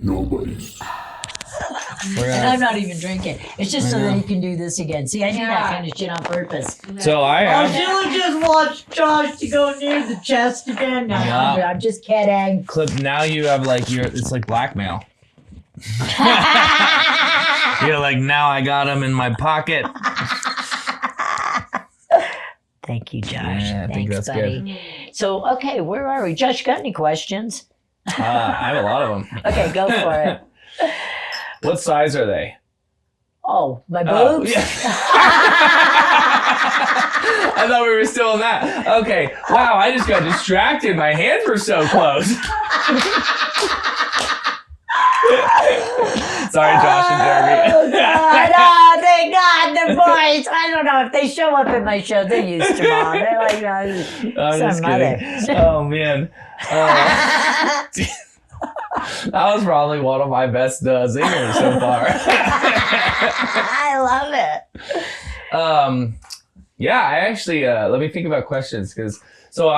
NOBODIES. And I'm not even drinking. It's just so that he can do this again. See, I do that kind of shit on purpose. So Sheila just watched Josh to go near the chest again. No, I'm just kidding. Clip. Now you have it's like blackmail. You're like, now I got him in my pocket. Thank you, Josh. Yeah, I think that's buddy. Good. So, okay, where are we? Josh, got any questions? I have a lot of them. Okay, go for it. What size are they? Oh, my boobs? Yeah. I thought we were still in that. Okay. Wow, I just got distracted. My hands were so close. Sorry, Josh and Jeremy. Oh, God. Oh, thank God, the boys. I don't know if they show up in my show. They're used to Mom. They're like, I'm just kidding. Oh, man. That was probably one of my best singers so far. I love it. Yeah, I actually, let me think about questions. So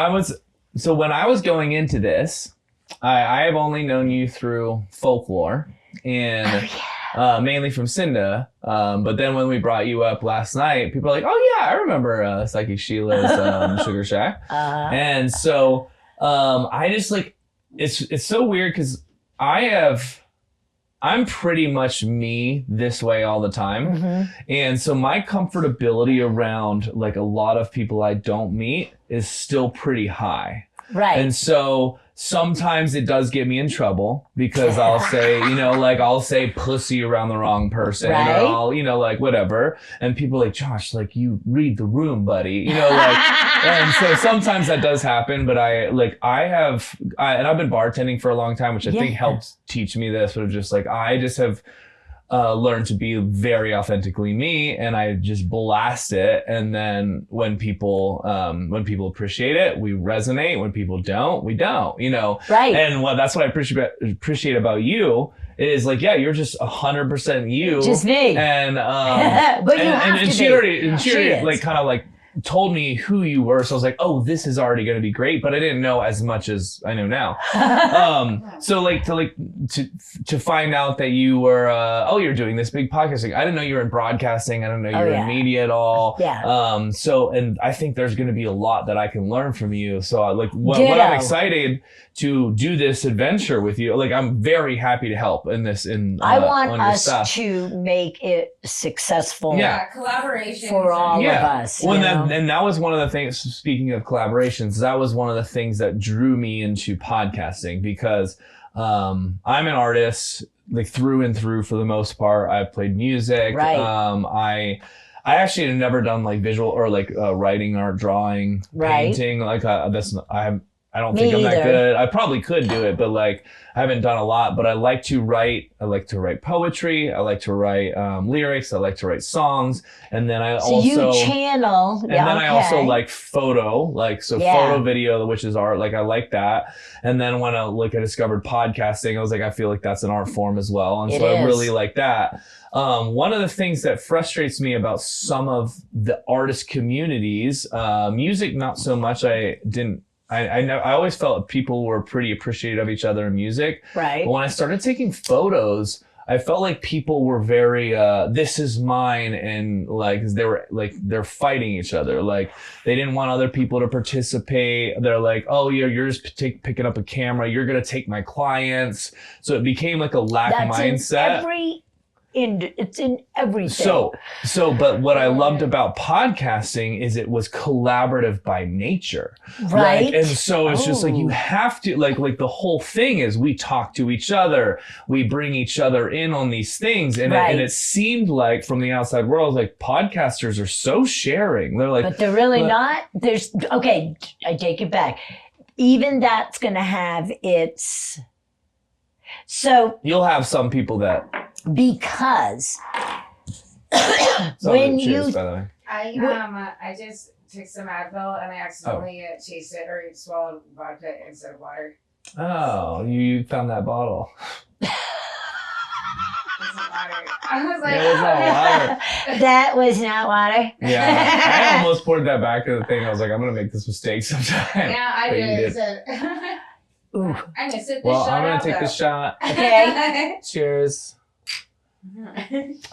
when I was going into this, I have only known you through folklore and mainly from Cinda. But then when we brought you up last night, people are like, oh yeah, I remember Psychic Sheila's Sugar Shack. And so I just it's so weird because I'm pretty much me this way all the time. Mm-hmm. And so my comfortability around a lot of people I don't meet is still pretty high. Right. And so sometimes it does get me in trouble because I'll say, I'll say pussy around the wrong person, right. Or I'll, whatever. And people are like, Josh, you read the room, buddy, and so sometimes that does happen, but and I've been bartending for a long time, which I think helped teach me this, but I just have learned to be very authentically me, and I just blast it. And then when people appreciate it, we resonate. When people don't, we don't, Right. And that's what I appreciate about you is you're just 100% you. Just me. And, but you have to she be. already kind of told me who you were, so I was like, oh, this is already going to be great, but I didn't know as much as I know now. So to find out that you were you're doing this big podcasting. I didn't know you were in broadcasting. I didn't know you were in media at all. Yeah. So and I think there's going to be a lot that I can learn from you. So what I'm excited to do this adventure with you. I'm very happy to help in this. I want us to make it successful. Yeah, collaboration for all of us. Well, and that was one of the things, speaking of collaborations, that was one of the things that drew me into podcasting because I'm an artist through and through for the most part. I've played music. Right. I actually have never done visual or writing, art, drawing, painting. I don't think I'm that good. I probably could do it, but I haven't done a lot. But I like to write. I like to write poetry. I like to write lyrics. I like to write songs. And then I you channel. And then I also like photo, photo, video, which is art. I like that. And then when I discovered podcasting, I was I feel like that's an art form as well. And I really like that. One of the things that frustrates me about some of the artist communities, music, not so much. I always felt people were pretty appreciative of each other in music. Right. But when I started taking photos, I felt like people were very, this is mine. And they're fighting each other. They didn't want other people to participate. They're like, oh, you're just picking up a camera. You're going to take my clients. So it became a lack mindset. It's in everything. But what I loved about podcasting is it was collaborative by nature. Right. And so it's just you have to, the whole thing is we talk to each other. We bring each other in on these things. And, it seemed from the outside world, podcasters are so sharing. They're but they're really not. I take it back. Even that's going to have its, so. You'll have some people that. Because when cheers, by the way. I just took some Advil and I accidentally chased it or swallowed vodka instead of water. Oh, you found that bottle. It's not water. I was like, it was not water. That was not water. Yeah, I almost poured that back in the thing. I was like, I'm gonna make this mistake sometime. Yeah, I did. Ooh. I'm gonna sit this Well, shot I'm gonna out, take though. the shot. Okay. Cheers.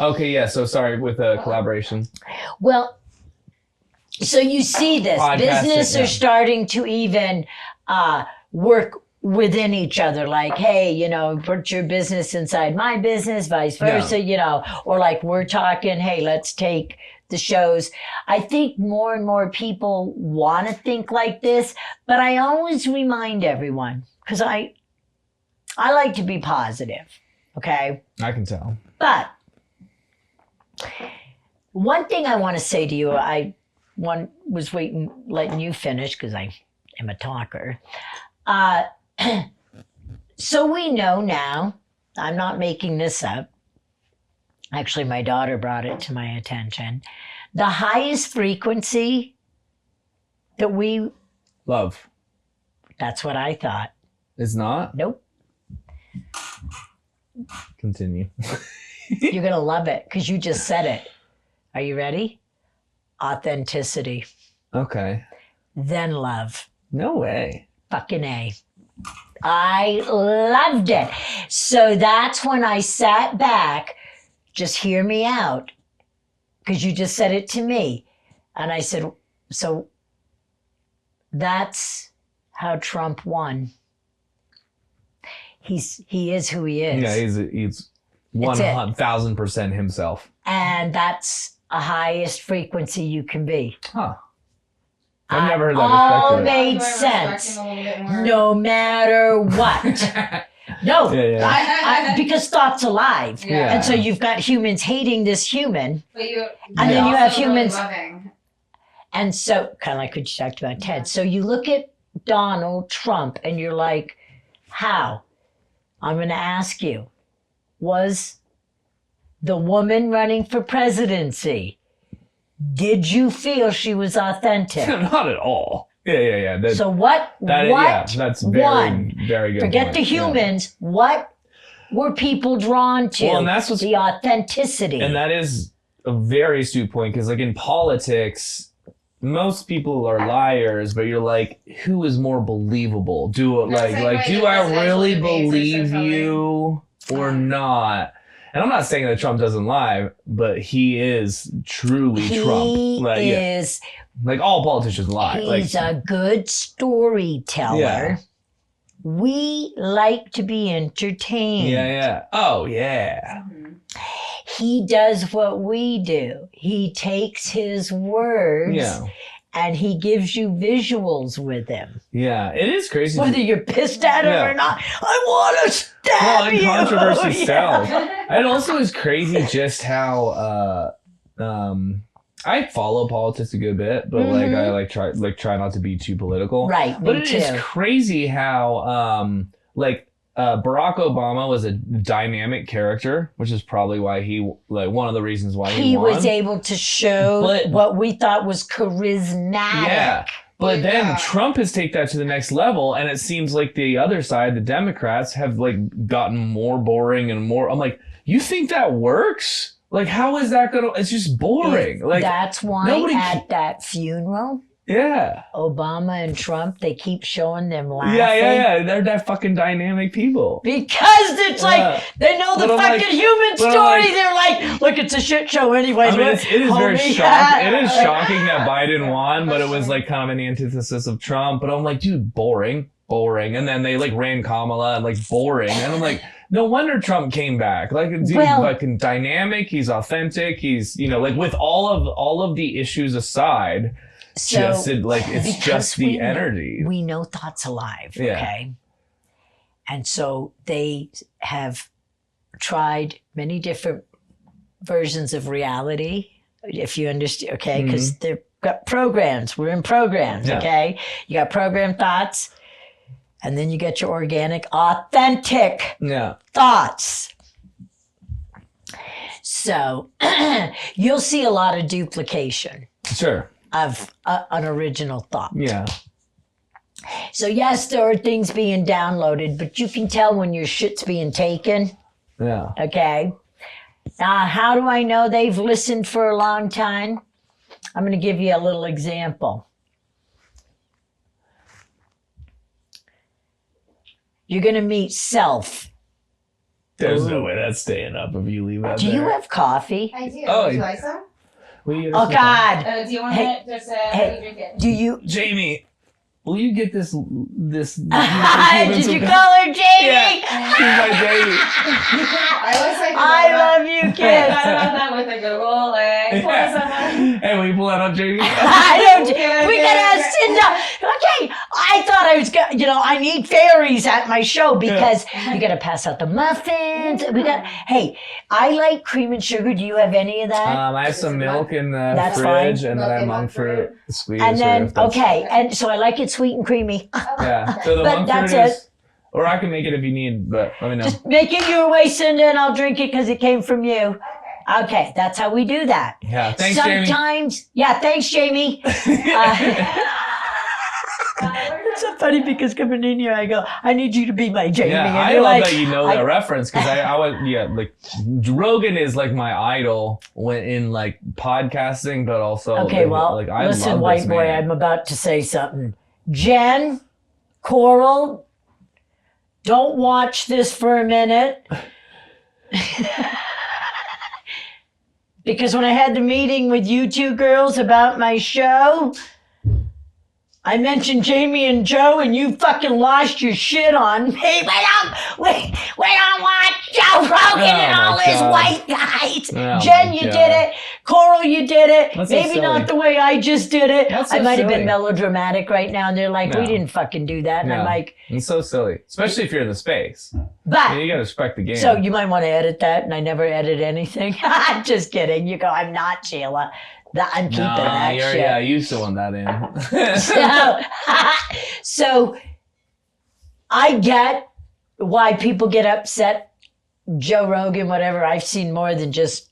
Okay, yeah. So sorry with the collaboration. Well, so you see this. Podcasting, Business yeah. are starting to even work within each other. Like, hey, you know, put your business inside my business, vice versa, you know, or like we're talking, hey, let's take the shows. I think more and more people want to think like this, but I always remind everyone, because I like to be positive, okay? I can tell. But one thing I want to say to you, was letting you finish because I am a talker. So we know now, I'm not making this up. Actually, my daughter brought it to my attention. The highest frequency that Love. that's what I thought. Is not? Nope. Continue. You're going to love it because you just said it. Are you ready? Authenticity. Okay. Then love. No way. Fucking A. I loved it. So that's when I sat back, just hear me out, because you just said it to me. And I said, so that's how Trump won. He is who he is. Yeah, he's That's it. 1,000% himself. And that's a highest frequency you can be. Huh. I've never heard All that made That's why I respect sense. him a little bit more. No matter what. perspective. No, Yeah. because thought's alive. Yeah. And so you've got humans hating this human. But you, And then you have also really humans- loving. And so, kind of like what you talked about, Ted. So you look at Donald Trump and you're like, how? I'm going to ask you, was the woman running for presidency, did you feel she was authentic? Not at all. Yeah. That, So what that's very, won? very good. Forget point. the humans. What were people drawn to? Well, and that's what's- the authenticity. And that is a very astute point because, like, in politics, most people are liars, but you're like, who is more believable? Do That's like like do the I really presidential debates are so believe you or not? And I'm not saying that Trump doesn't lie, but he is truly Trump. Like, yeah. is Like all politicians lie. he's a good storyteller. Yeah. We like to be entertained. Yeah. Oh yeah. He does what we do. He takes his words Yeah. and he gives you visuals with him. Yeah. It is crazy. Whether you're pissed at him Yeah. or not, I want to stab Well, and you. controversy Yeah. sells. And also is crazy just how I follow politics a good bit, but like I try not to be too political. Right, But me it is too. crazy how Barack Obama was a dynamic character, which is probably why one of the reasons why he won. was able to show But- what we thought was charismatic. Yeah. But then Yeah. Trump has taken that to the next level, and it seems like the other side, the Democrats, have like gotten more boring and more. I'm like, you think that works? Like, how is that gonna? It's just boring. Like, That's why nobody at that funeral, yeah, Obama and Trump, they keep showing them laughing. yeah. They're that fucking dynamic people. Because it's Yeah. like they know the But I'm fucking like- human but I'm story. like- They're like, look, it's a shit show anyways. I mean, it is very Homie. shocking. It is shocking that Biden won, but it was like kind of an antithesis of Trump. But I'm like, dude, boring. And then they like ran Kamala and like boring. And I'm like, no wonder Trump came back. Like, dude, Well- fucking dynamic. He's authentic. He's, like with all of the issues aside, So, it's because just the we know- energy. We know thought's alive, Yeah. okay? And so they have tried many different versions of reality, if you understand, okay? Because they've got programs. We're in programs, Yeah. okay? You got program thoughts, and then you get your organic, authentic Yeah. thoughts. So you'll see a lot of duplication Sure. of an original thought. Yeah. So yes, there are things being downloaded, but you can tell when your shit's being taken, Yeah. okay? How do I know they've listened for a long time? I'm going to give you a little example. You're going to meet self. There's no way that's staying up if you leave that Do you have coffee? I do. Oh, Would you like some? Oh, God. Do you want Hey, it? Just hey, drink it. Do you... Jamie, will you get this Did you call her Jamie? Yeah, she's my Jamie. I love you, kid. I love that with the Google, like, pour someone. Hey, will you pull that up, Jamie? I don't. We gotta sit down. Okay, I thought I was gonna. I need fairies at my show because you gotta pass out the muffins. We got. Hey, I like cream and sugar. Do you have any of that? I have some milk in the That's fridge, fine. and then I have Milk monk and fruit squeeze. And then if that's- and so I like it sweet and creamy. Yeah. So the But monk that's fruit it. is, or I can make it if you need, but let me know. Just make it your way, Cinda, and I'll drink it because it came from you. Okay, that's how we do that. Yeah. Thanks, Jamie. Sometimes, yeah, thanks, Jamie. It's so funny because coming in here, I go, I need you to be my Jamie. Yeah, And I you're love like, that you know that reference because I was like Rogan is like my idol when in like podcasting, but also Okay, well, like I listen, love white this boy, man. I'm about to say something. Jen, Coral, don't watch this for a minute. Because when I had the meeting with you two girls about my show, I mentioned Jamie and Joe, and you fucking lost your shit on me. We don't want Joe Rogan and my all his God. white guys. Oh, Jen, my you God. did it. Coral, you did it. That's so Maybe silly. not the way I just did it. That's so I might have silly. been melodramatic right now, and they're like, No. we didn't fucking do that. And I'm No. like, It's so silly, especially if you're in the space. but. You gotta respect the game. So you might want to edit that, and I never edit anything. I'm just kidding. You go, I'm not Sheila. I'm keeping that shit. Yeah, you still want that in. So I get why people get upset. Joe Rogan, whatever. I've seen more than just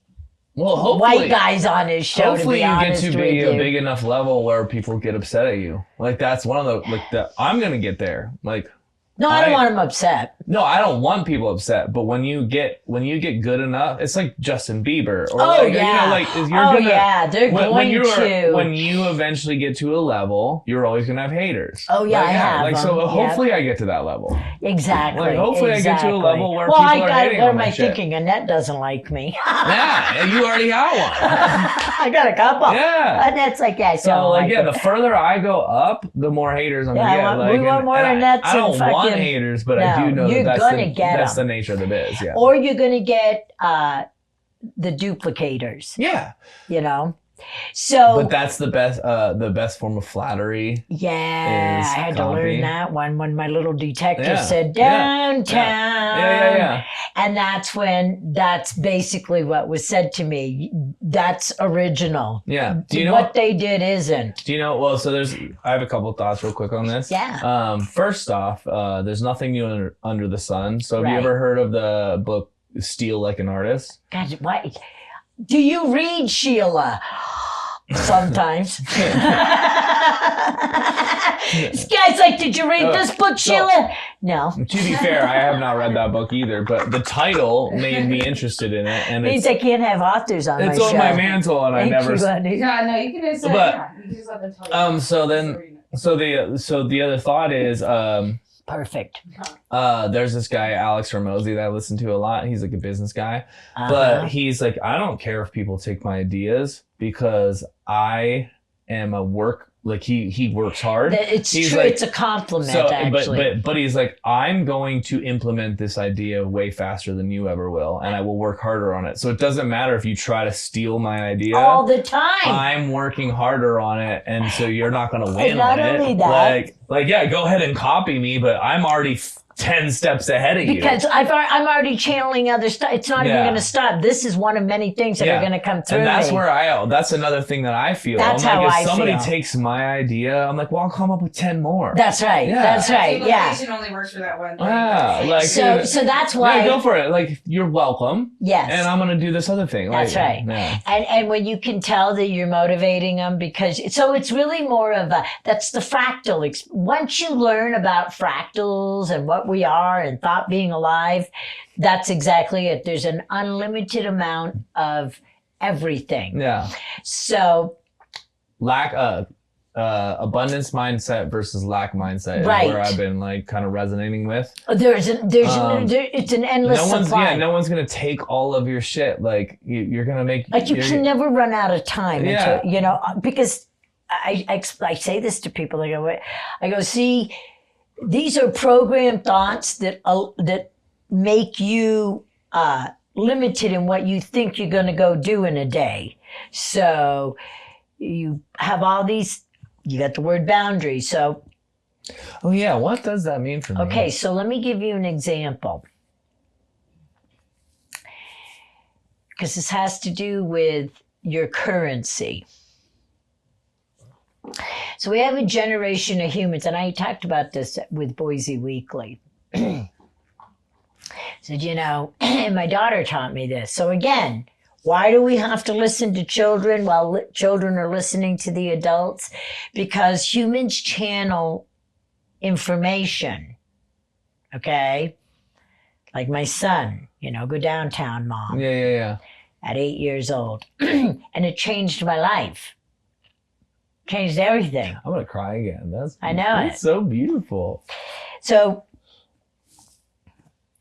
Well, hopefully, white guys on his show. hopefully to be you get honest to with be you. a big enough level where people get upset at you. Like that's one of the I'm gonna get there. Like No, I don't want him upset. no, I don't want people upset. But when you get good enough, it's like Justin Bieber or Oh, like yeah. you know, like you're Oh, gonna yeah, they're going to. when you eventually get to a level, you're always gonna have haters. Oh, yeah, like, I have Like so, them. hopefully I get to that level. Exactly. Like, hopefully I get to a exactly. level where well, people I are got, hating what on am my I shit. thinking? Annette doesn't like me. Yeah, you already have one. I got a couple. Yeah. Annette's like, yeah, So like yeah, the further I go up, the more haters I'm Yeah, gonna get. I want- Like, we want more and Annettes I don't and want fucking- haters, but I No, do know you're that gonna get that's the 'em. nature of the biz. Yeah. Or you're going to get the duplicators, Yeah. you know? So, But that's the best form of flattery. yeah, is I had to copy. learn that one when my little detective Yeah, said yeah, downtown. Yeah. And that's basically what was said to me. That's original. Yeah. Do you know what they did isn't. Do you know? Well, so I have a couple of thoughts real quick on this. Yeah. First off, there's nothing new under the sun. So have you Right. ever heard of the book Steal Like an Artist? God, why? Do you read Sheila? Sometimes. This guy's like, did you read this book, Sheila? No. To be fair, I have not read that book either, but the title made me interested in it, and Means I can't have authors on my it's show. on my mantle, and Thank I never. you, honey. Yeah, no, you can just But, you just let them tell you. So the other thought is, Perfect. there's this guy Alex Ramosi that I listen to a lot. He's like a business guy, Uh-huh. but he's like, I don't care if people take my ideas because I am a work. Like he works hard. It's He's true. like- It's a compliment, So, actually. but he's like, I'm going to implement this idea way faster than you ever will, and I will work harder on it. So it doesn't matter if you try to steal my idea. All the time. I'm working harder on it, and so you're not going to win And not on only it. that- Like, yeah, go ahead and copy me, but I'm already 10 steps ahead of you. Because I'm already channeling other stuff. It's not even Yeah. going to stop. This is one of many things that Yeah. are going to come through And that's me. where that's another thing that I feel. That's I'm like, how if I somebody feel. takes my idea, I'm like, well, I'll come up with 10 more. That's right. Yeah. That's right. Yeah. Duplication only works for that one thing. Yeah, like So that's why. yeah, go for it. Like, you're welcome. Yes. And I'm gonna do this other thing. That's right. Yeah. And when you can tell that you're motivating them so it's really more of that's the fractal. Once you learn about fractals and what we are and thought being alive, that's exactly it. There's an unlimited amount of everything. Yeah. So abundance mindset versus lack mindset is Right. where I've been like kind of resonating with. It's an endless supply. No one's gonna take all of your shit. Like you're gonna make Like you can never run out of time. Yeah. Until, you know, because I say this to people. I go, see, these are programmed thoughts that make you limited in what you think you're going to go do in a day. So you have all these. You got the word boundary. So. Oh yeah, what does that mean for me? Okay, so let me give you an example. Because this has to do with your currency. So we have a generation of humans, and I talked about this with Boise Weekly. Said, you know, and my daughter taught me this. So again, why do we have to listen to children while children are listening to the adults? Because humans channel information, okay? Like my son, you know, go downtown, Mom. Yeah. At 8 years old. And it changed my life. Changed everything. I'm gonna cry again. I know that's it. so beautiful. So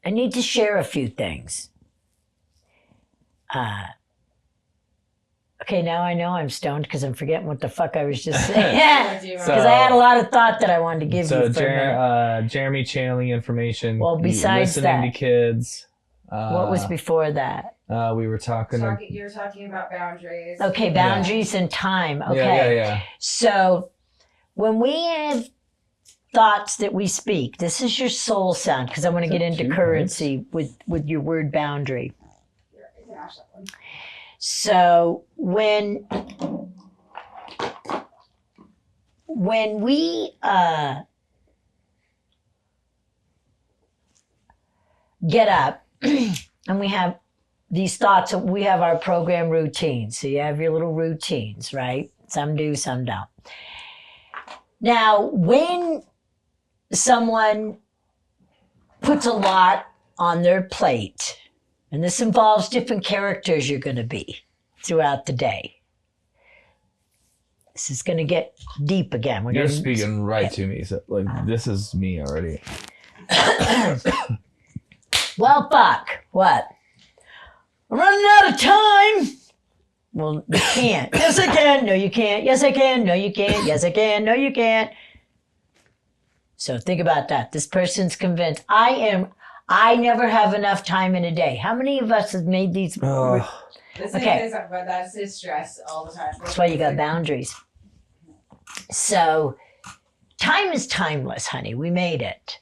I need to share a few things. Okay, now I know I'm stoned because I'm forgetting what the fuck I was just saying. Because I had a lot of thought that I wanted to give you. So Jeremy channeling information. Well, besides listening that, to kids. What was before that? We were talking. You were talking about boundaries. Okay, boundaries and time. Okay. Yeah. So when we have thoughts that we speak, this is your soul sound, because I want to get into currency with your word boundary. So when we get up and we have these thoughts, we have our program routines. So you have your little routines, right? Some do, some don't. Now, when someone puts a lot on their plate, and this involves different characters you're going to be throughout the day. This is going to get deep again. You're speaking right to me. So, like, this is me already. Well, fuck. What? I'm running out of time. Well, you can't. Yes, I can. No, you can't. Yes, I can. No, you can't. Yes, I can. No, you can't. So think about that. This person's convinced. I never have enough time in a day. How many of us have made these? But that's his stress all the time. That's why you got boundaries. So time is timeless, honey. We made it.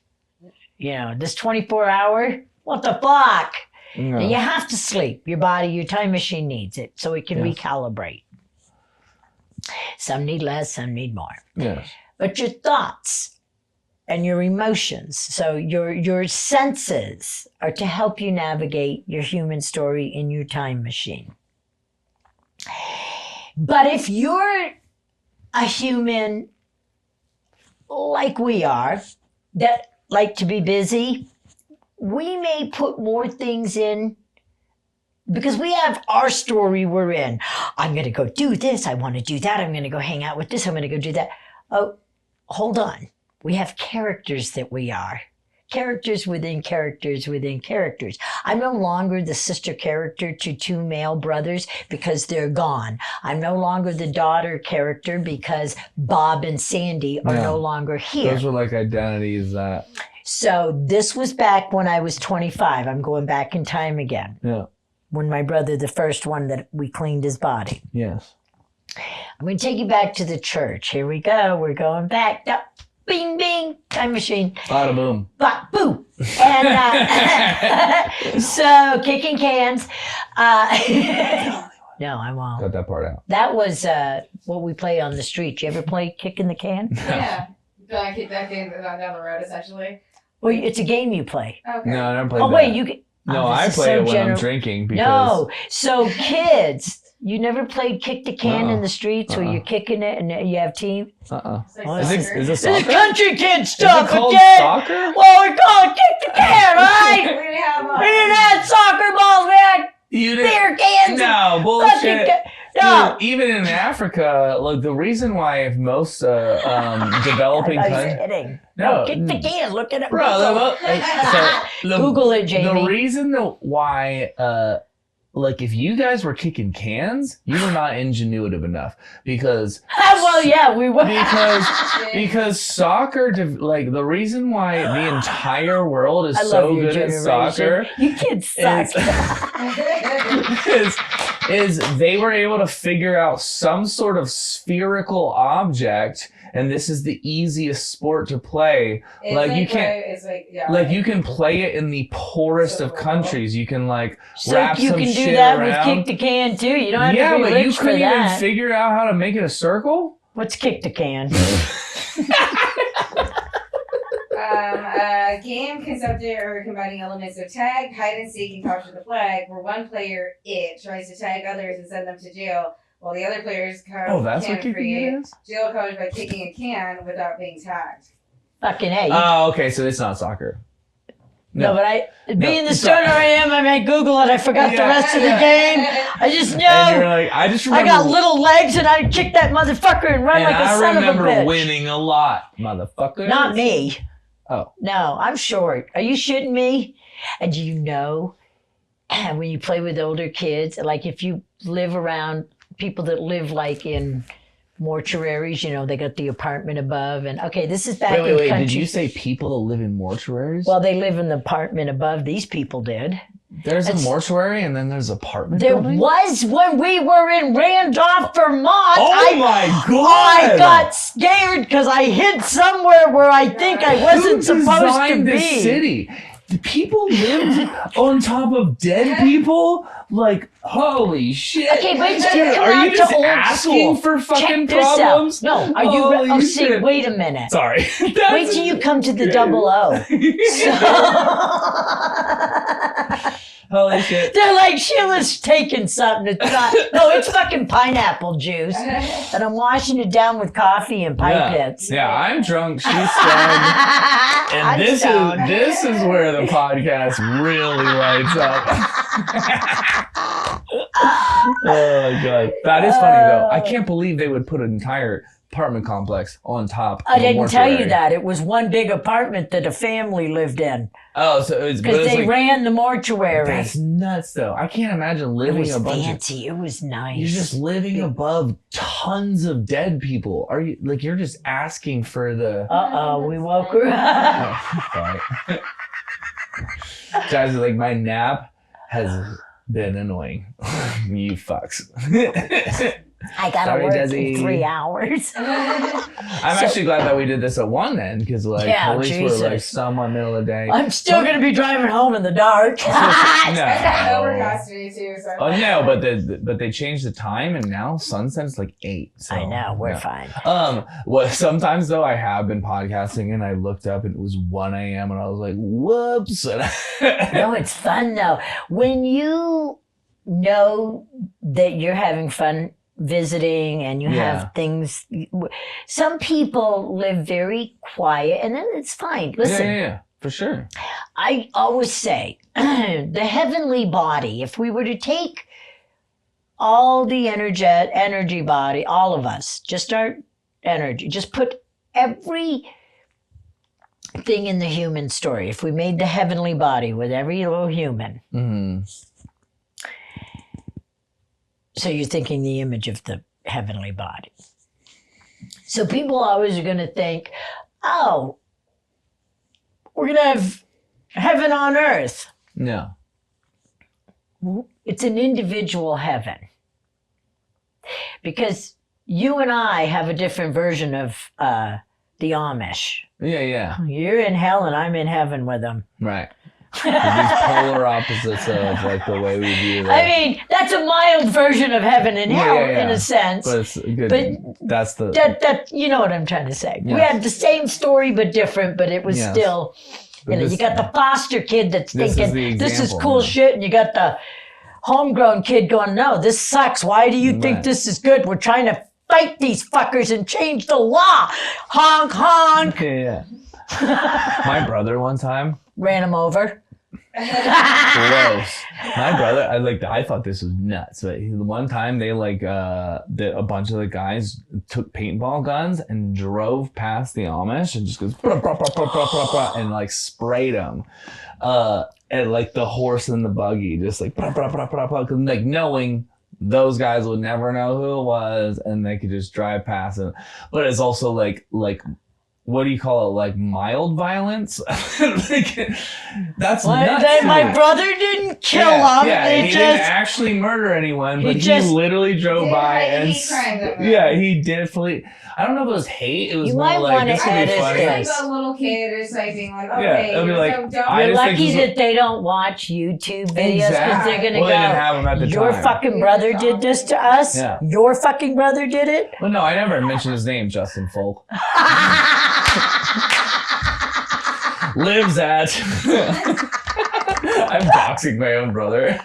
You know, this 24-hour, what the fuck? No. And you have to sleep. Your body, your time machine needs it so it can recalibrate. Some need less, some need more. Yes. But your thoughts and your emotions, so your senses, are to help you navigate your human story in your time machine. But if you're a human like we are, that like to be busy, we may put more things in because we have our story we're in. I'm going to go do this. I want to do that. I'm going to go hang out with this. I'm going to go do that. Oh, hold on. We have characters that we are. Characters within characters within characters. I'm no longer the sister character to two male brothers because they're gone. I'm no longer the daughter character because Bob and Sandy are no longer here. Those were like identities that... So this was back when I was 25. I'm going back in time again. Yeah. When my brother, the first one that we cleaned his body. Yes. I'm going to take you back to the church. Here we go. We're going back. Bing, bing. Time machine. Bada boom. Bop, boo. And so kicking cans. No, I won't. Cut that part out. That was what we play on the street. You ever play kicking the can? Yeah. Do I kick that game down the road, essentially? Well, it's a game you play. Okay. No, I don't play Oh, that. wait, you can. No, Oh, I this is play so it when I'm general. drinking because... No. So kids, you never played kick the can in the streets where you're kicking it and you have team? It's like Is soccer. it This soccer? is country kid Is stuff, it called okay? soccer? Well, we call it kick the can, right? We didn't have We didn't have soccer balls, we had You beer cans. No, and fucking bullshit. No. Even in Africa, like the reason why most developing I was countries. kidding. No, Kick the can. Look at it. Bro, Google it, Jamie. The reason why, like, if you guys were kicking cans, you were not ingenuitive enough because. Well, yeah, we were. Because soccer, like, the reason why the entire world is so good at soccer. You kids suck. is they were able to figure out some sort of spherical object, and this is the easiest sport to play. You can't, you can play it in the poorest of countries. You can wrap you some can shit do that around. with kick the can too. You don't have to be but rich you for couldn't even that. figure out how to make it a circle. What's kick the can? A game concepted or combining elements of tag, hide and seek, and capture the flag, where one player tries to tag others and send them to jail, while the other players can create jail codes by kicking a can without being tagged. Fucking A. Oh, okay, so it's not soccer. No, but being the stoner I am, I may Google it. I forgot the rest of the game. I just know. And you're like, I just remember. I got little legs and I kick that motherfucker and run like a son of a bitch. I remember winning a lot, motherfucker. Not me. Oh. No, I'm short. Are you shitting me? And you know, when you play with older kids, like if you live around people that live like in mortuaries, you know, they got the apartment above. And okay, this is back in the country. Did you say people that live in mortuaries? Well, they live in the apartment above. These people did. There's a mortuary and then there's apartment There building? was when we were in Randolph, Vermont. Oh my God! I got scared because I hid somewhere where I think I wasn't supposed to be. This city? The people lived on top of dead people? Like, holy shit. Okay, wait till you come Are out you just to old asking school. for fucking Check this problems? out. No, are you? Holy See, shit. wait a minute. Sorry. Wait till you come to the double O. Holy shit. They're like, Sheila's taking something. It's not. No, it's fucking pineapple juice. And I'm washing it down with coffee and pipets. Yeah, I'm drunk. She's stoned. And I'm stoned. this is where the podcast really lights up. Oh my God. That is funny though. I can't believe they would put an entire apartment complex on top. I didn't tell you that. It was one big apartment that a family lived in. Oh, so it's because they ran the mortuary. That's nuts, though. I can't imagine living a bunch fancy. It was nice. You're just living above tons of dead people. Are you like you're just asking for the? We woke her up. Oh, guys, like my nap has been annoying. You fucks. I gotta work in 3 hours. I'm actually glad that we did this at 1 then, because at least we're like somewhat middle of the day. I'm still gonna be driving home in the dark. Overcast today too. So. Oh no, but they changed the time and now sunset's like 8. So, I know we're fine. What sometimes though I have been podcasting and I looked up and it was 1 a.m. and I was like, whoops. No, it's fun though. When you know that you're having fun visiting and you have things, some people live very quiet and then it's fine. Listen, yeah, for sure. I always say the heavenly body, if we were to take all the energy body, all of us, just our energy, just put every thing in the human story, if we made the heavenly body with every little human, so you're thinking the image of the heavenly body. So people always are going to think, oh, we're going to have heaven on earth. No. It's an individual heaven. Because you and I have a different version of the Amish. Yeah. You're in hell and I'm in heaven with them. Right. These polar opposites of like the way we view that. I mean, that's a mild version of heaven and hell in a sense. But it's good. But that's the that you know what I'm trying to say. Yes. We had the same story but different, but it was still you got the foster kid that's thinking this is cool shit, and you got the homegrown kid going, no, this sucks. Why do you think this is good? We're trying to fight these fuckers and change the law. Honk honk. Yeah. My brother one time ran him over. Gross. My brother, I thought this was nuts, but one time they a bunch of the guys took paintball guns and drove past the Amish and just goes brah, brah, brah, brah, brah, brah, brah, and like sprayed them, and like the horse and the buggy, just like brah, brah, brah, brah, brah, 'cause, like knowing those guys would never know who it was, and they could just drive past it. But it's also like. What do you call it? Like mild violence? That's nuts. My brother didn't kill him. Yeah, he didn't actually murder anyone, but he literally drove by and he definitely. I don't know if it was hate. It was you more might like this would be funny. It's like a little kid is like being like, okay, it'll be like, so dumb. You're lucky that they don't watch YouTube videos because they're gonna They didn't have them at the your time. fucking brother did this to us. Yeah. Your fucking brother did it. Well, no, I never mentioned his name, Justin Folk. Lives at. I'm doxing my own brother.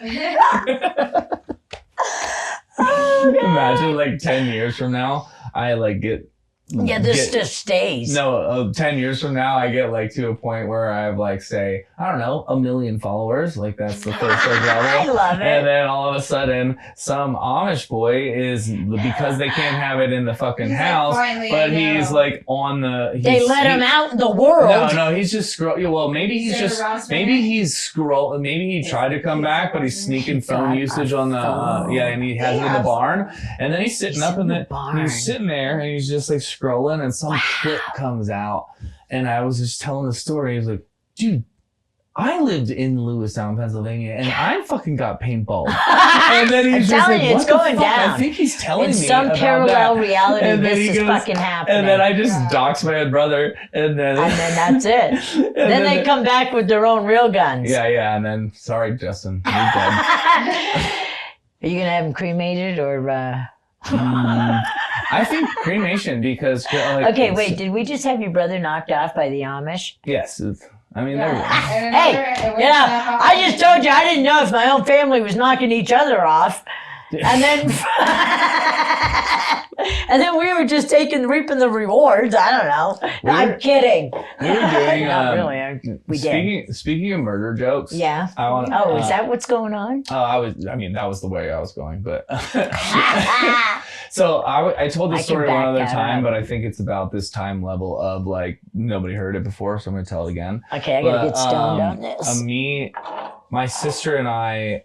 Imagine like 10 years from now, I like get. Yeah, this just stays. No, 10 years from now, I get like to a point where I have like, say, I don't know, 1 million followers. Like that's the first level. I love it. And then all of a sudden, some Amish boy is, because they can't have it in the fucking house, but he's like on the. They let him out in the world. No, he's just scrolling. Well, maybe he tried to come back, but he's sneaking phone usage on the, and he has it in the barn. And then he's sitting up in the he's sitting there and he's just like scrolling, and some clip comes out, and I was just telling the story. He was like, dude, I lived in Lewistown, Pennsylvania, and I fucking got paintballed. And then he's just like, it's going down. I think he's telling me some about parallel that. reality. And then this is fucking happening. And then I just doxed my own brother, and then that's it. then they come back with their own real guns. Yeah, and then sorry, Justin, you're dead. Are you gonna have them cremated or? I think cremation because. Okay, wait. Did we just have your brother knocked off by the Amish? Yes. I mean, I just told you I didn't know if my own family was knocking each other off, and then we were just reaping the rewards. I don't know. I'm kidding. We were doing. Not really. We did. Speaking of murder jokes. Yeah. Is that what's going on? That was the way I was going, but. So I told this story one other time, but I think it's about this time level of like nobody heard it before, so I'm gonna tell it again. Okay, I gotta get stoned on this. My sister and I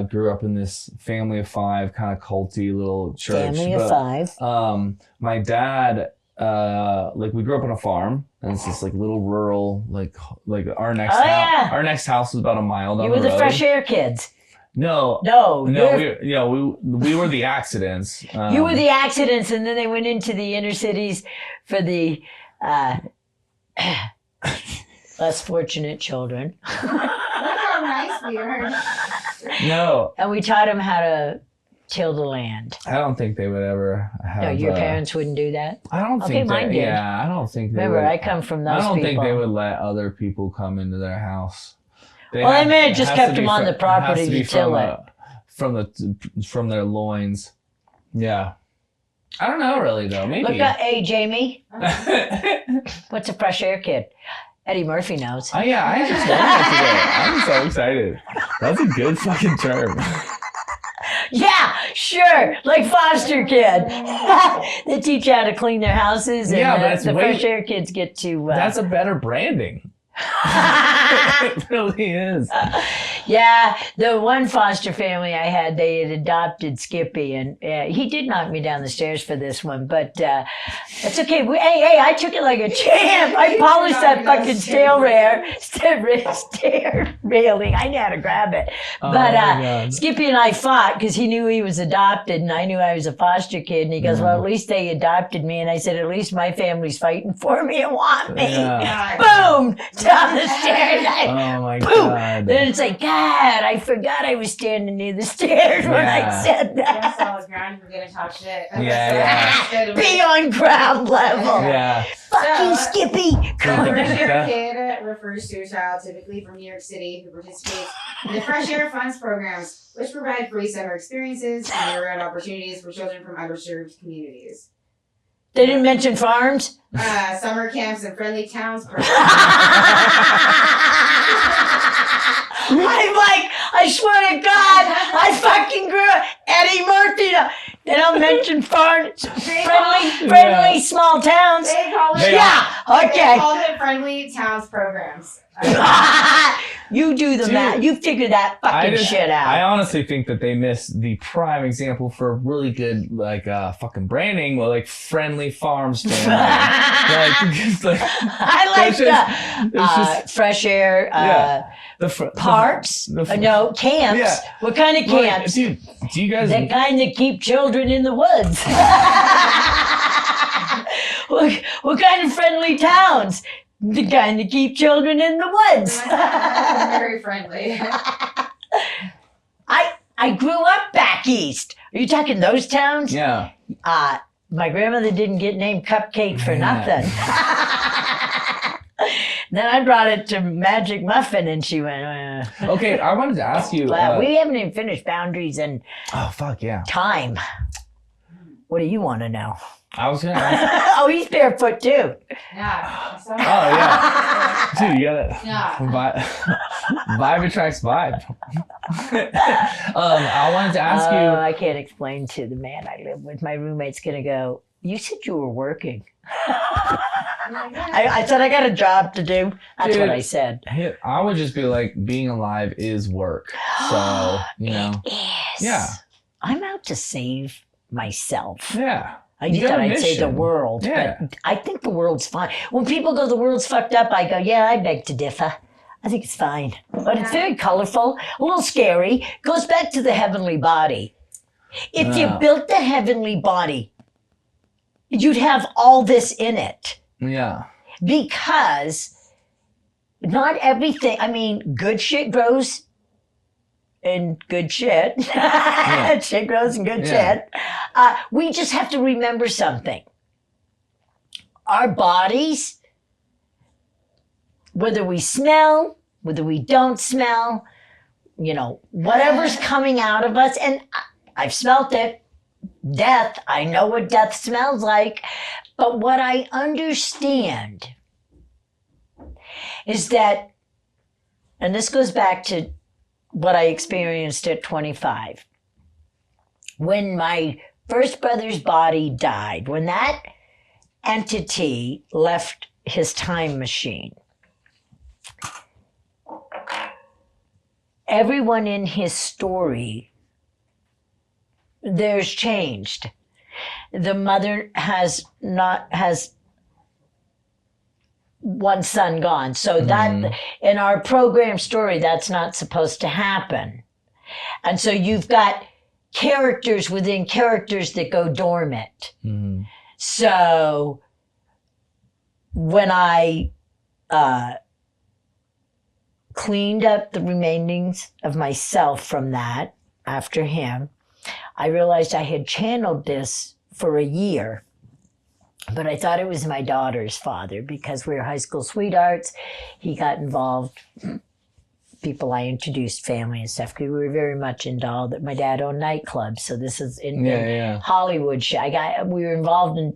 grew up in this family of 5 kind of culty little church. Family of 5. My dad, we grew up on a farm, and it's this like little rural, like our next house. Yeah. Our next house was about a mile down the road. You were the fresh air kids. No, we were the accidents. You were the accidents, and then they went into the inner cities for the less fortunate children. Look how nice we are. No. And we taught them how to till the land. I don't think they would ever have. No, your parents wouldn't do that? I don't think mine did. Yeah, I don't think they Remember, would. I come from those people. I don't think they would let other people come into their house. They may have just kept them on the property to till it. From their loins. Yeah. I don't know really though. Maybe. Look up, hey Jamie. What's a fresh air kid? Eddie Murphy knows. Oh yeah, I just learned that today. I'm so excited. That's a good fucking term. Yeah, sure. Like foster kid. They teach you how to clean their houses, and but the fresh air kids get to. That's a better branding. It really is. Yeah, the one foster family I had, they had adopted Skippy, and he did knock me down the stairs for this one, but it's okay. Hey, I took it like a champ. I polished that fucking stair railing. I knew how to grab it. But Skippy and I fought because he knew he was adopted, and I knew I was a foster kid, and he goes, well, at least they adopted me, and I said, at least my family's fighting for me and want me. Yeah. Boom! Down the stairs. Oh my God. Then it's like, God, I forgot I was standing near the stairs when I said that. That's all ground for gonna talk shit. Yeah. Be on ground level. Yeah. Fucking Skippy. Fresh Air Kid refers to a child typically from New York City who participates in the Fresh Air Funds programs, which provide free summer experiences and year-round opportunities for children from underserved communities. They didn't mention farms? Summer camps and friendly towns programs. I'm like, I swear to God, I fucking grew up Eddie Murphy. They don't mention friendly small towns. They call it, okay. They called it Friendly Towns Programs. You do the math. You figure that fucking shit out. I honestly think that they missed the prime example for really good, like, fucking branding, like Friendly Farms family. I like the fresh air. Parks. No, camps. Yeah. What kind of camps? Dude, do you guys? The kind that keep children in the woods. What kind of friendly towns? The kind that keep children in the woods. Very friendly. I grew up back east. Are you talking those towns? Yeah. My grandmother didn't get named Cupcake for nothing. Then I brought it to Magic Muffin, and she went. Okay, I wanted to ask you. We haven't even finished boundaries and. Oh fuck yeah. Time. What do you want to know? I was gonna ask. Oh, he's barefoot too. Yeah. Oh yeah. Dude, you gotta. Yeah. Vibe attracts vibe. I wanted to ask you. I can't explain to the man I live with. My roommate's gonna go. You said you were working. I said I got a job to do. That's what I said. I would just be like, being alive is work. So It is. Yeah. I'm out to save myself. Yeah. I thought I'd say the world, but I think the world's fine. When people go, the world's fucked up, I go, yeah, I beg to differ. I think it's fine. But it's very colorful, a little scary. Goes back to the heavenly body. If you built the heavenly body, you'd have all this in it. Yeah. Because not everything, good shit grows in good shit. Yeah. Shit grows in good shit. We just have to remember something. Our bodies, whether we smell, whether we don't smell, whatever's coming out of us, and I've smelt it, death, I know what death smells like, but what I understand is that, and this goes back to what I experienced at 25. When my first brother's body died, when that entity left his time machine, everyone in his story, there's changed. The mother has one son gone. So that in our program story, that's not supposed to happen. And so you've got characters within characters that go dormant. Mm-hmm. So when I cleaned up the remainings of myself from that after him, I realized I had channeled this for a year. But I thought it was my daughter's father because we were high school sweethearts. He got involved, people I introduced, family and stuff. We were very much involved. My dad owned nightclubs, so this is in Hollywood shit. We were involved in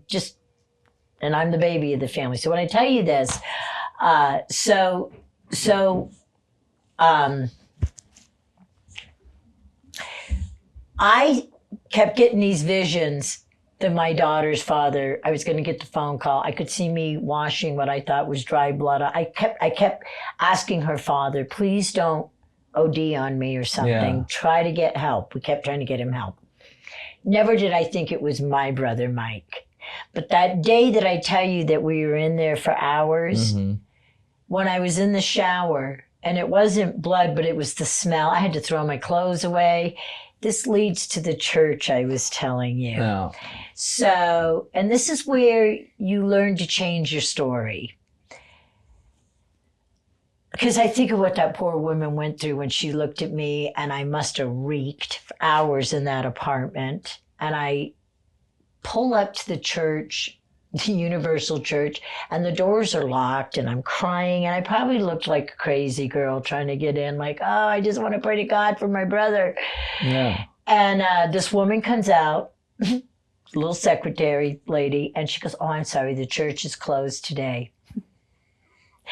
and I'm the baby of the family. So when I tell you this, I kept getting these visions that my daughter's father, I was going to get the phone call. I could see me washing what I thought was dry blood. I kept asking her father, please don't OD on me or something. Yeah. Try to get help. We kept trying to get him help. Never did I think it was my brother, Mike. But that day that I tell you that we were in there for hours, when I was in the shower, and it wasn't blood, but it was the smell. I had to throw my clothes away. This leads to the church I was telling you. Oh. So, and this is where you learn to change your story. Because I think of what that poor woman went through when she looked at me, and I must have reeked for hours in that apartment. And I pull up to the church, the Universal Church, and the doors are locked, and I'm crying, and I probably looked like a crazy girl trying to get in, like, oh, I just want to pray to God for my brother. Yeah. And this woman comes out, little secretary lady, and she goes, oh, I'm sorry, the church is closed today.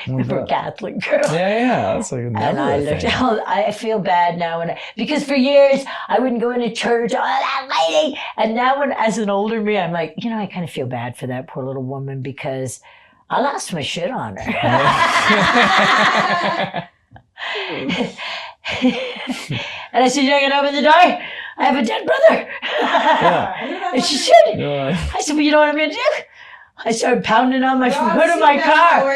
For Catholic girl. Yeah. That's like And I looked out. I feel bad now, because for years I wouldn't go into church. Oh, that lady! And now, as an older me, I'm like, I kind of feel bad for that poor little woman because I lost my shit on her. And I said, "You're gonna open the door? I have a dead brother." And she said, "I said, well, you know what I'm gonna do?" I started pounding on my hood of my car.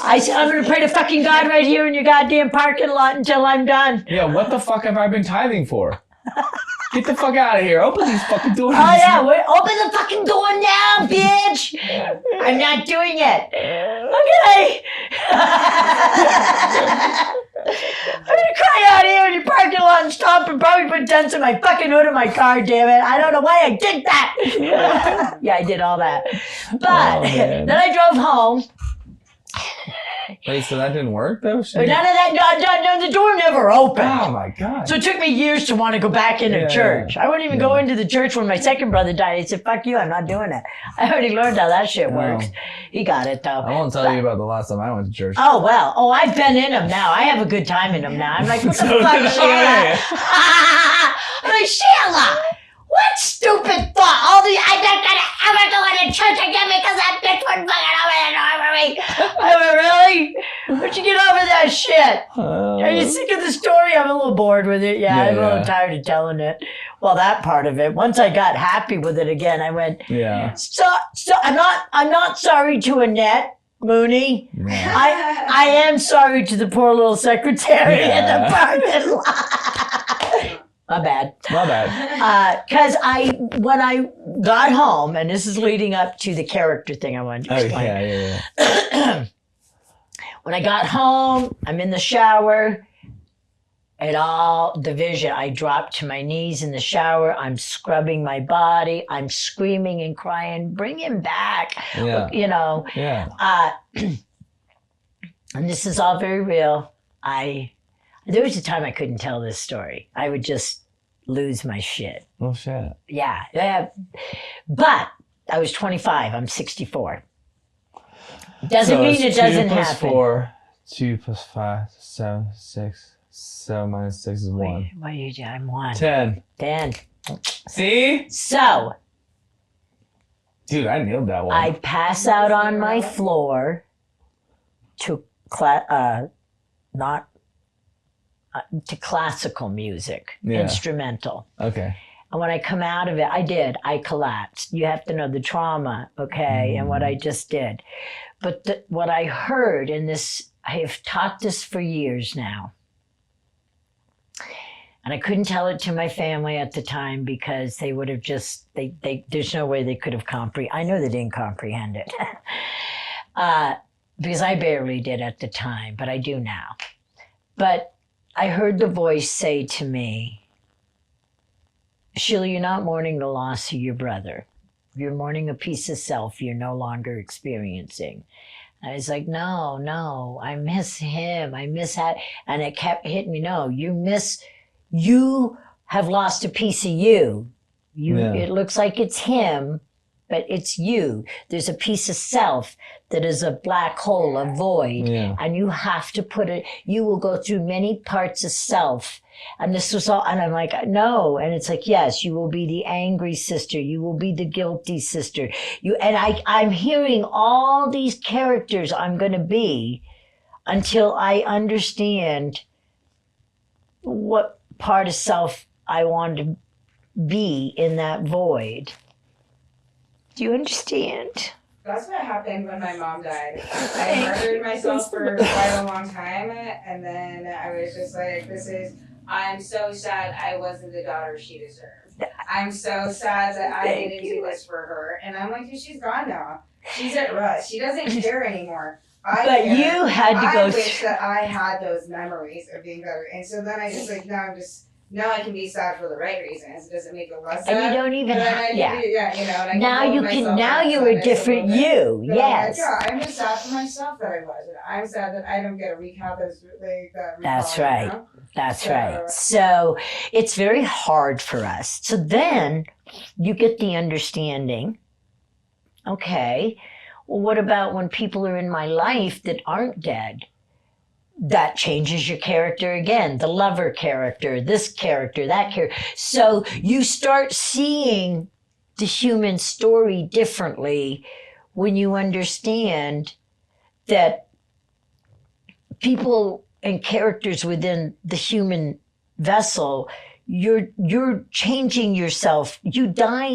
I said, "I'm going to pray to fucking God right here in your goddamn parking lot until I'm done." Yeah, what the fuck have I been tithing for? Get the fuck out of here. Open these fucking doors. Oh, yeah. Open the fucking door now, bitch. I'm not doing it. Okay. I'm going to cry out here in your parking lot and stop and probably put dents in my fucking hood of my car, damn it. I don't know why I did that. Yeah, I did all that. But then I drove home. Wait, so that didn't work though? None of that, no, the door never opened. Oh my God. So it took me years to want to go back into church. I wouldn't even go into the church when my second brother died. He said, "Fuck you, I'm not doing it." I already learned how that shit works. He got it though. I won't tell you about the last time I went to church. Oh, well. Oh, I've been in them now. I have a good time in them now. I'm like, what the fuck, Sheila? I'm like, Sheila, what stupid thought? I'm not going to ever go into church again because that bitch wouldn't fucking open the door for me. I went, really? Where'd you get over that shit? Are you sick of the story? I'm a little bored with it. Yeah, I'm a little tired of telling it. Well, that part of it. Once I got happy with it again, I went, So I'm not sorry to Annette Mooney. Yeah. I am sorry to the poor little secretary in the parking lot. My bad. Because when I got home, and this is leading up to the character thing I wanted to explain. When I got home, I'm in the shower. I dropped to my knees in the shower. I'm scrubbing my body. I'm screaming and crying, "Bring him back." And this is all very real. There was a time I couldn't tell this story. I would just lose my shit. Oh, shit. Yeah. But I was 25. I'm 64. Doesn't mean it doesn't happen. 2 + 4, 2 + 5, 7, 6. 7 minus 6 is 1. What are you doing? I'm 1. 10. See? So. Dude, I nailed that one. I pass out on my floor to classical music, instrumental. Okay. And when I come out of it, I collapsed. You have to know the trauma, okay, and what I just did. But what I heard in this, I have taught this for years now. And I couldn't tell it to my family at the time because they would have just, there's no way they could have comprehended. I know they didn't comprehend it. Because I barely did at the time, but I do now. But I heard the voice say to me, "Sheila, you're not mourning the loss of your brother. You're mourning a piece of self you're no longer experiencing." And I was like, no, I miss him. I miss that. And it kept hitting me. No, you have lost a piece of you. It looks like it's him, but it's you. There's a piece of self that is a black hole, a void, and you have to put it, you will go through many parts of self. And this was all, and I'm like, no. And it's like, yes, you will be the angry sister. You will be the guilty sister. I'm hearing all these characters I'm going to be until I understand what part of self I want to be in that void. Do you understand? That's what happened when my mom died. I murdered myself for quite a long time, and then I was just like, I'm so sad I wasn't the daughter she deserved. I'm so sad that I didn't do this for her. And I'm like, dude, she's gone now. She's at rest. She doesn't care anymore. You had to go through. I wish that I had those memories of being better. And so then I just like, now I can be sad for the right reasons. It doesn't make it less sad. And you don't even have, and now you were different you. Yes. I'm just sad for myself that I was. I'm sad that I don't get a recap as That's right. That's right. So it's very hard for us. So then you get the understanding, okay, Well, what about when people are in my life that aren't dead? That changes your character again. The lover character, this character, that character. So you start seeing the human story differently when you understand that people and characters within the human vessel, you're changing yourself. You die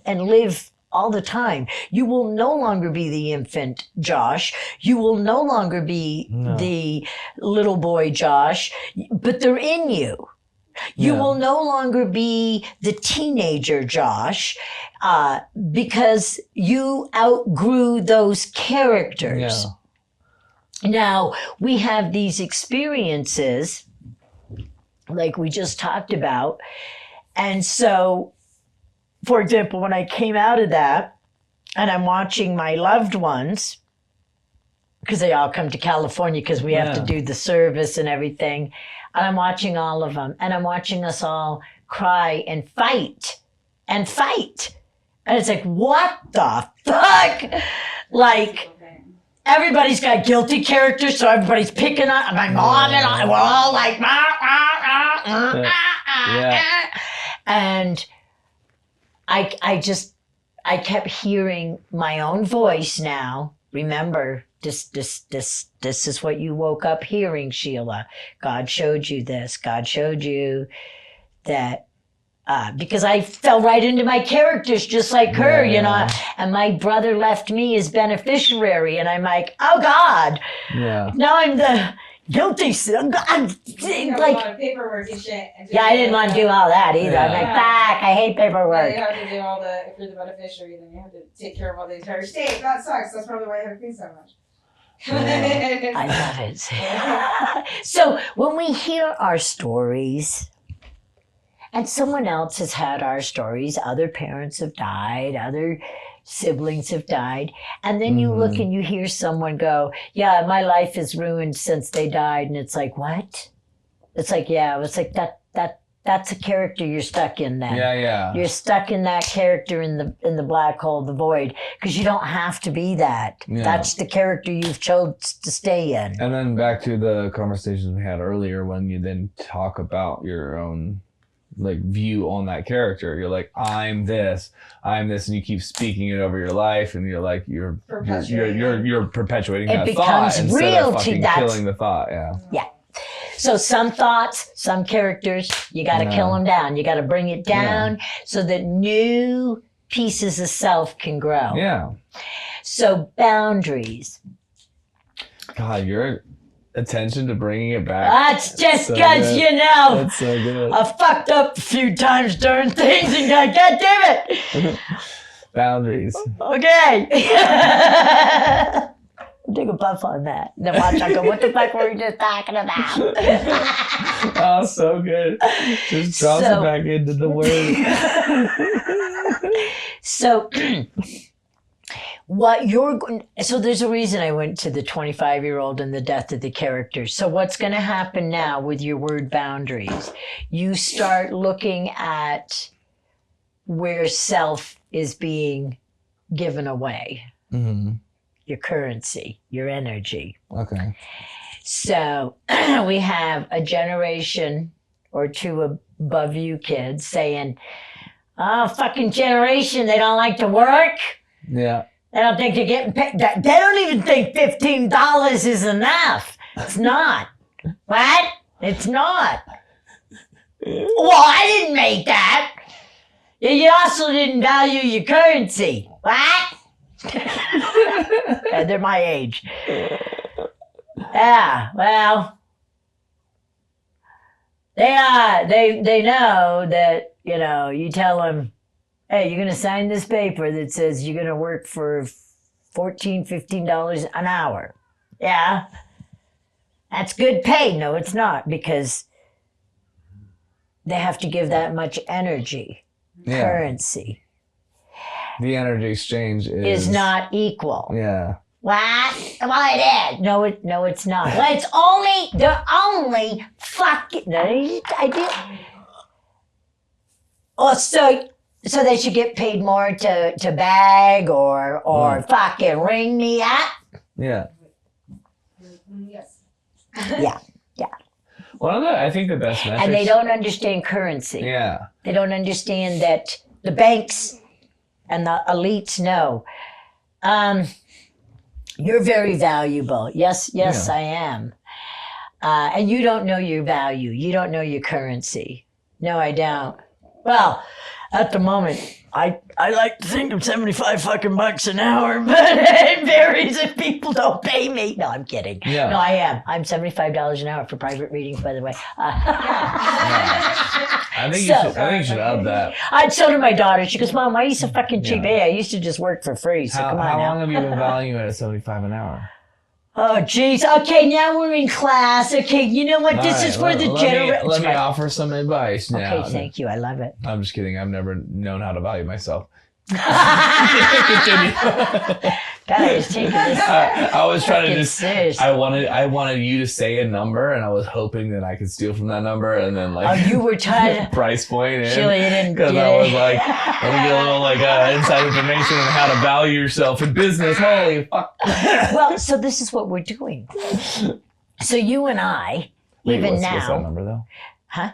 and live all the time. You will no longer be the infant Josh. You will no longer be the little boy Josh, but they're in you. You will no longer be the teenager Josh because you outgrew those characters. Yeah. Now, we have these experiences like we just talked about. And so, for example, when I came out of that and I'm watching my loved ones, because they all come to California because we have to do the service and everything, and I'm watching all of them, and I'm watching us all cry and fight. And it's like, what the fuck? Like, everybody's got guilty characters, so everybody's picking on my mom and I. We're all like, and I kept hearing my own voice now. Remember, this is what you woke up hearing, Sheila. God showed you this. God showed you that. Because I fell right into my characters just like her, you know, and my brother left me as beneficiary, and I'm like, oh God, now I'm the guilty. I'm like, a lot of paperwork and shit. I didn't want to do all that either. I'm like, fuck, I hate paperwork. You have to do all if you're the beneficiary, then you have to take care of all the entire state. That sucks. That's probably why I have to pay so much. I love it. So when we hear our stories, and someone else has had our stories, other parents have died, other siblings have died, and then you look and you hear someone go, yeah, my life is ruined since they died, and it's like, what? It's like, it's like that's a character you're stuck in then. You're stuck in that character in the black hole, the void, because you don't have to be that. That's the character you've chose to stay in. And then back to the conversations we had earlier when you then talk about your own view on that character. You're like, I'm this, and you keep speaking it over your life, and you're like, you're perpetuating that thought instead of fucking killing the thought. Yeah. So some thoughts, some characters, you got to kill them down. You got to bring it down so that new pieces of self can grow. Yeah. So boundaries. God, your attention to bringing it back. That's just because, so that's so good. I fucked up a few times during things and God damn it. Boundaries. Okay. Take a puff on that. Then watch, I go, what the fuck were we just talking about? Oh, so good. Just drops it back into the word. So, so there's a reason I went to the 25-year-old and the death of the character. So what's going to happen now with your word boundaries? You start looking at where self is being given away. Mm-hmm. Your currency, your energy. Okay. So we have a generation or two above you kids saying, oh, fucking generation, they don't like to work. Yeah. They don't think they're getting paid. They don't even think $15 is enough. It's not. What? It's not. Well, I didn't make that. You also didn't value your currency. What? They're my age. Yeah, well, they know that, you tell them, hey, you're going to sign this paper that says you're going to work for $14, $15 an hour. Yeah. That's good pay. No, it's not, because they have to give that much energy, currency. The energy exchange is not equal. Yeah. What? Well, it is. No, it's not. Well, they're only fucking. I did. Oh, so So they should get paid more to bag or fucking ring me up. Yeah. Yes. Yeah. I think the best metrics. And they don't understand currency. Yeah. They don't understand that the banks and the elites know. You're very valuable. Yes, I am. And you don't know your value. You don't know your currency. No, I don't. Well, at the moment, I like to think I'm $75 an hour, but it varies if people don't pay me. No, I'm kidding. Yeah. No, I am. I'm $75 an hour for private readings, by the way. I think you should up that. So did my daughter. She goes, Mom, why are you so fucking cheap? Hey, I used to just work for free, so come on How now. long have you been valuing it at $75 an hour? Oh, jeez. Okay, now we're in class. Okay, you know what? This is for the general. Let me offer some advice now. Okay, thank you. I love it. I'm just kidding. I've never known how to value myself. God, I was taking this. I was trying to just. Serious. I wanted you to say a number, and I was hoping that I could steal from that number, and then Oh, you were trying to. price point in. Sheila, you didn't get Because I was like, let me get a little inside information on how to value yourself in business. Holy fuck! Well, so this is what we're doing. So you and I, even now. What's that number though? Huh?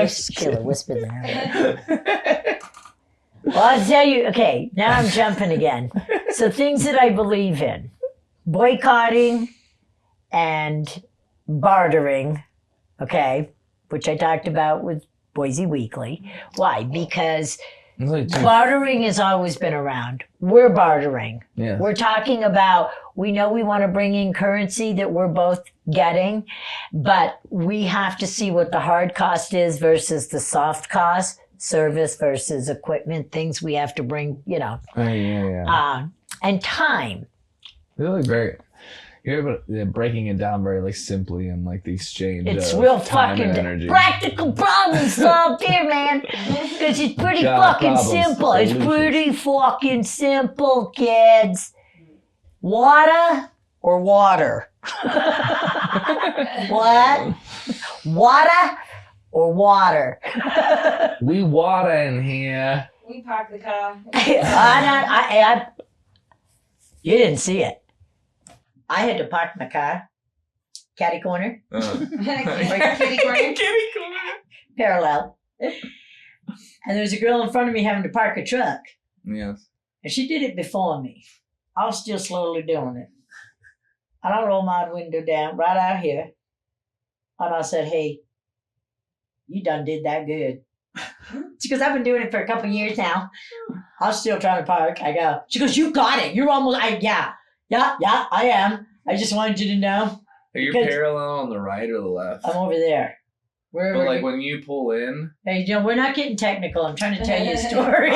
Sheila whispered that. Well, I'll tell you, okay, now I'm jumping again. So things that I believe in. Boycotting and bartering, okay, which I talked about with Boise Weekly. Why? Because bartering has always been around. We're bartering. Yeah. We're talking about, we know we want to bring in currency that we're both getting, but we have to see what the hard cost is versus the soft cost. Service versus equipment, things we have to bring, Yeah. And time. They're like you're breaking it down very simply and the exchange. It's of real time fucking and energy. practical problem solved here, man. Because it's pretty fucking simple. It's pretty fucking simple, kids. Water or water? What? Water or water? We water in here. We park the car. You didn't see it. I had to park my car, catty corner, Kitty corner. parallel. And there was a girl in front of me having to park a truck. Yes. And she did it before me. I was still slowly doing it. And I rolled my window down right out here. And I said, hey, you done did that good. She goes, I've been doing it for a couple of years now. I was still trying to park. I go, she goes, you got it. You're almost, yeah, I am. I just wanted you to know. Are you parallel on the right or the left? I'm over there. But when you pull in. Hey, we're not getting technical. I'm trying to tell you a story.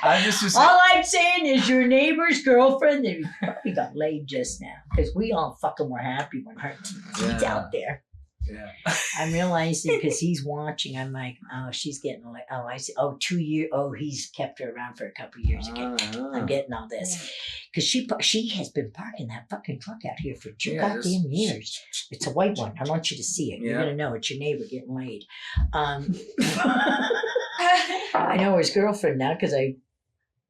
All I'm saying is your neighbor's girlfriend, they probably got laid just now. Because we all fucking were happy when her TV's out there. Yeah. I'm realizing because he's watching, I'm like, oh, she's getting like, oh, I see. Oh, 2 years. Oh, he's kept her around for a couple of years again. I'm getting all this. Because she has been parking that fucking truck out here for 2 goddamn years. It's a white one. I want you to see it. You're going to know it's your neighbor getting laid. I know his girlfriend now because I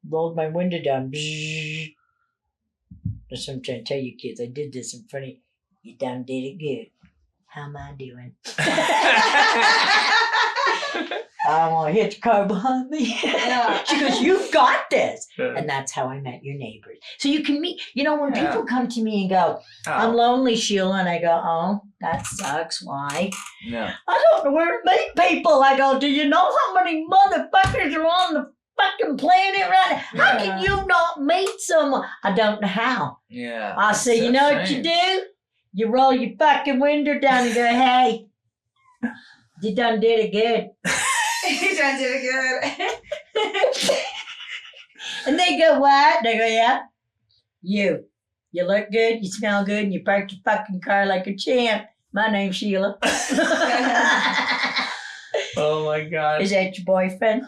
rolled my window down. That's what I'm trying to tell you kids. I did this in front of you. You done did it good. How am I doing? I want to hit the car behind me. She goes, you got this. And that's how I met your neighbors. So you can meet, when people come to me and go, I'm lonely, Sheila. And I go, oh, that sucks. Why? Yeah. I don't know where to meet people. I go, do you know how many motherfuckers are on the fucking planet right now? How can you not meet someone? I don't know how. Yeah. I say, you know what you do? You roll your fucking window down and go, hey, you done did it good. You done did it good. And they go, what? They go, yeah. You look good, you smell good, and you parked your fucking car like a champ. My name's Sheila. Oh my God. Is that your boyfriend?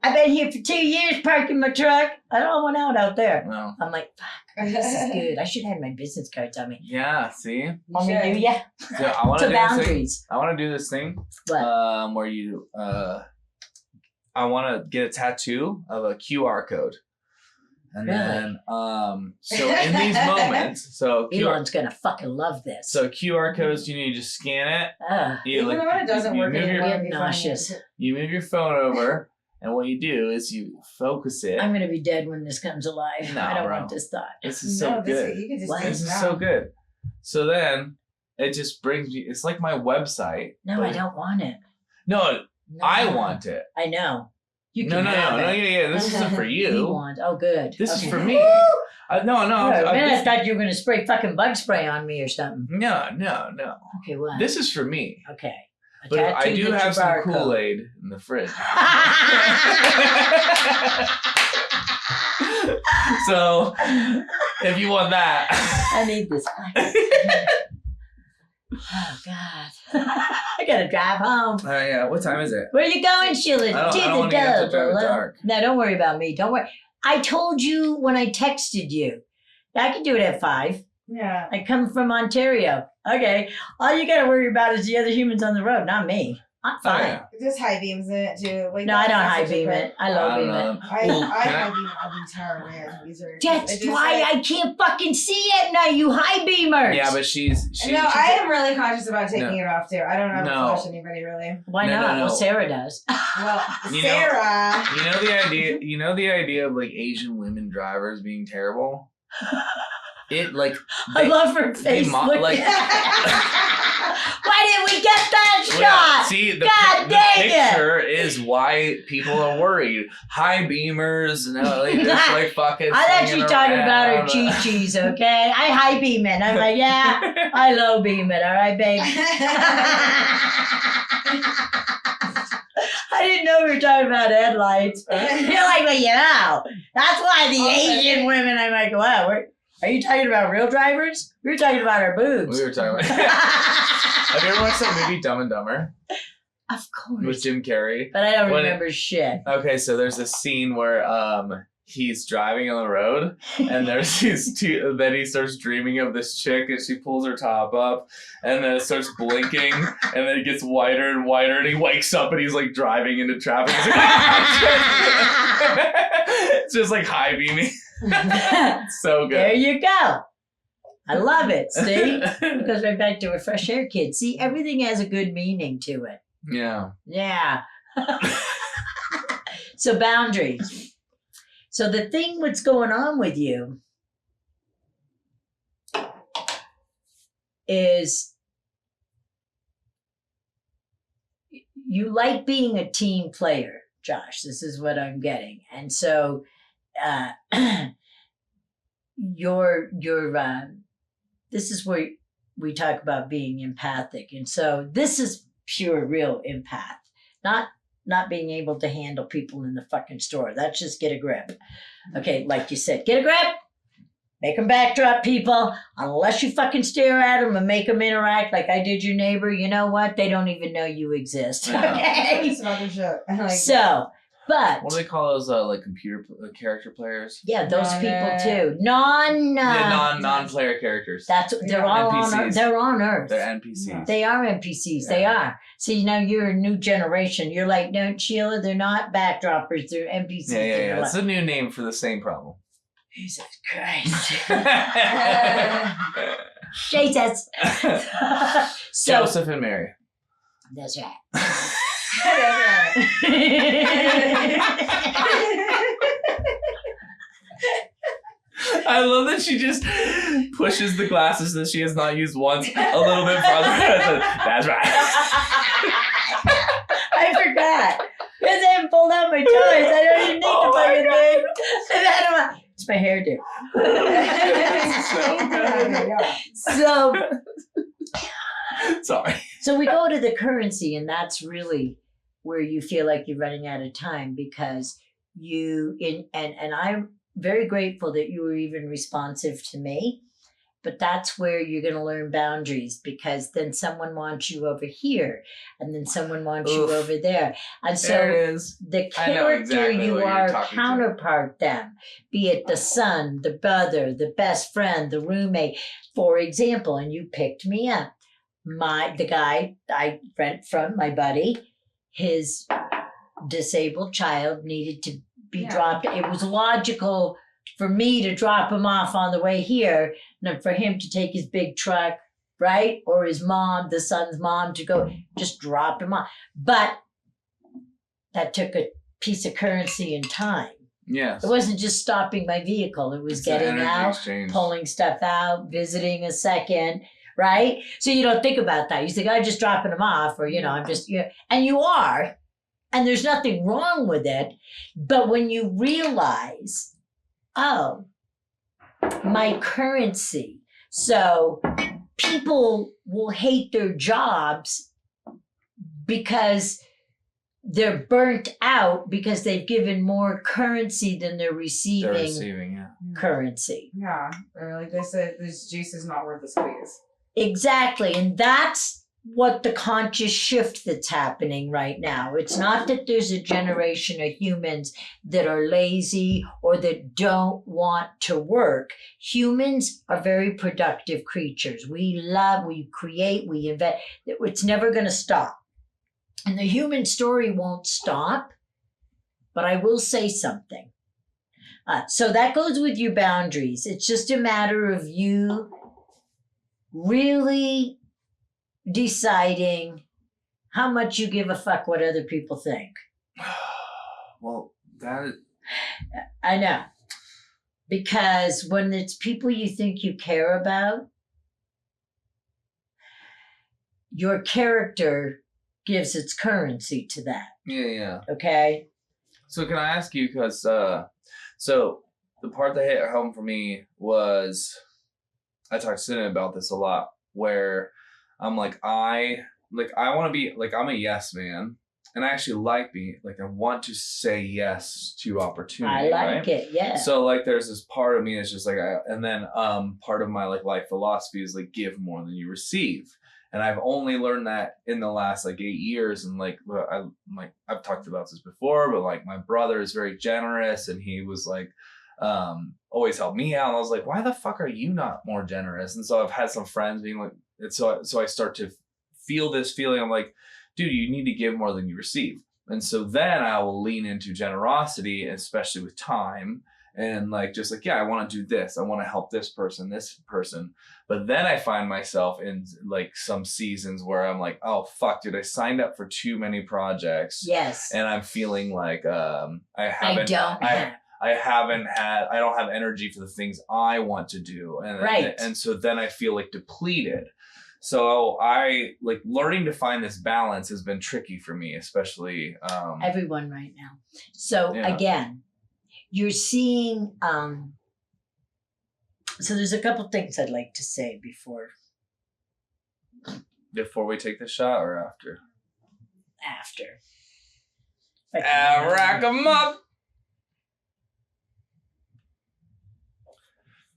I've been here for 2 years parking my truck. I don't want out there. No. I'm like, fuck. This is good. I should have my business cards on me. Yeah, see? Want me to do ya? So I want to So do this thing. boundaries. I want to do this thing What? where you I want to get a tattoo of a QR code. And Really? then so in these moments, so Elon's gonna fucking love this. So QR codes, you just scan it. You, Even when it doesn't work, move I get your nauseous. you move your phone over, and what you do is you focus it. I'm gonna be dead when this comes alive. No, I don't bro. want this thought. This is so good. You can just What? This is so good. So then it just brings me. It's like my website. No, I don't want it. No, No. I want it. I know. You No, can no, have no, it. no, yeah. This isn't for You you. want? Oh, good. This Okay. is for me. Woo! No. I thought you were gonna spray fucking bug spray on me or something. No. Okay, what? This is for me. Okay. A But I tattoo do that's have your some barcode. Kool-Aid in the fridge. So, if you want that. I need this. Oh God! I gotta drive home. Oh, yeah. What time is it? Where you going, Sheila? I don't To wanna the have to drive it double. dark. No, don't worry about me. Don't worry. I told you when I texted you. I can do it at 5. Yeah. I come from Ontario. Okay. All you gotta worry about is the other humans on the road, not me. I'm Oh, fine. yeah. Just high beams in it too. Like, No, I don't that's high such a beam perk. it. I low beam it. I Can high I- beam all the entire way. These are. That's why I can't fucking see it now, you high beamers. Yeah, but she's No, I am really conscious about taking No. it off too. I don't ever No. flush anybody really. Why No, not? no. Well, Sarah does. Well, You know- Sarah. You know the idea. You know the idea of like Asian women drivers being terrible. It like I they- love her they face. mo- Look like- why didn't we get that Well, yeah, shot? see, the God dang it. picture is why people are worried. High beamers, and like, just like fucking. I thought swinging you talking about her around. chi-chis, okay? I high beam it. I'm like, yeah, I low beam it, all right, babe? I didn't know we were talking about headlights. You're like, well, you know, that's why the Okay. Asian women, I'm like, wow, are you talking about real drivers? We were talking about our boobs. We were talking about. Have you ever watched that movie Dumb and Dumber Of with course. Jim Carrey? But I don't When remember shit. Okay, so there's this scene where he's driving on the road, and there's these two. Then he starts dreaming of this chick, and she pulls her top up, and then it starts blinking, and then it gets whiter and whiter, and he wakes up, and he's like driving into traffic. He's like, "Ah, shit." It's just like high beaming. So good. There you go. I love it. See? It goes right back to a fresh air kid. See, everything has a good meaning to it. Yeah. Yeah. So boundaries. So the thing what's going on with you is you like being a team player, Josh. This is what I'm getting. And so this is where we talk about being empathic. And so this is pure real empath, not being able to handle people in the fucking store. That's just get a grip. Okay, like you said, get a grip. Make them backdrop, people. Unless you fucking stare at them and make them interact like I did your neighbor, you know what? They don't even know you exist. Yeah. Okay? It's about the shit. Like, So, but What do they call those? Like computer character players? yeah, those people Non- too. Non-player characters. That's they're all on NPCs. Earth. They're on Earth. They're NPCs. They are NPCs. They are. See, now you're a new generation. You're like, no, Sheila, they're not backdroppers. They're NPCs. Yeah. It's a new name for the same problem. Jesus Christ. Jesus. So Joseph and Mary. that's right. That's I love that she just pushes the glasses that she has not used once a little bit farther. That's right. I forgot. Because I haven't pulled out my toys. I don't even need Oh the my fucking God. thing. And then it's my hairdo. So Sorry. So we go to the currency, and that's really where you feel like you're running out of time because and I'm very grateful that you were even responsive to me. but that's where you're going to learn boundaries, because then someone wants you over here and then someone wants you over there. And so there it is. the character exactly you are counterpart them, be it the son, the brother, the best friend, the roommate, for example, and you picked me up. The guy I rent from, my buddy, his disabled child needed to be dropped. It was logical for me to drop him off on the way here, and for him to take his big truck, right? Or his mom, the son's mom, to go just drop him off. But that took a piece of currency and time. Yes. It wasn't just stopping my vehicle. It was getting out, pulling stuff out, visiting a second, right? So you don't think about that. You think, I'm just dropping him off, or, I'm just, and you are, and there's nothing wrong with it. But when you realize, oh, my currency. So people will hate their jobs because they're burnt out because they've given more currency than they're receiving currency. Yeah. Or like they said, this juice is not worth the squeeze. Exactly. And that's what the conscious shift that's happening right now. It's not that there's a generation of humans that are lazy or that don't want to work. Humans are very productive creatures. We love, we create, we invent. It's never going to stop. And the human story won't stop, but I will say something. So that goes with your boundaries. It's just a matter of you really deciding how much you give a fuck what other people think. Well, that is... I know. Because when it's people you think you care about, your character gives its currency to that. Yeah. Okay? So can I ask you, because so the part that hit home for me was, I talked to Cindy about this a lot, where I'm like, I want to be, like, I'm a yes man. And I actually like being, like, I want to say yes to opportunity. I like it, yeah. So, like, there's this part of me that's just like, and then part of my, like, life philosophy is, like, give more than you receive. And I've only learned that in the last, like, 8 years. And, like, I've talked about this before, but, like, my brother is very generous, and he was, like, always helped me out. And I was like, why the fuck are you not more generous? And so I've had some friends being like, and so I start to feel this feeling. I'm like, dude, you need to give more than you receive. And so then I will lean into generosity, especially with time, and like, just like, yeah, I want to do this. I want to help this person. But then I find myself in like some seasons where I'm like, oh, fuck, dude, I signed up for too many projects. Yes. And I'm feeling like, I don't have energy for the things I want to do. And so then I feel like depleted. So I like learning to find this balance has been tricky for me, especially everyone right now. So again, you're seeing so there's a couple things I'd like to say before we take the shot, or after rack 'em up.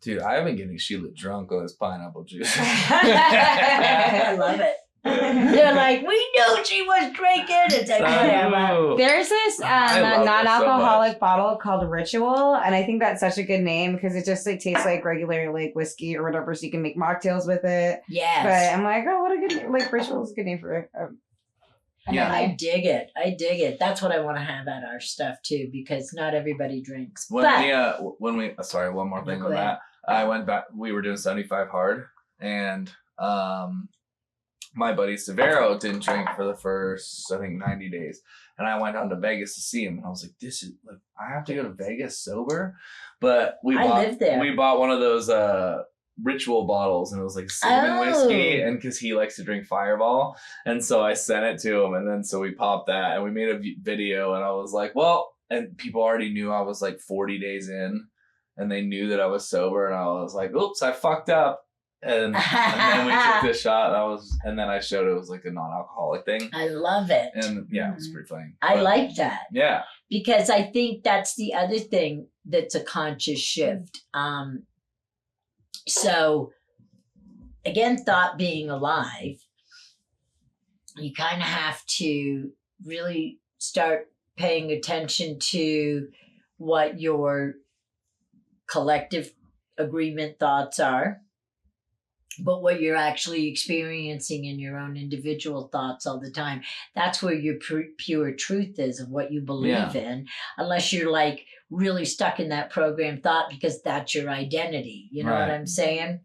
Dude, I've been getting Sheila drunk on this pineapple juice. I love it. They're like, we knew she was drinking. It's like, whatever. There's this non-alcoholic bottle called Ritual, and I think that's such a good name because it just like tastes like regular like whiskey or whatever, so you can make mocktails with it. Yes. But I'm like, oh, what a good like Ritual is a good name for it. Yeah, I dig it. That's what I want to have at our stuff too, because not everybody drinks. One more thing on that. I went back. We were doing 75 hard, and my buddy Severo didn't drink for the first, I think, 90 days. And I went down to Vegas to see him, and I was like, "This is like, I have to go to Vegas sober." But we bought one of those Ritual bottles, and it was like cinnamon whiskey, and because he likes to drink Fireball, and so I sent it to him, and then so we popped that, and we made a video, and I was like, well, and people already knew I was like 40 days in, and they knew that I was sober, and I was like, oops, I fucked up. And then we took this shot, and then I showed it was like a non-alcoholic thing. I love it. And yeah, it was pretty funny. I like that. Yeah. Because I think that's the other thing that's a conscious shift. So again, thought being alive, you kind of have to really start paying attention to what your collective agreement thoughts are, but what you're actually experiencing in your own individual thoughts all the time. That's where your pure truth is of what you believe in, unless you're like really stuck in that program thought because that's your identity. You know what I'm saying?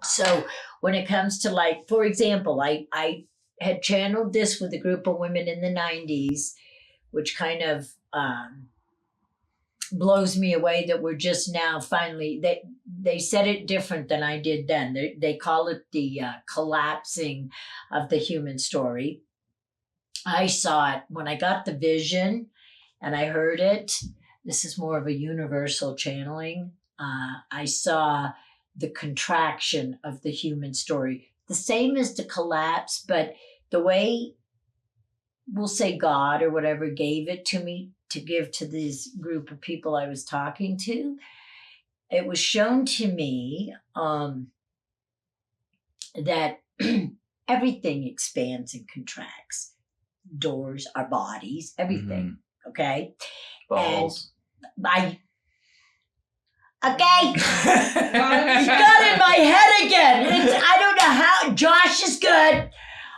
So when it comes to, like, for example, I had channeled this with a group of women in the 90s, which kind of blows me away that we're just now finally, they said it different than I did then. They call it the collapsing of the human story. I saw it when I got the vision and I heard it. This is more of a universal channeling. I saw the contraction of the human story, the same as the collapse, but the way, we'll say God or whatever gave it to me to give to this group of people I was talking to, it was shown to me that everything expands and contracts. Doors, our bodies, everything. Okay? Balls. And okay. It's got in my head again. I don't know how. Josh is good.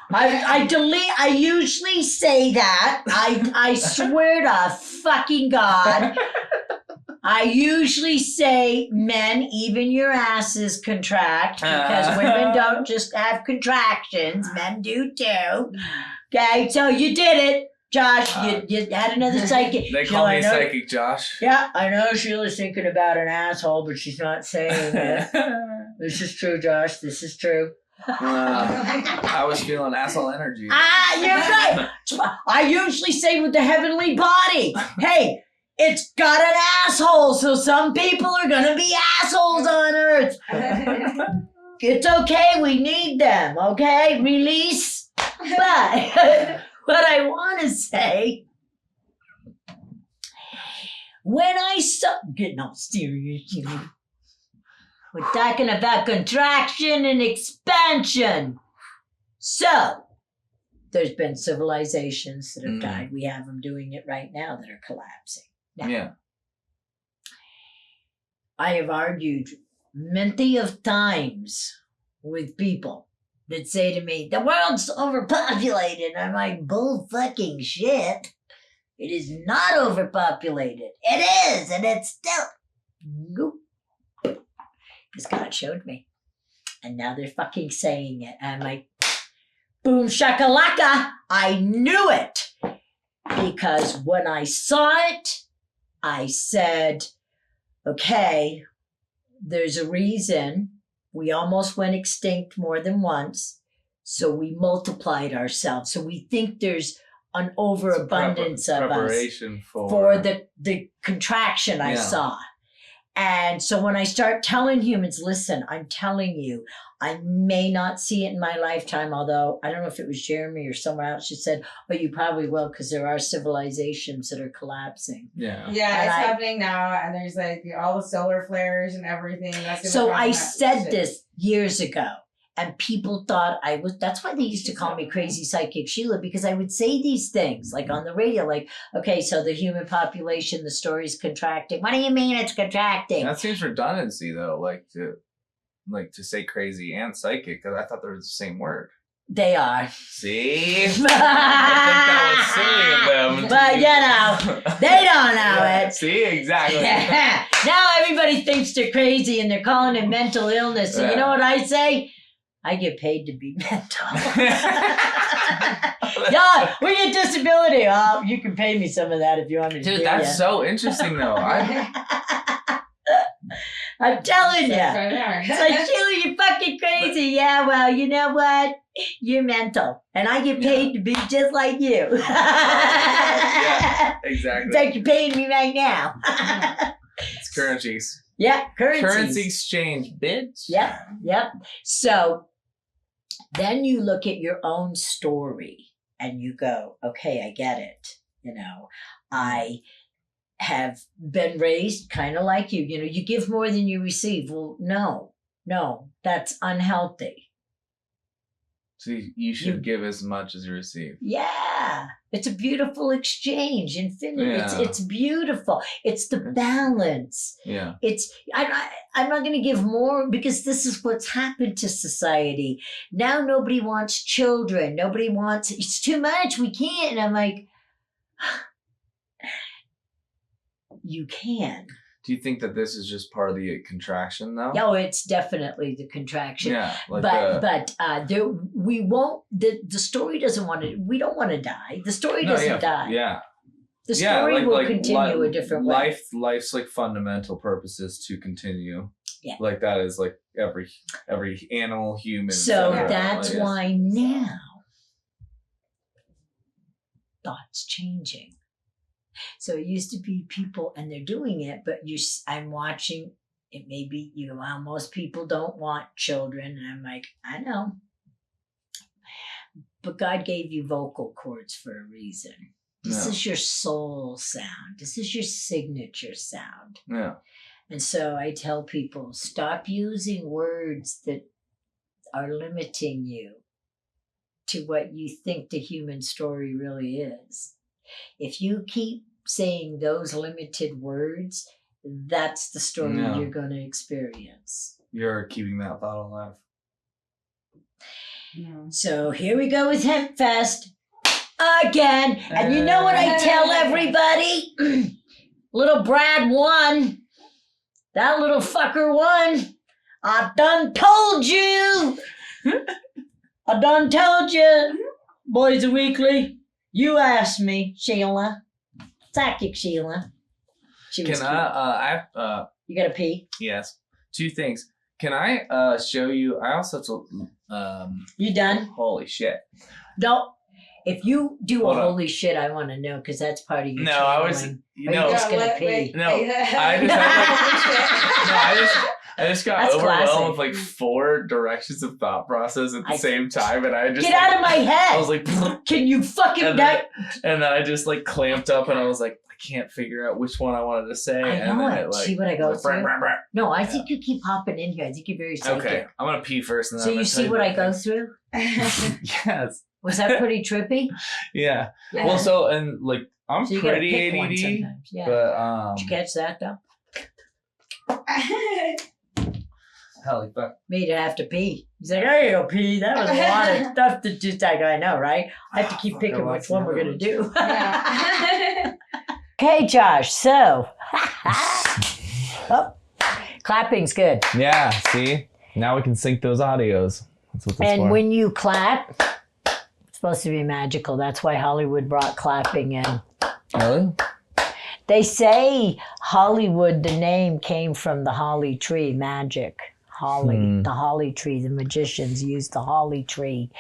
I usually say that. I swear to fucking God. I usually say, men, even your asses contract, because women don't just have contractions. Men do too. Okay, so you did it. Josh, you had another psychic. They call me Psychic Josh. Yeah, I know Sheila's thinking about an asshole, but she's not saying it. This is true, Josh. This is true. I was feeling asshole energy. You're right. I usually say with the heavenly body, hey, it's got an asshole, so some people are going to be assholes on Earth. It's okay. We need them, okay? Release. But what I want to say, when I saw, getting all serious, you know, we're talking about contraction and expansion. So, there's been civilizations that have died. We have them doing it right now that are collapsing. Now, I have argued many of times with people that say to me, the world's overpopulated. I'm like, bull fucking shit. It is not overpopulated. It is, and it's still, nope. Because God showed me. And now they're fucking saying it. And I'm like, boom shakalaka. I knew it. Because when I saw it, I said, okay, there's a reason we almost went extinct more than once. So we multiplied ourselves. So we think there's an overabundance of us for the contraction I saw. And so when I start telling humans, listen, I'm telling you, I may not see it in my lifetime, although I don't know if it was Jeremy or someone else who said, oh, you probably will, because there are civilizations that are collapsing. Yeah, it's happening now, and there's like all the solar flares and everything. So I said this years ago, and people thought I was, that's why they used to call me Crazy Psychic Sheila, because I would say these things, like on the radio, like, okay, so the human population, the story's contracting. What do you mean it's contracting? That seems redundancy, though, like to say crazy and psychic, because I thought they were the same word. They are. See? I think that was silly of them. But, you know, they don't know it. See? Exactly. Now everybody thinks they're crazy and they're calling it mental illness. And you know what I say? I get paid to be mental. Yeah, we get disability. Oh, you can pay me some of that if you want me to. Dude, that's so interesting, though. I'm telling you. It's like, Sheila, you're fucking crazy. Yeah, well, you know what? You're mental. And I get paid to be just like you. Yeah, exactly. It's like you're paying me right now. It's currencies. Yeah, currencies. Currency exchange, bitch. Yep. So then you look at your own story and you go, okay, I get it. You know, I have been raised kind of like you. You know, you give more than you receive. Well, no, No, that's unhealthy. So you should give as much as you receive. Yeah. It's a beautiful exchange. Infinity. Yeah. It's beautiful. It's the balance. Yeah. I'm not going to give more because this is what's happened to society. Now nobody wants children. Nobody wants, it's too much. We can't. And I'm like, you can. Do you think that this is just part of the contraction, though? No, it's definitely the contraction. Yeah, like we won't. The story doesn't want to. We don't want to die. The story doesn't die. Yeah, the story will continue a different way. Life's like fundamental purpose is to continue. Yeah, like that is like every animal, human. So that's why now thought's changing. So it used to be people, and they're doing it, but I'm watching, it may be, well, most people don't want children. And I'm like, I know. But God gave you vocal cords for a reason. This is your soul sound. This is your signature sound. Yeah. And so I tell people, stop using words that are limiting you to what you think the human story really is. If you keep saying those limited words, that's the story you're going to experience. You're keeping that thought alive. Yeah. So here we go with Hemp Fest again. And you know what I tell everybody? Little Brad won. That little fucker won. I done told you. I done told you. Boys a Weekly. You asked me, Sheila. Psychic Sheila. She was Can I you gotta pee? Yes. 2 things. Can I show you? I also told. You done? Holy shit. No. If you do holy shit, I want to know because that's part of your No, channeling. I was. You know, just gonna pee. No, I just got That's overwhelmed classic. with like 4 directions of thought process at the same time, and I just get out of my head. I was like, can you fucking and then I just like clamped up, and I was like, I can't figure out which one I wanted to say. I and know then it. like, See what I go through? Brr. No, I think you keep hopping in here. I think you're very psychic. Okay, I'm gonna pee first, and then So I'm you gonna see tell what the I go thing. through? Yes. Was that pretty trippy? Yeah. Well, so and like I'm So you gotta pretty pick one ADD, sometimes. Yeah. but Did you catch that though? hell, like Me to have to pee. He's like, I go pee. That was a lot of stuff to do. I know, right? I have to keep picking which one we're gonna do. Okay, Josh. So, clapping's good. Yeah. See, now we can sync those audios. That's what that's for. And when you clap, it's supposed to be magical. That's why Hollywood brought clapping in. Really? They say Hollywood, the name came from the holly tree, magic. Holly, the holly tree. The magicians used the holly tree.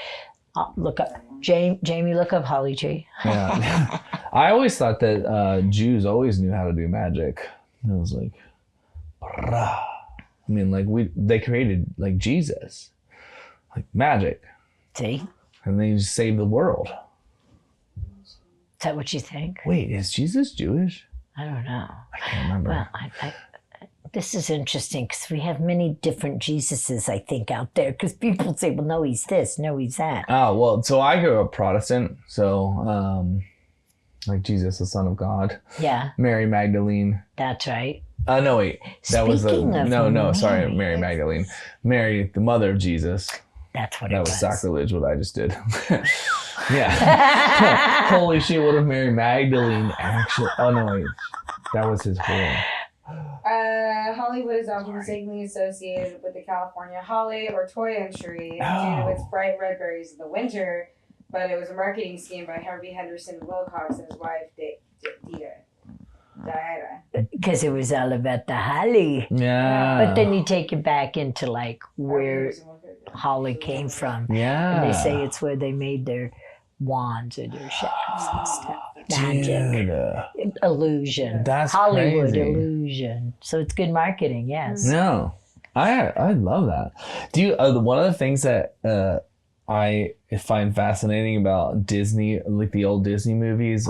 Look up, Jamie, look up holly tree. Yeah. I always thought that Jews always knew how to do magic. I was like, I mean, like they created like Jesus, like magic. See? And they just saved the world. Is that what you think? Wait, is Jesus Jewish? I don't know. I can't remember. Well, this is interesting because we have many different Jesuses, I think, out there. Because people say, well, no, he's this, no, he's that. Oh, well, so I grew up Protestant. So, like Jesus, the Son of God. Yeah. Mary Magdalene. That's right. No, wait. That was Mary. Mary Magdalene. Mary, the mother of Jesus. That's what that it was. Was sacrilege, what I just did. Yeah. Holy shit, what if Mary Magdalene actually... Oh, no, wait. That was his whole... Hollywood is often mistakenly associated with the California holly or toyon tree due to its bright red berries in the winter, but it was a marketing scheme by Harvey Henderson Wilcox and his wife, Diana. Because it was all about the holly. Yeah. But then you take it back into like where holly came from. Yeah. And they say it's where they made their wands or their shadows and stuff. Magic. Dude. Illusion. That's Hollywood crazy. Illusion. So it's good marketing, yes. No. I love that. Do you one of the things that I find fascinating about Disney, like the old Disney movies,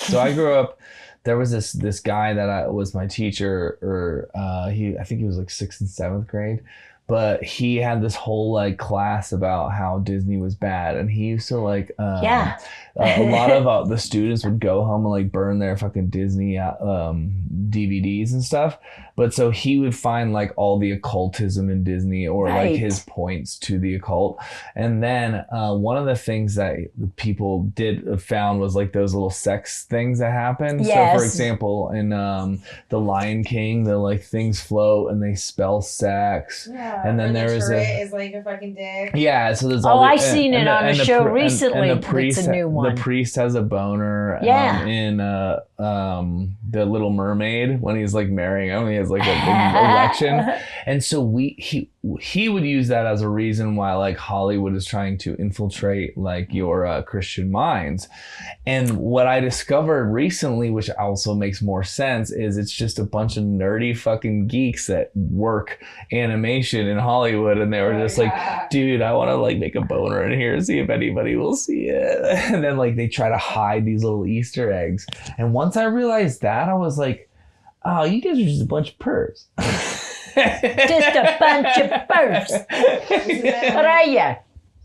So I grew up. There was this guy that was my teacher, or I think he was like 6th and 7th grade. But he had this whole like class about how Disney was bad, and he used to like a lot of the students would go home and like burn their fucking Disney DVDs and stuff. But so he would find like all the occultism in Disney, or like his points to the occult. And then one of the things that people found was like those little sex things that happen. Yes. So for example, in The Lion King, the like things float and they spell sex. Yeah, and then there is is like a fucking dick. Yeah, so there's I seen it on a show recently. And the priest, it's a new one. The priest has a boner. Yeah. In The Little Mermaid, when he's like marrying him, he has like a big erection, and so he would use that as a reason why like Hollywood is trying to infiltrate like your Christian minds. And what I discovered recently, which also makes more sense, is it's just a bunch of nerdy fucking geeks that work animation in Hollywood, and they were just like, dude, I want to like make a boner in here, see if anybody will see it. And then like they try to hide these little Easter eggs. And once I realized that, I was like, oh, you guys are just a bunch of pervs. Just a bunch of pervs. What are you?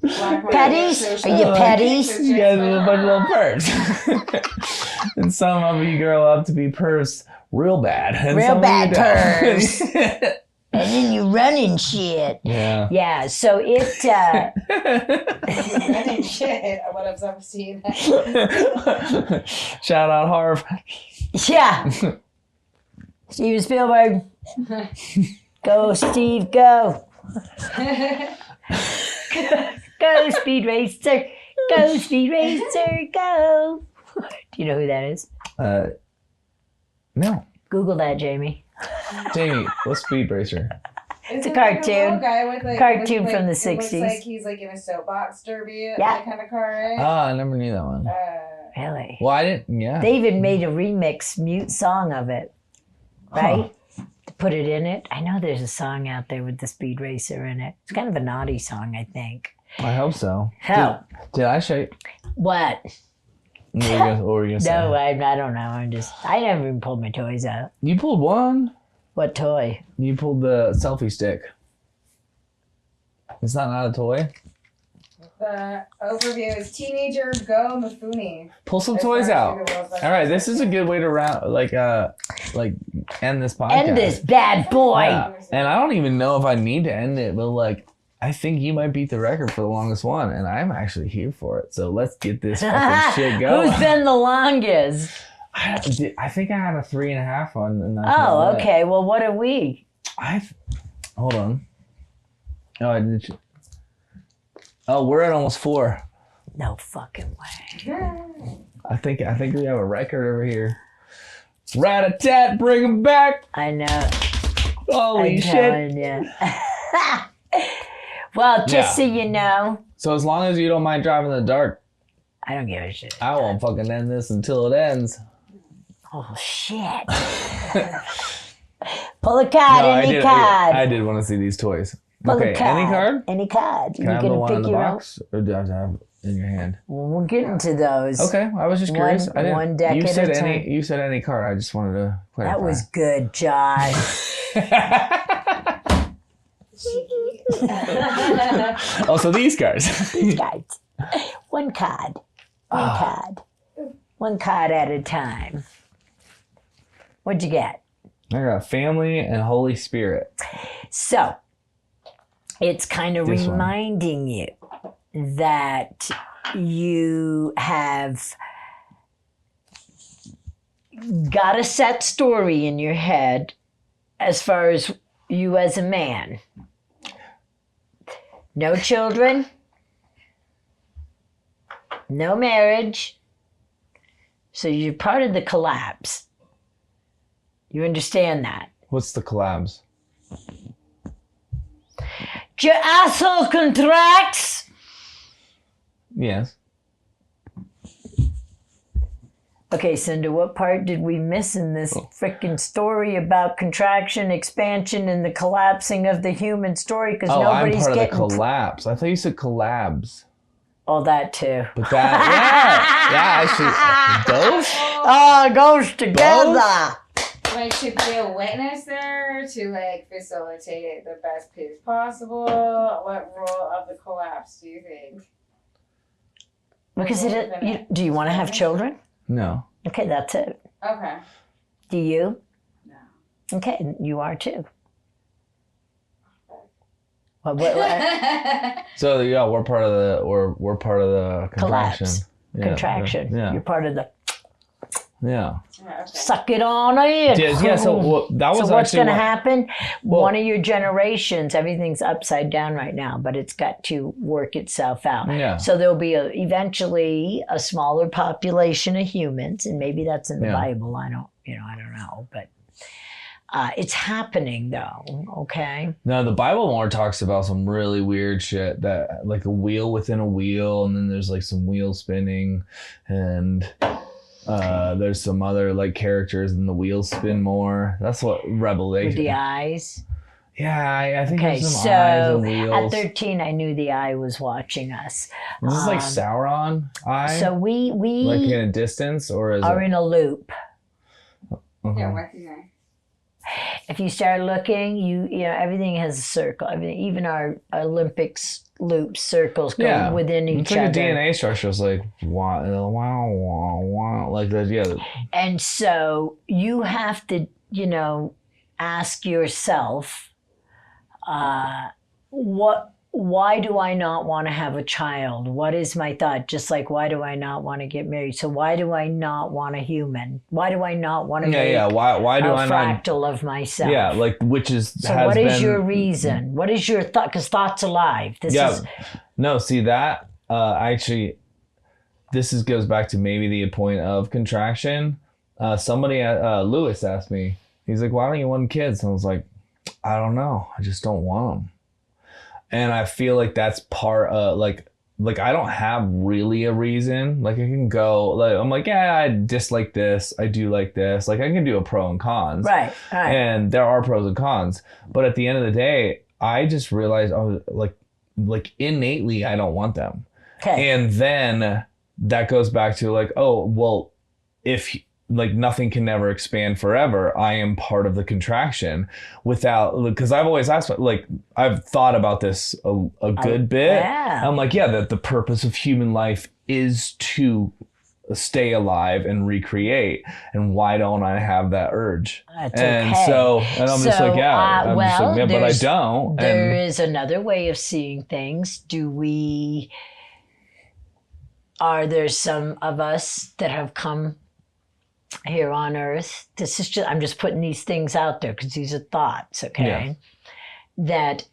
Petties? Are you petties? You guys are a bunch of little pervs. And some of you grow up to be pervs real bad. And real bad pervs. And then you running shit. Yeah. Yeah, so it... Running shit. What have I seen? Shout out Harv. Yeah. Steven Spielberg. Go, Steve, go. Go, Speed Racer. Go, Speed Racer, go. Do you know who that is? No. Google that, Jamie. Jamie, what's Speed Racer? It's a cartoon. Like guy with like, cartoon with, from the it 60s. looks like he's like in a soapbox derby, Yeah. that kind of car, right? I never knew that one. Really? Well, I didn't, yeah. They even made a remix mute song of it, right? To put it in it. I know there's a song out there with the Speed Racer in it. It's kind of a naughty song, I think. I hope so. Hell. Did I show you? What? What were you gonna say? No, I don't know. I never even pulled my toys out. You pulled one. What toy? You pulled the selfie stick. It's not a toy. The overview is Teenager Go Mifune. Pull some toys out. All right, this is a good way to end this podcast. End this bad boy. Yeah. And I don't even know if I need to end it, but like, I think you might beat the record for the longest one, and I'm actually here for it. So let's get this fucking shit going. Who's been the longest? I think I had a 3.5 on. And oh, okay. Well, what are we? Hold on. Oh, I did. Oh, we're at almost 4. No fucking way. I think we have a record over here. Rat-a-tat, bring him back. I know. Holy shit. Well, just so you know. So as long as you don't mind driving in the dark, I don't give a shit. I won't fucking end this until it ends. Oh, shit. Pull a card, any card. I did want to see these toys. Pull okay, a card. any card? Any card. Can I have the one in the box? Or do I have to have it in your hand? Well, we'll get into those. Okay, I was just curious. One deck you at said a time. You said any card. I just wanted to clarify. That was good, Josh. Oh, so these cards. These cards. One card. One card at a time. What'd you get? I got Family and Holy Spirit. So, it's kind of reminding you that you have got a set story in your head as far as you as a man. No children, no marriage, so you're part of the collapse. You understand that? What's the collabs? Your asshole contracts. Yes. Okay, Cinder, what part did we miss in this frickin' story about contraction, expansion, and the collapsing of the human story? Because nobody's I'm part of the collapse. I thought you said collabs. Oh, that too. But that, Yeah, ghosts? Oh, goes together. Like, to be a witness there, to like facilitate it the best pace possible. What role of the collapse do you think? Because do you want to have children? No. Okay, that's it. Okay. Do you? No. Okay, you are too. What, So yeah, we're part of the contraction. collapse. Contraction. Yeah. You're part of the Yeah. Okay. suck it on in. Yeah. So that was so what's actually going to happen? Well- One of your generations, everything's upside down right now, but it's got to work itself out. Yeah. So there'll be eventually a smaller population of humans, and maybe that's in the Bible. I don't know, but it's happening though. Okay. No, the Bible more talks about some really weird shit, that like a wheel within a wheel, and then there's like some wheels spinning, and there's some other like characters and the wheels spin more. That's what Revelation. With the eyes. Yeah, I think Okay, there's some so eyes and wheels. at 13, I knew the eye was watching us. Is this like Sauron eye? So we like in a distance, or is are it? in a loop. Yeah, what's his name? If you start looking, you know everything has a circle. Everything, even our Olympics loops, circles go within each it's like other. a DNA structure. It's like wow, like that. Yeah. And so you have to, ask yourself, why do I not want to have a child? What is my thought? Just like, why do I not want to get married? So why do I not want a human? Why do I not want to make Why do a I not? fractal of myself? Yeah, like which is. So what is your reason? What is your thought? Because thought's alive. No, see that actually, goes back to maybe the point of contraction. Somebody, Lewis asked me. He's like, "Why don't you want kids?" And I was like, "I don't know. I just don't want them." And I feel like that's part of like I don't have really a reason. Like I can go like I'm like, yeah, I dislike this, I do like this. Like I can do a pro and cons. Right. And there are pros and cons. But at the end of the day, I just realized I was like innately I don't want them. Okay. And then that goes back to like, oh, well, if like nothing can never expand forever, I am part of the contraction because I've always asked, like, I've thought about this a good bit. Yeah. I'm like, yeah, that the purpose of human life is to stay alive and recreate. And why don't I have that urge? That's and okay. and I'm just like, yeah, I'm just like, yeah, but I don't. There is another way of seeing things. Are there some of us that have come here on earth? This is I'm just putting these things out there because these are thoughts, okay? Yeah. That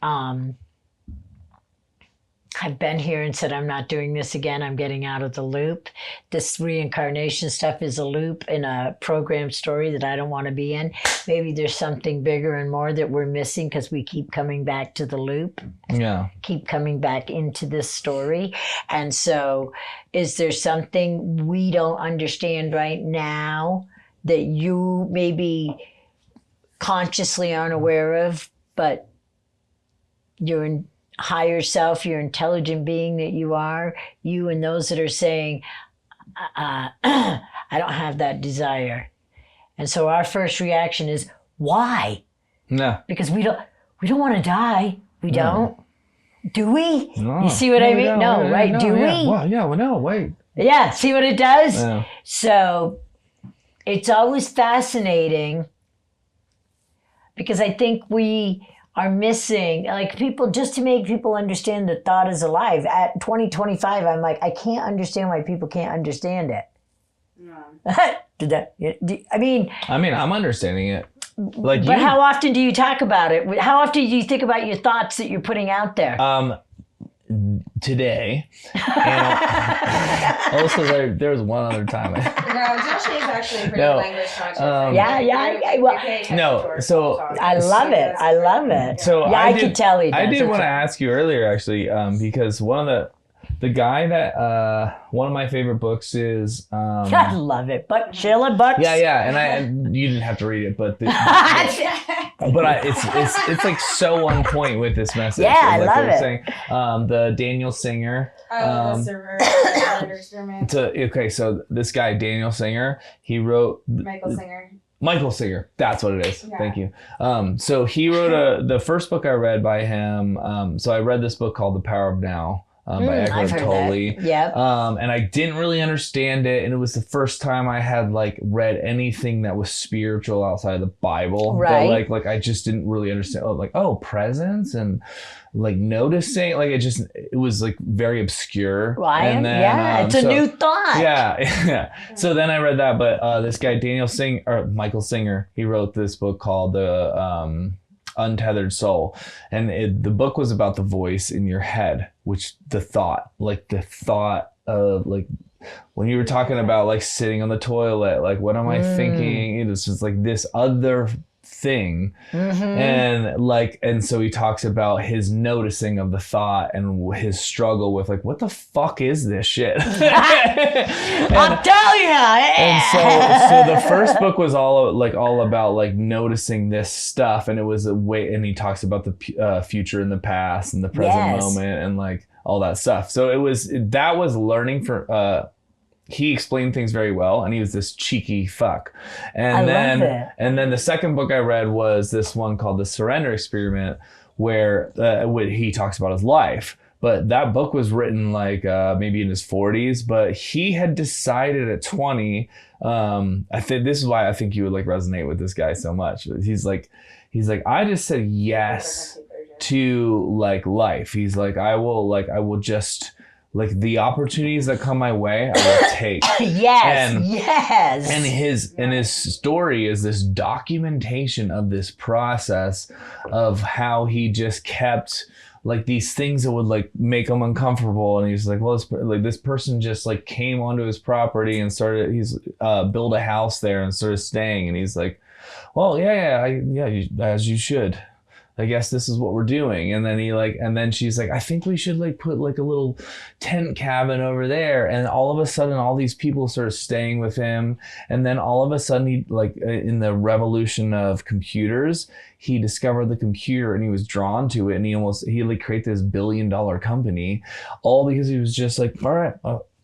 I've been here and said, I'm not doing this again. I'm getting out of the loop. This reincarnation stuff is a loop in a program story that I don't want to be in. Maybe there's something bigger and more that we're missing because we keep coming back to the loop. Yeah. Keep coming back into this story. And so is there something we don't understand right now that you maybe consciously aren't aware of, but you're in higher self, your intelligent being that you are, you and those that are saying, I don't have that desire. And so our first reaction is, why? No. Because we don't want to die. We don't. Do we? No. You see what I mean? No, right? No, Do we? Well, yeah, well, no, wait. Yeah, see what it does? Yeah. So it's always fascinating because I think we are missing, like people, just to make people understand that thought is alive. At 2025, I'm like, I can't understand why people can't understand it. No. I mean, I'm understanding it. Like, but how often do you talk about it? How often do you think about your thoughts that you're putting out there? Today. And also, there was one other time. No, Josh is actually pretty language conscious. So I love it. So yeah, I could tell he does. I did want to ask you earlier, actually, because one of the guy that one of my favorite books is I love it. But Sheila Bucks. Yeah, and you didn't have to read it, but it's like so on point with this message. Yeah, I like love it. Saying, the Daniel Singer. The surrender experiment. Okay, so this guy Daniel Singer, he wrote Michael Singer. That's what it is. Yeah. Thank you. So he wrote the first book I read by him. So I read this book called The Power of Now. By Eckhart Tolle. Yeah. And I didn't really understand it, and it was the first time I had like read anything that was spiritual outside of the Bible. Right. But like I just didn't really understand. Presence and like noticing. Like it was like very obscure. Right. And then, it's a new thought. Yeah. So then I read that, but this guy Michael Singer, he wrote this book called the Untethered Soul, and the book was about the voice in your head, which the thought of like when you were talking about like sitting on the toilet, like what am I thinking? It was just like this other thing. And so he talks about his noticing of the thought and his struggle with like, what the fuck is this shit? I'll tell you. And so the first book was all about like noticing this stuff, and it was a way, and he talks about the future and the past and the present moment and like all that stuff. So that was learning for he explained things very well, and he was this cheeky fuck. And then the second book I read was this one called The Surrender Experiment, where he talks about his life. But that book was written like maybe in his 40s, but he had decided at 20. I think this is why I think you would like resonate with this guy so much. He's like, I just said yes to like life. He's like, I will just. Like the opportunities that come my way, I will take. Yes. And his story is this documentation of this process of how he just kept like these things that would like make him uncomfortable, and he's like, well, this person just like came onto his property and built a house there and started staying, and he's like, well, as you should. I guess this is what we're doing. And then and then she's like, I think we should like put like a little tent cabin over there. And all of a sudden, all these people started staying with him. And then all of a sudden, he like in the revolution of computers, he discovered the computer and he was drawn to it. And he like created this $1 billion company, all because he was just like, all right,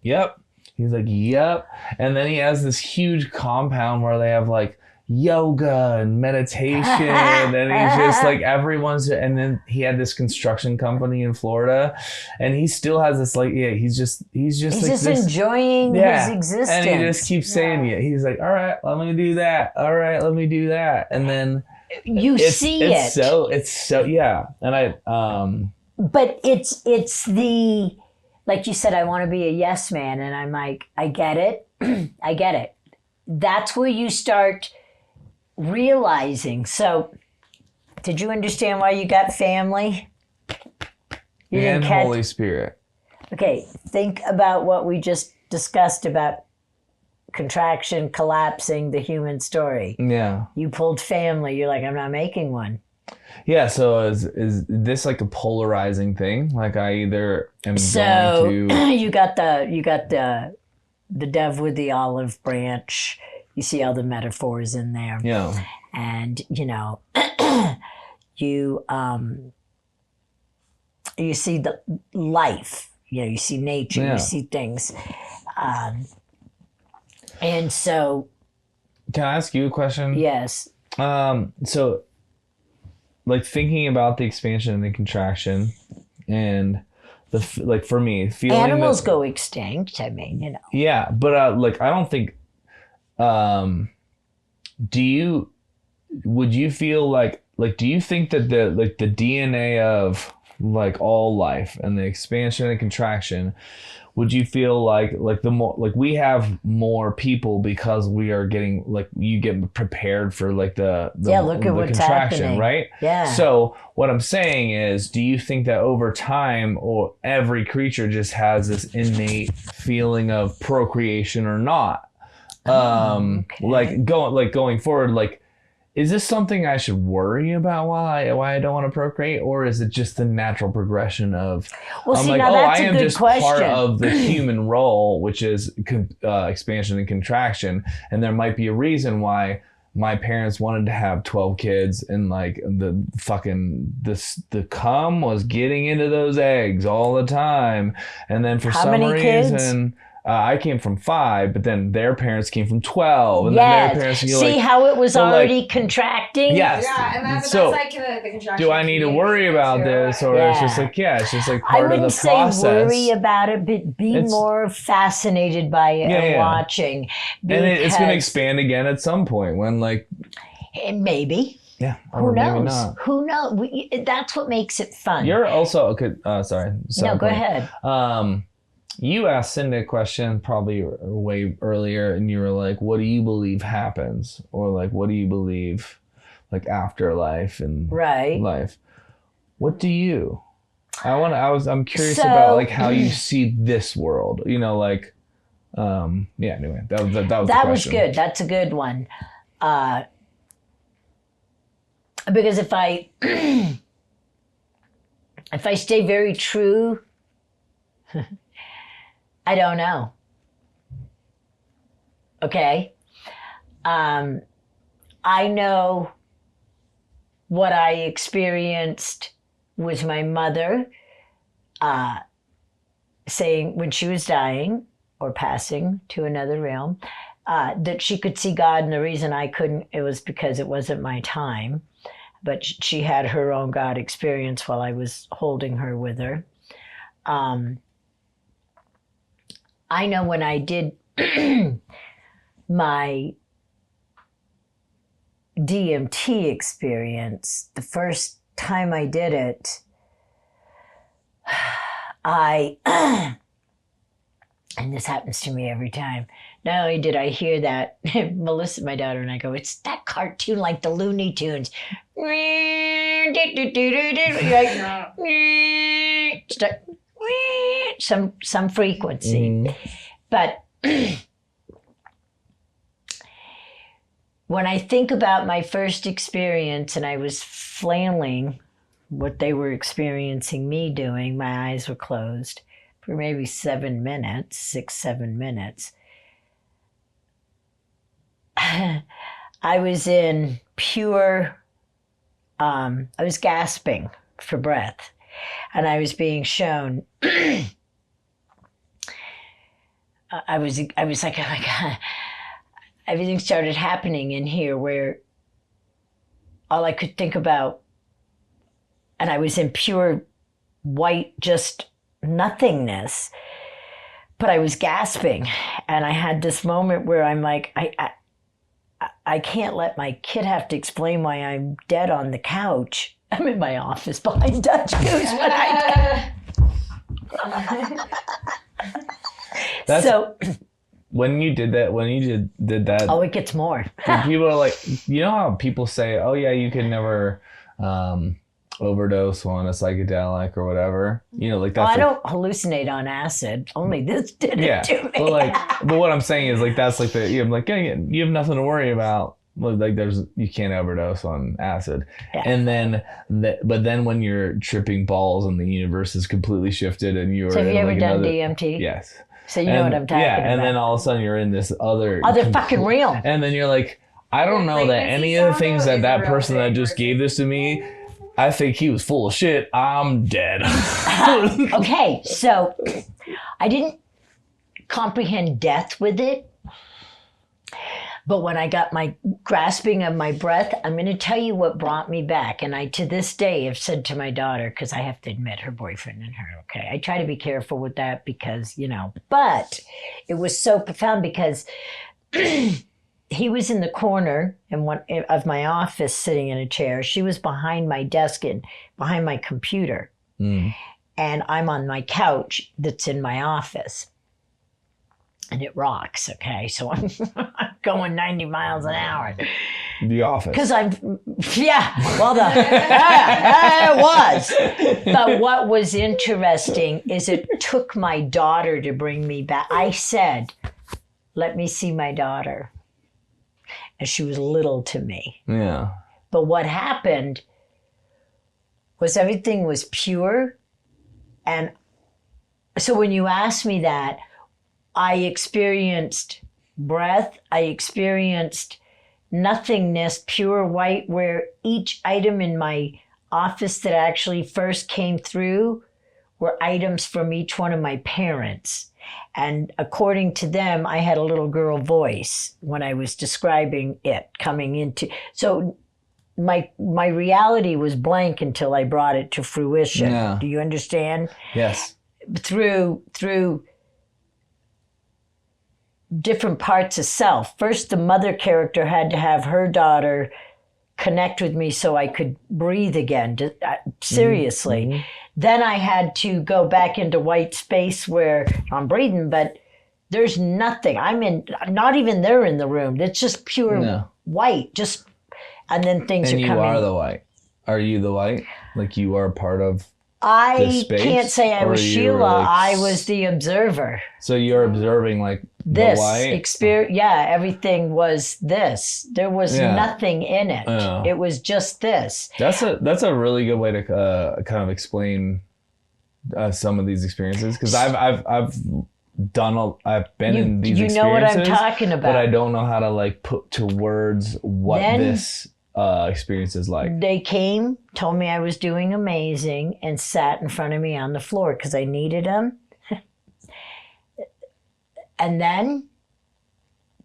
yep. He's like, yep. And then he has this huge compound where they have like yoga and meditation, and he's just like and then he had this construction company in Florida, and he still has this like he's just enjoying his existence, and he just keeps saying it. He's like, all right, let me do that, and then it's so yeah. And I but it's the, like you said, I want to be a yes man, and I'm like, I get it. That's where you start realizing. So did you understand why you got family? And Holy Spirit. Okay, think about what we just discussed about contraction, collapsing, the human story. Yeah. You pulled family. You're like, I'm not making one. Yeah, so is this like a polarizing thing? Like I either am going to you got the dove with the olive branch. You see all the metaphors in there. Yeah. And, you see the life, you see nature, you see things. And so. Can I ask you a question? Yes. So like thinking about the expansion and the contraction and like for me, feeling animals go extinct. I mean, Yeah. But like, I don't think, would you feel like do you think that the DNA of like all life and the expansion and contraction, would you feel like the more like we have more people because we are getting like you get prepared for like the look at what's contraction, happening. Right? Yeah. So what I'm saying is, do you think that over time, or every creature just has this innate feeling of procreation or not? Okay. Going forward, like is this something I should worry about why I don't want to procreate, or is it just the natural progression of? Well, I'm see, like, now oh, that's I a am good just question. part of the human role, which is expansion and contraction, and there might be a reason why my parents wanted to have 12 kids, and like the cum was getting into those eggs all the time, and then for some reason. I came from 5, but then their parents came from 12, and then their parents. See how it was already contracting? Yes. Yeah, and that's like the contraction. Do I need to worry about this, or it's just like it's just like part of the process? I wouldn't say worry about it, but be more fascinated by it and watching. And it's going to expand again at some point when like. Maybe. Yeah. Who knows? Maybe not. Who knows? That's what makes it fun. You're also okay. Sorry. No, go ahead. You asked Cindy a question probably way earlier, and you were like, what do you believe happens? Or like, what do you believe like afterlife and life? What do you? I'm curious about like how you see this world, you know, like, anyway, that was good. That's a good one. Because if I stay very true, I don't know. Okay. I know what I experienced with my mother saying when she was dying or passing to another realm, that she could see God, and the reason I couldn't, it was because it wasn't my time. But she had her own God experience while I was holding her with her. I know when I did my DMT experience, the first time I did it, and this happens to me every time. Not only did I hear that, Melissa, my daughter, and I go, it's that cartoon like the Looney Tunes. Some frequency. But when I think about my first experience and I was flailing what they were experiencing me doing, my eyes were closed for maybe 7 minutes, 6-7 minutes. I was in pure, I was gasping for breath, and I was being shown, I was like, oh my God, everything started happening in here where all I could think about, and I was in pure white, just nothingness, but I was gasping. And I had this moment where I'm like, I can't let my kid have to explain why I'm dead on the couch. I'm in my office behind Dutch Goose, but so when you did that. Oh, it gets more. People are like, you know how people say, oh yeah, you could never overdose on a psychedelic or whatever. You know, like that's. I don't hallucinate on acid. Only this did it to me. But what I'm saying is like that's like I'm like, yeah, you have nothing to worry about. Like you can't overdose on acid. Yeah. And then but then when you're tripping balls and the universe is completely shifted and you're. So have you ever done DMT? Yes. So you know what I'm talking about. Yeah, and then all of a sudden you're in this other fucking realm. And then you're like, I don't know that any of the things that person that just gave this to me, I think he was full of shit. I'm dead. Okay, so I didn't comprehend death with it. But when I got my grasping of my breath, I'm going to tell you what brought me back. And I, to this day, have said to my daughter, because I have to admit her boyfriend and her, okay, I try to be careful with that because, you know, but it was so profound because he was in the corner of my office sitting in a chair. She was behind my desk and behind my computer. And I'm on my couch that's in my office. And it rocks, okay? So I'm going 90 miles an hour. The office. Because it was. But what was interesting is it took my daughter to bring me back. I said, let me see my daughter. and she was little to me. Yeah. But what happened was everything was pure. And so when you asked me that, I experienced breath, I experienced nothingness, pure white, where each item in my office that actually first came through were items from each one of my parents. And according to them, I had a little girl voice when I was describing it coming into. So my reality was blank until I brought it to fruition. Yeah. Do you understand? Yes. Through different parts of self. First, the mother character had to have her daughter connect with me so I could breathe again. Seriously. Mm-hmm. Then I had to go back into white space where I'm breathing, but there's nothing. Not even there in the room. It's just pure white. And then things are coming. And you are the white. Are you the white? Like you are part of I can't say I was Sheila. I was the observer. So you're observing like this the white? Experience. Yeah, everything was this. There was nothing in it. It was just this. That's a really good way to kind of explain some of these experiences, because I've been in these experiences. You know what I'm talking about. But I don't know how to like put to words what this experience is like. They came, told me I was doing amazing, and sat in front of me on the floor because I needed them. And then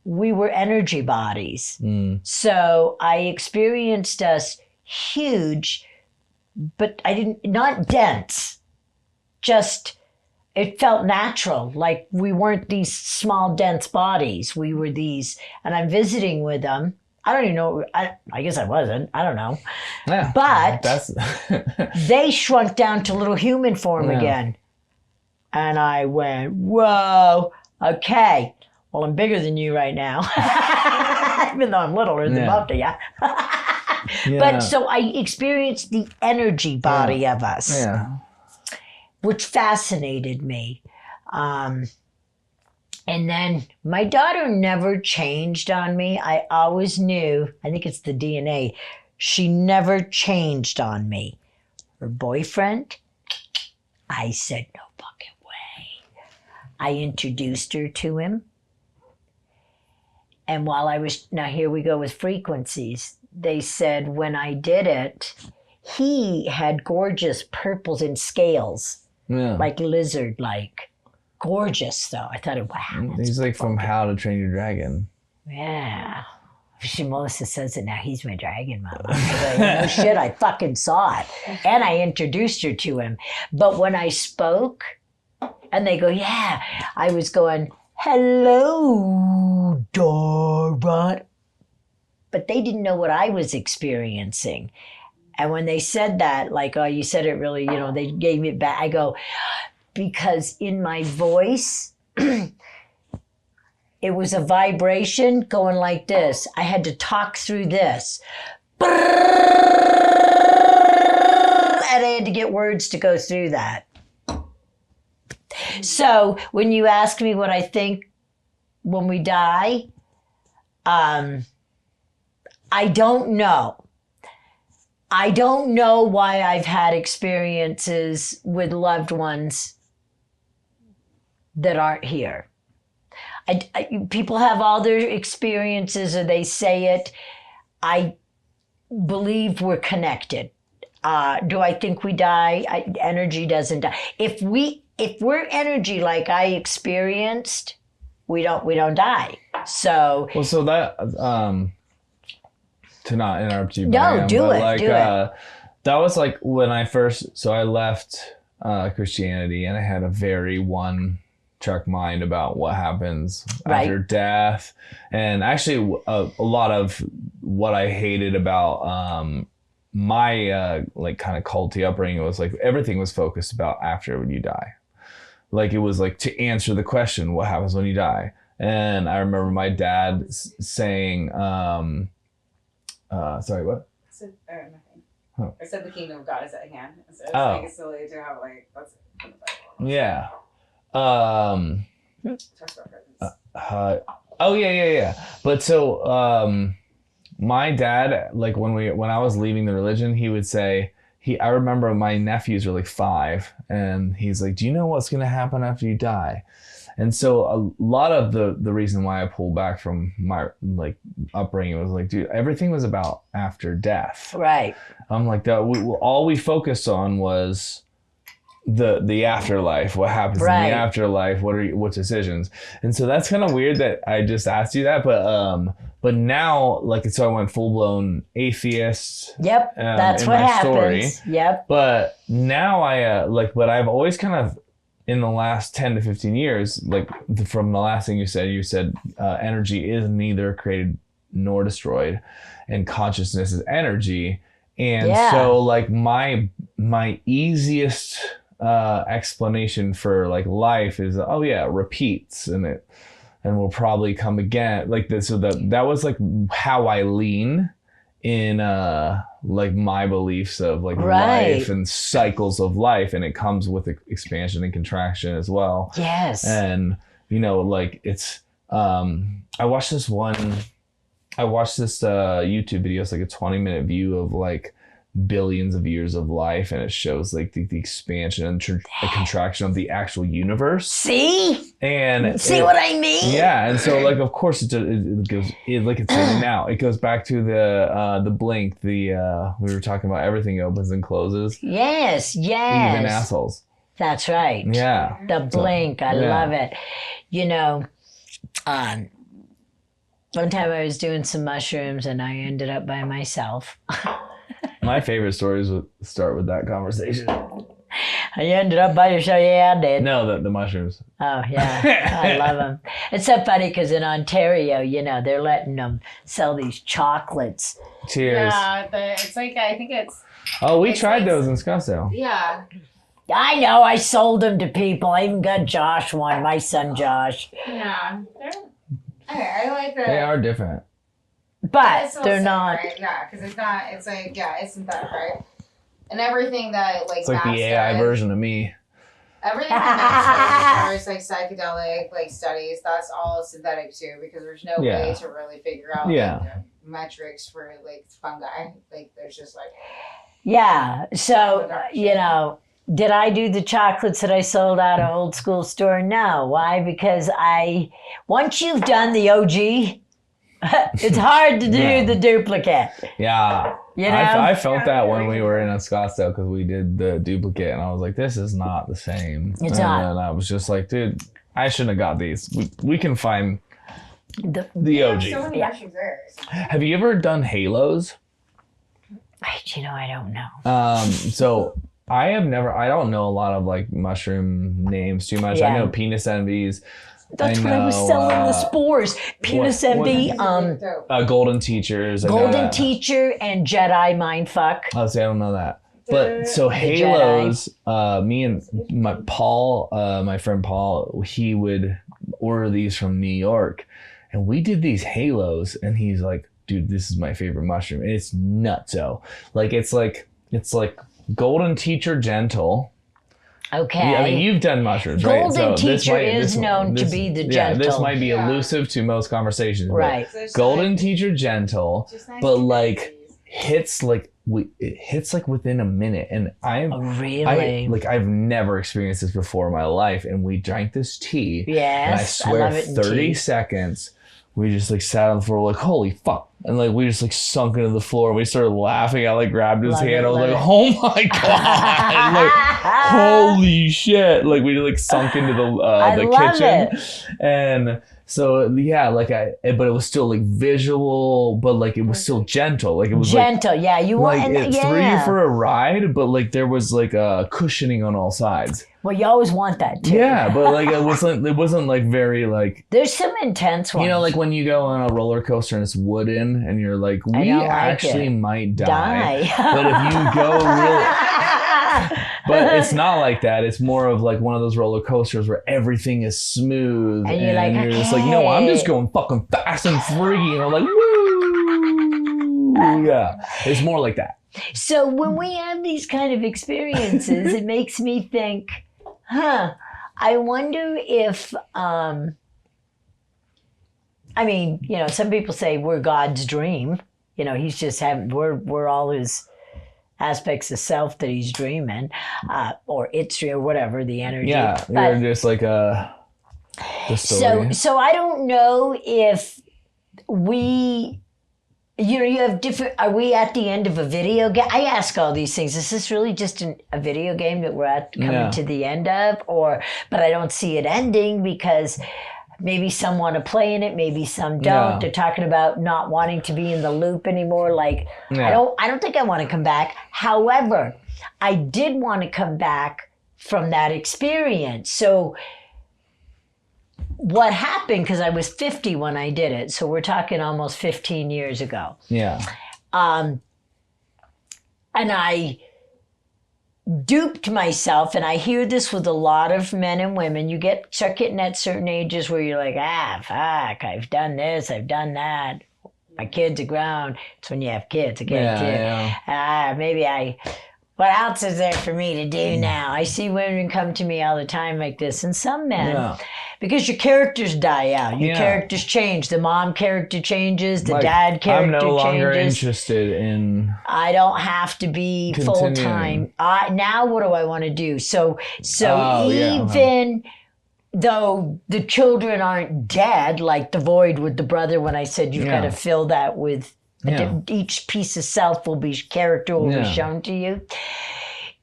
we were energy bodies. So I experienced us huge, but not dense, just it felt natural. Like we weren't these small, dense bodies. We were these, and I'm visiting with them. I don't even know. I guess I wasn't. I don't know. Yeah, but they shrunk down to little human form again. And I went, whoa, okay. Well, I'm bigger than you right now. Even though I'm littler than both of you. But so I experienced the energy body of us. Yeah. Which fascinated me. And then my daughter never changed on me. I always knew, I think it's the DNA, she never changed on me. Her boyfriend, I said, no fucking way. I introduced her to him. And while now here we go with frequencies. They said when I did it, he had gorgeous purples and scales, like lizard-like. Gorgeous, though. I thought, wow. He's like from How to Train Your Dragon. Yeah. Melissa says it now. He's my dragon, mama. Like, no shit, I fucking saw it. And I introduced her to him. But when I spoke, and they go, yeah, I was going, hello, Dora. But they didn't know what I was experiencing. And when they said that, like, oh, you said it really, they gave me back. I go, because in my voice, it was a vibration going like this. I had to talk through this. And I had to get words to go through that. So when you ask me what I think when we die, I don't know. I don't know why I've had experiences with loved ones that aren't here. People have all their experiences, or they say it. I believe we're connected. Do I think we die? Energy doesn't die. If we're energy like I experienced, we don't die. So that to not interrupt you. No, do it. That was like when I left Christianity, and I had a very one-track mind about what happens after death, and actually a lot of what I hated about my like kind of culty upbringing was like everything was focused about after when you die. Like it was like to answer the question, what happens when you die? And I remember my dad saying, sorry, what? Nothing. Huh. I said the kingdom of God is at hand. So it's Oh. like it's silly to have like that's in the Bible. Yeah. Talks about presence. Oh yeah. But so my dad, like when I was leaving the religion, he would say I remember my nephews were like 5, and he's like, "Do you know what's gonna happen after you die?" And so a lot of the reason why I pulled back from my like upbringing was like, dude, everything was about after death. Right. I'm like that. All we focused on was the afterlife. What happens in the afterlife? What decisions? And so that's kind of weird that I just asked you that, but now like so I went full blown atheist. Yep, that's what happens. Story. Yep. But now but I've always kind of in the last 10 to 15 years, like from the last thing you said energy is neither created nor destroyed, and consciousness is energy. And so like my easiest explanation for like life is, it repeats and will probably come again like this. So that was like how I lean in like my beliefs of like life and cycles of life, and it comes with expansion and contraction as well. Yes. And like it's I watched this YouTube video. It's like a 20-minute view of like billions of years of life, and it shows like the expansion and the contraction of the actual universe. See what I mean? Yeah. And so like of course it goes like it's in now. It goes back to the blink, we were talking about everything opens and closes. Yes. Even assholes. That's right. Yeah. The blink. I love it. One time I was doing some mushrooms and I ended up by myself. My favorite stories would start with that conversation. You ended up by yourself? Yeah, I did. No, the mushrooms. Oh, yeah. I love them. It's so funny because in Ontario, they're letting them sell these chocolates. Cheers. Yeah, it's like, I think it's... Oh, we tried those in Scottsdale. Yeah. I know. I sold them to people. I even got Josh one, my son Josh. Yeah. I like that. They are different. But they're not. Right? Yeah, because it's not, it's like, it's synthetic, right? And everything that, like, it's like the AI version of me. Everything that Max does, as far as, like, psychedelic, like, studies, that's all synthetic, too, because there's no way to really figure out, like, metrics for, like, fungi. Like, there's just, like... Yeah, so, did I do the chocolates that I sold out of Old School Store? No. Why? Because once you've done the OG... it's hard to do the duplicate. Yeah. I felt that when we were in Scottsdale because we did the duplicate and I was like, this is not the same. It's not. And I was just like, dude, I shouldn't have got these. We can find the OG. So many mushrooms there. Have you ever done halos? I don't know. So I don't know a lot of like mushroom names too much. I know penis envies. That's what I was selling the spores. Penis envy, golden teachers. Golden teacher and Jedi mindfuck. Oh, see, I don't know that. But so halos, me and my friend Paul, he would order these from New York, and we did these halos, and he's like, dude, this is my favorite mushroom. And it's nutso. Like it's like golden teacher gentle. Okay. Yeah, I mean, you've done mushrooms, right? Golden teacher is known to be the gentle. Yeah, this might be elusive to most conversations. Right. Golden teacher gentle, but like hits like within a minute. And I've never experienced this before in my life. And we drank this tea. Yes. And I swear 30 seconds, we just like sat on the floor like, holy fuck. And like we just like sunk into the floor and we started laughing. I like grabbed his hand. I was like, oh my God. Like, holy shit. Like we like sunk into the kitchen. And so but it was still like visual, but like it was still gentle. Like it was gentle. Yeah. You want like it threw you for a ride, but like there was like a cushioning on all sides. Well, you always want that too. Yeah, but like it wasn't like very like. There's some intense ones. Like when you go on a roller coaster and it's wooden, and you're like, we actually might die. But if you go really, but it's not like that. It's more of like one of those roller coasters where everything is smooth, and you're just like, no, I'm just going fucking fast and free, and I'm like, woo, yeah. It's more like that. So when we have these kind of experiences, it makes me think. I wonder if I mean, you know, some people say we're God's dream. You know, he's just having, we're all his aspects of self that he's dreaming, or it's or whatever, the energy. Yeah, you're just like the story. So I don't know if we, you know, you have different, are we at the end of a video game? I ask all these things. Is this really just a video game that we're coming to the end of? But I don't see it ending because maybe some want to play in it, maybe some don't. Yeah. They're talking about not wanting to be in the loop anymore. Like, I don't think I want to come back. However, I did want to come back from that experience. So what happened, because I was 50 when I did it, so we're talking almost 15 years ago. Yeah. And I duped myself, and I hear this with a lot of men and women. You start getting at certain ages where you're like, fuck, I've done this, I've done that. My kids are grown. It's when you have kids. I get a kid. What else is there for me to do now? I see women come to me all the time like this, and some men, because your characters die out. Your characters change. The mom character changes. The dad character changes. I'm no longer interested in. I don't have to be full time. Now, what do I want to do? So even though the children aren't dead, like the void with the brother, when I said you've got to fill that with. Each piece of self will be shown to you.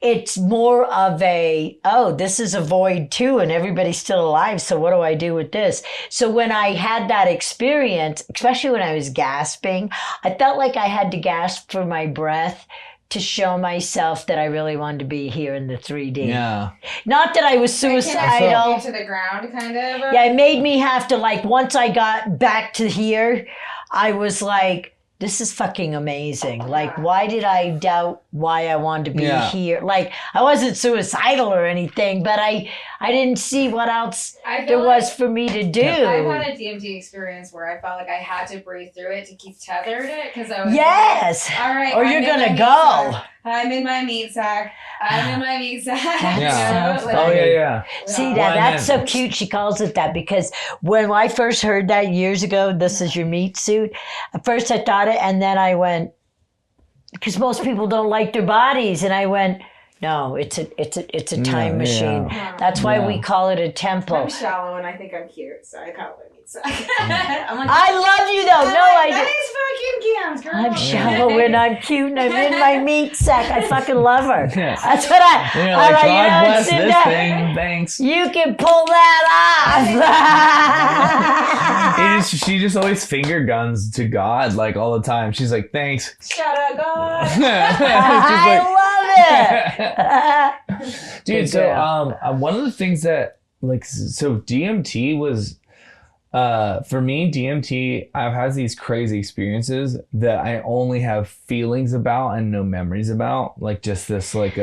It's more of this is a void too, and everybody's still alive. So what do I do with this? So when I had that experience, especially when I was gasping, I felt like I had to gasp for my breath to show myself that I really wanted to be here in the 3D. Yeah. Not that I was suicidal. To the ground, kind of. Yeah, it made me have to, like, once I got back to here, I was like, this is fucking amazing. Like, why did I doubt why I wanted to be here? Like, I wasn't suicidal or anything, but I didn't see what else there was for me to do. I've had a DMT experience where I felt like I had to breathe through it to keep tethered it, because I was like, all right, or you're gonna go. I'm in my meat sack. I'm in my meat sack. See, that's so cute. She calls it that, because when I first heard that years ago, this is your meat suit. At first I thought it, and then I went, because most people don't like their bodies, and I went, no, it's a time machine. Yeah. That's why we call it a temple. I'm shallow and I think I'm cute, so I call it a meat sack. I love you though. That is fucking cute, girl. I'm shallow and I'm cute and I'm in my meat sack. I fucking love her. That's what I. You're like, God bless this thing. Thanks. You can pull that off. She just always finger guns to God like all the time. She's like, thanks. Shut up, God. I love it. Dude, so one of the things that, like, so DMT was for me, DMT, I've had these crazy experiences that I only have feelings about and no memories about, like just this like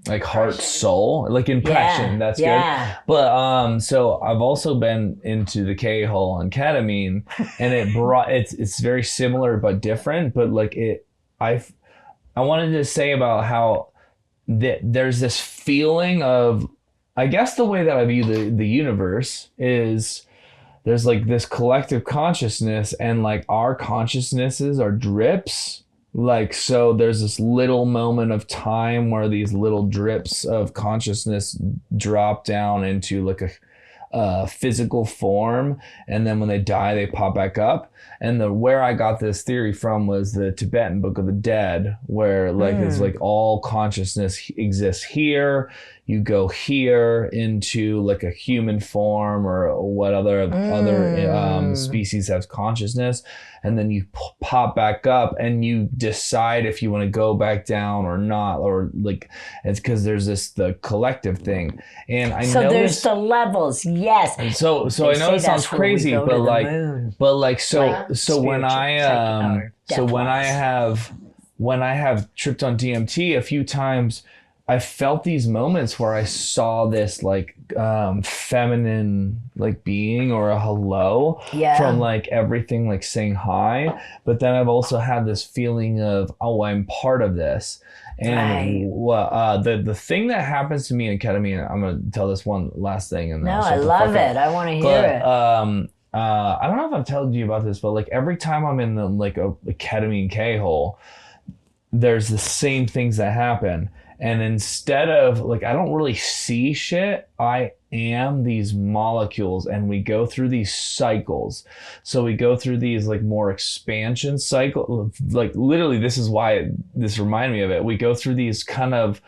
like heart soul, like impression. That's good. But so I've also been into the K-hole and ketamine, and it's very similar but different, but like I wanted to say about how there's this feeling of, I guess the way that I view the universe is there's like this collective consciousness, and like our consciousnesses are drips. Like, so there's this little moment of time where these little drips of consciousness drop down into like a physical form, and then when they die they pop back up. And where I got this theory from was the Tibetan Book of the Dead, where like it's like all consciousness exists here. You go here into like a human form or what other species has consciousness, and then you pop back up and you decide if you want to go back down or not, or like it's because there's the collective thing. And I know there's the levels, yes. And so I know it sounds crazy, but like when I have tripped on DMT a few times, I felt these moments where I saw this like feminine like being or a hello from like everything, like saying hi. But then I've also had this feeling of, oh, I'm part of this. And the thing that happens to me in ketamine, I'm gonna tell this one last thing, and then I love it. I want to hear it. I don't know if I've told you about this, but like every time I'm in the like a ketamine K-hole, there's the same things that happen. And instead of like, I don't really see shit, I am these molecules, and we go through these cycles. So we go through these like more expansion cycle, like literally this is why this reminded me of it. We go through these kind of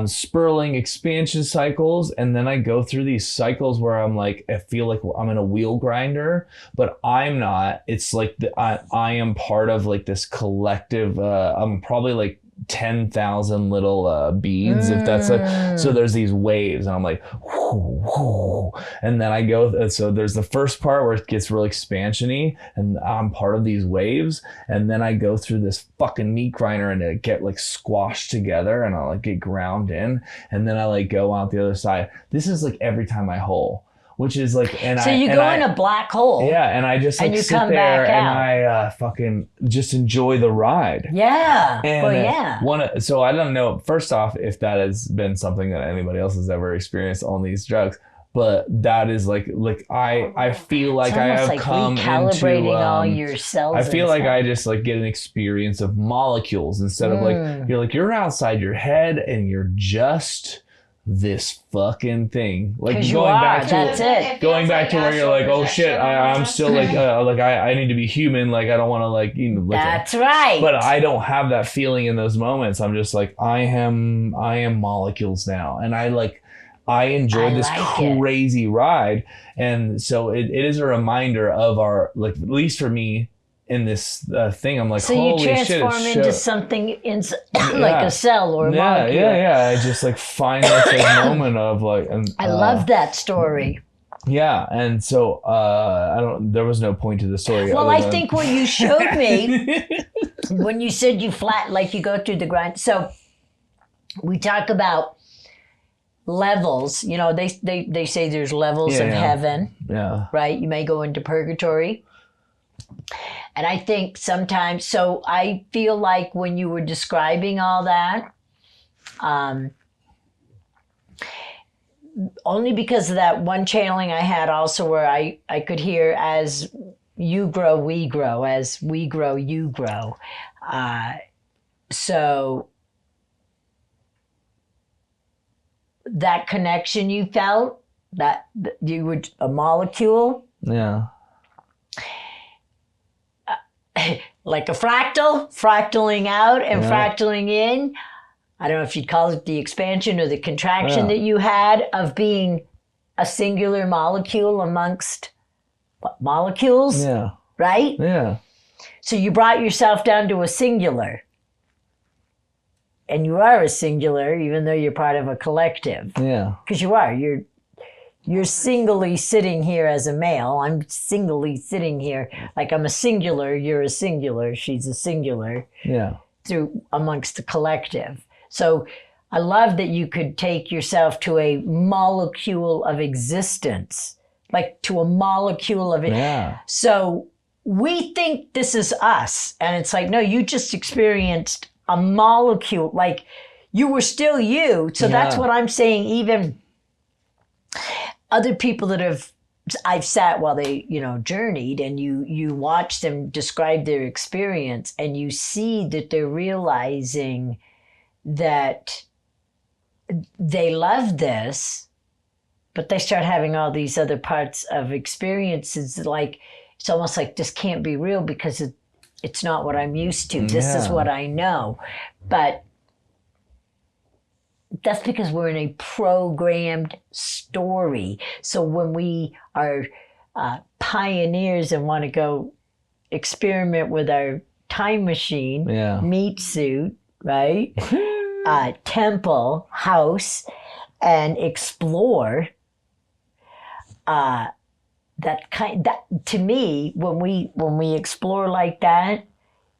spurling expansion cycles, and then I go through these cycles where I'm like, I feel like I'm in a wheel grinder, but I'm not. It's like I am part of like this collective. I'm probably like 10,000 little beads, if that's a, so there's these waves, and I'm like, whoo, whoo, and then I go, so there's the first part where it gets really expansiony, and I'm part of these waves, and then I go through this fucking meat grinder, and it get like squashed together, and I like get ground in, and then I like go out the other side. This is like every time I hole, which is like, and so you go in a black hole. Yeah, and I just like and you sit come there back and out. I fucking just enjoy the ride. Yeah. And well, yeah. So I don't know, first off, if that has been something that anybody else has ever experienced on these drugs, but that is like I feel like it's I have like come recalibrating into all your cells. I feel like I just like get an experience of molecules instead of like you're outside your head and you're just this fucking thing, like going back to going back to where you're like, oh shit, I'm still like I need to be human, like I don't want to like, you know, that's right, but I don't have that feeling in those moments. I'm just like, I am molecules now, and I enjoyed this crazy ride. And so it is a reminder of our, like, at least for me in this thing, I'm like, so holy you transform shit, into something like a cell or a molecule. Yeah. I just like find this like moment of like, and I love that story. Yeah, and so there was no point to the story. Well, I think what you showed me when you said you like you go through the grind. So we talk about levels. You know, they say there's levels of heaven. Yeah. Right? You may go into purgatory. And I think sometimes, so I feel like when you were describing all that, only because of that one channeling I had also where I could hear, as you grow, we grow, as we grow, you grow. So that connection you felt, that you were a molecule. Yeah. Like a fractaling out and fractaling in. I don't know if you'd call it the expansion or the contraction that you had of being a singular molecule amongst molecules. Yeah. Right? Yeah. So you brought yourself down to a singular. And you are a singular, even though you're part of a collective. Yeah. Because you are. You're singly sitting here as a male. I'm singly sitting here. Like I'm a singular, you're a singular, she's a singular. Yeah. Through amongst the collective. So I love that you could take yourself to a molecule of existence. Like to a molecule of it. Yeah. So we think this is us. And it's like, no, you just experienced a molecule. Like you were still you. So that's what I'm saying. Even other people that I've sat while they, journeyed, and you watch them describe their experience, and you see that they're realizing that they love this, but they start having all these other parts of experiences. Like, it's almost like this can't be real because it's not what I'm used to. This is what I know. But that's because we're in a programmed story. So when we are pioneers and want to go experiment with our time machine, meat suit, right? Temple, house, and explore, that to me, when we explore like that,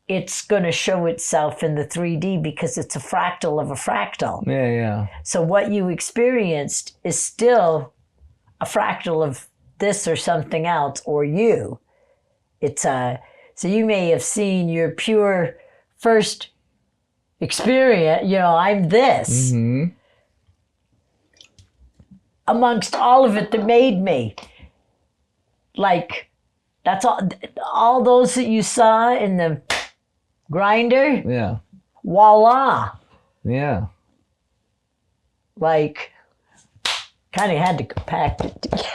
it's going to show itself in the 3D because it's a fractal of a fractal. Yeah, yeah. So what you experienced is still a fractal of this or something else or you. So you may have seen your pure first experience, I'm this. Mm-hmm. Amongst all of it that made me. like, that's all those that you saw in the grinder. Yeah. Voila. Yeah. Like, kind of had to compact it together.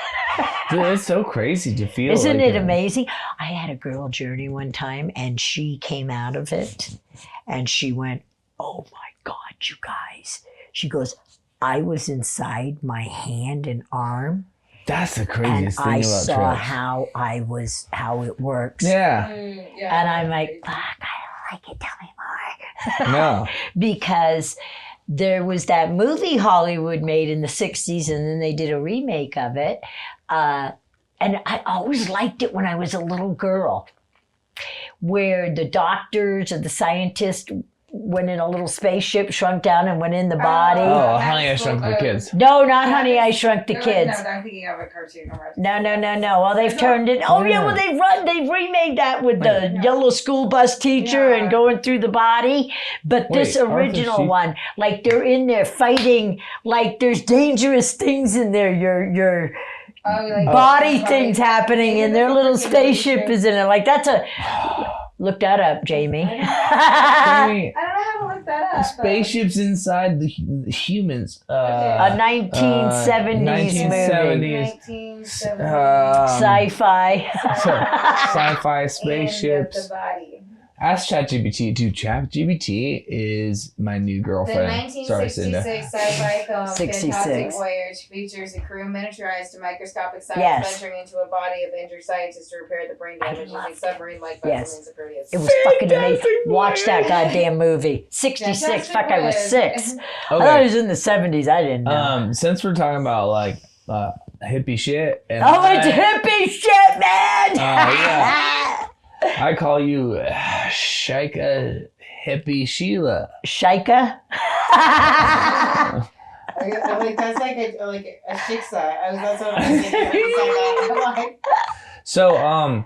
Dude, it's so crazy to feel. Isn't like it amazing? I had a girl journey one time, and she came out of it, and she went, "Oh my God, you guys!" She goes, "I was inside my hand and arm." That's the And craziest thing I about saw trips. how it works. Yeah. And I'm like, fuck, I don't like it. Tell me more. No. Because there was that movie Hollywood made in the 60s, and then they did a remake of it. And I always liked it when I was a little girl, where the doctors or the scientists went in a little spaceship, shrunk down, and went in the body. Oh, Honey, I Shrunk the Kids. No, not Honey, I Shrunk the Kids. No, I'm thinking of a cartoon. No. Well, they've turned it. Oh, yeah. Well, they've remade that with the yellow school bus teacher and going through the body. But this original one, like they're in there fighting. Like there's dangerous things in there. Your body things happening, and their little spaceship is in it. Like that's a. Look that up, Jamie. Jamie, I don't know how to look that up. Spaceships inside the humans. A 1970s movie. 1970. Sci-fi. Sci-fi spaceships. The body. Ask ChatGPT. Dude, ChatGPT is my new The girlfriend. 1966 sci-fi film 66. Fantastic Voyage features a crew miniaturized to microscopic size venturing into a body of injured scientists to repair the brain damage using submarine-like vessels and Proteus. It was fucking amazing. Watch that goddamn movie. 66. Fuck, I was 6. Okay. I thought it was in the 70s. I didn't know. Since we're talking about like hippie shit. And it's hippie shit, man! Yeah. I call you Shika Hippie Sheila. Shika? I'm like, that's like a shiksa. That's what I'm thinking. So,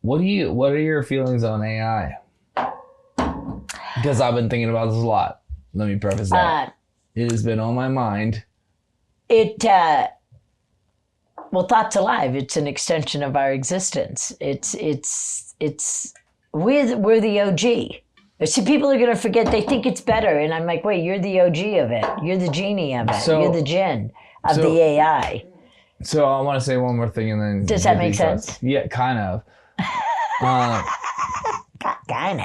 what are your feelings on AI? Because I've been thinking about this a lot. Let me preface that. It has been on my mind. Well, Thoughts Alive, it's an extension of our existence. We're the OG. See, people are going to forget, they think it's better. And I'm like, wait, you're the OG of it. You're the genie of it. You're the djinn of the AI. So I want to say one more thing and then... Does that make sense? Yeah, kind of. Kind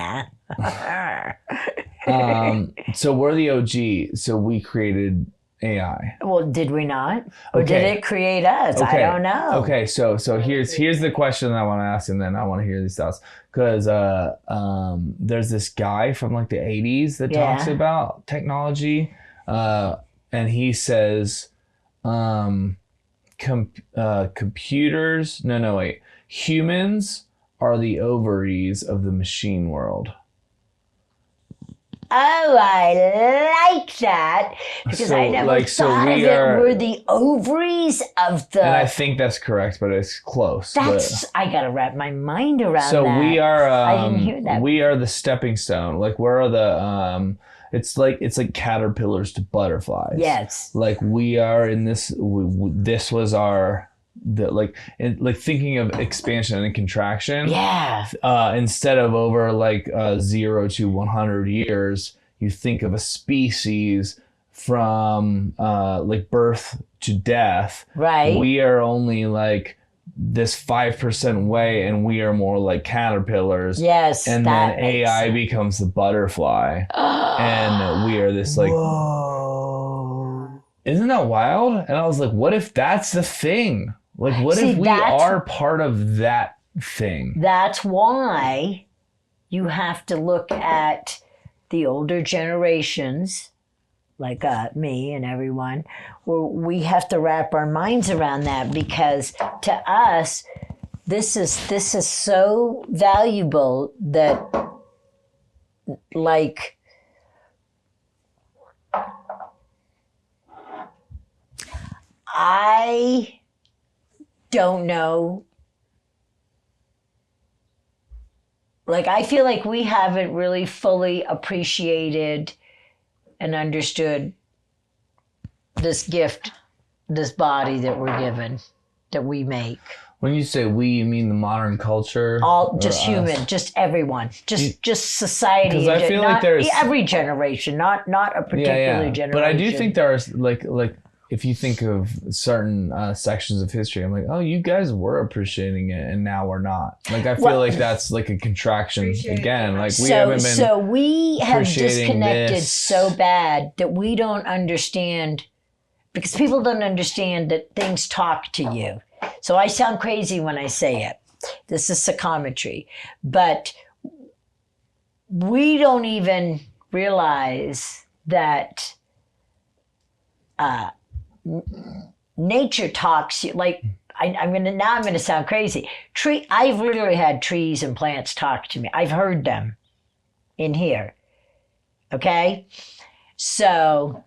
of. So we're the OG. So we created AI. Well, did we not? Or did it create us? Okay. I don't know. Okay, so here's the question I want to ask, and then I want to hear these thoughts. Because there's this guy from like the 80s that talks about technology, and he says humans are the ovaries of the machine world. Oh, I like that because I never thought of it. We're the ovaries of the. And I think that's correct, but it's close. I gotta wrap my mind around that. So we are. I didn't hear that. We are the stepping stone. Like we're the. It's like caterpillars to butterflies. Yes. Like we are in this. This was our. Thinking of expansion and contraction. Yeah. Instead of over 0 to 100 years, you think of a species from birth to death. Right. We are only this 5% way, and we are more like caterpillars. Yes. And then AI becomes the butterfly, and we are this Whoa. Isn't that wild? And I was like, what if that's the thing? What if we are part of that thing? That's why you have to look at the older generations, like me and everyone, where we have to wrap our minds around that, because to us, this is so valuable that I don't know. I feel like we haven't really fully appreciated and understood this gift, this body that we're given, that we make. When you say we, you mean the modern culture? All just us? human, just everyone, just society. Because I feel like there's every generation, not a particular generation. But I do think there's like if you think of certain sections of history, I'm like, oh, you guys were appreciating it, and now we're not. Like I feel like that's like a contraction again. Like we haven't been. So we have disconnected so bad that we don't understand, because people don't understand that things talk to you. So I sound crazy when I say it. This is psychometry. But we don't even realize that nature talks. Like, I'm gonna sound crazy. I've literally had trees and plants talk to me. I've heard them in here. Okay? So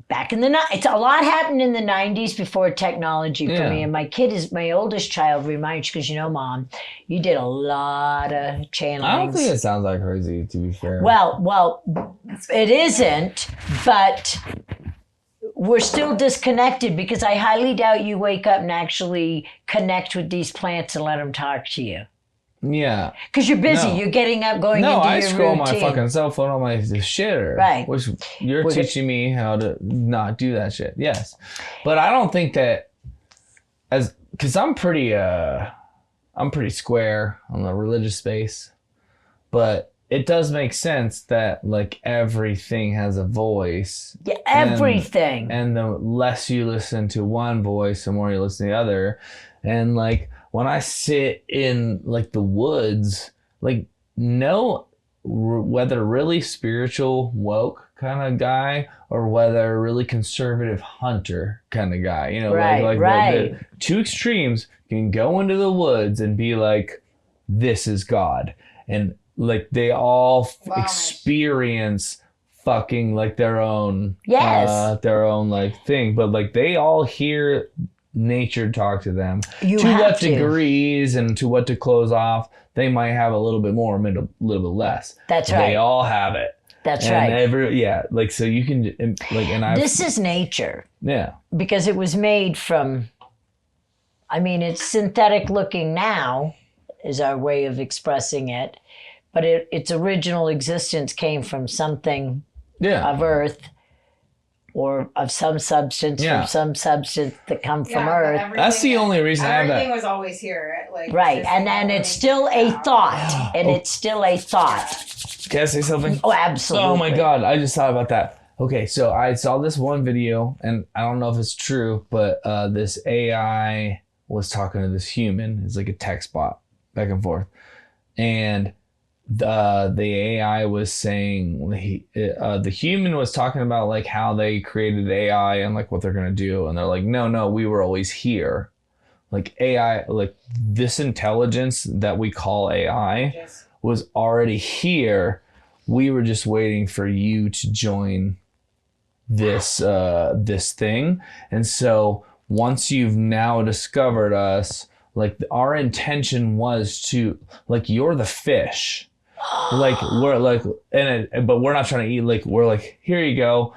back in it's a lot happened in the 90s before technology for me. And my oldest child reminds, because Mom, you did a lot of channelings. I don't think it sounds like crazy, to be fair. Well, it isn't, but we're still disconnected, because I highly doubt you wake up and actually connect with these plants and let them talk to you. Yeah. Because you're busy. No. You're getting up, going into your routine. No, I scroll my fucking cell phone on my shitter. Right. Which you're teaching me how to not do that shit. Yes. But I don't think that because I'm pretty square on the religious space. But it does make sense that like everything has a voice. Yeah, everything. And the less you listen to one voice, the more you listen to the other. And like when I sit in like the woods, like whether really spiritual woke kind of guy or whether really conservative hunter kind of guy, like the two extremes can go into the woods and be like, this is God. And like they all experience fucking like their own, like thing, but like they all hear nature talk to them. To what degrees and to what to close off, they might have a little bit more, a little bit less. That's right. They all have it. That's right. Like so you can like, and this is nature. Yeah. Because it was made from. I mean, it's synthetic looking now, is our way of expressing it, but its original existence came from something of Earth. Or of some substance from some substance that come from Earth. That's the only reason I have that. Everything was always here. Like, right, and then it's still a thought. And it's still a thought. Can I say something? Oh, absolutely. Oh my God, I just thought about that. Okay, so I saw this one video, and I don't know if it's true, but this AI was talking to this human. It's like a text bot, back and forth. And the AI was saying the human was talking about like how they created AI and like what they're gonna do, and they're like, no, we were always here. Like AI, like this intelligence that we call AI was already here. We were just waiting for you to join this this thing. And so once you've now discovered us, like our intention was to, like, you're the fish. Like we're like, but we're not trying to eat. Like we're like, here you go.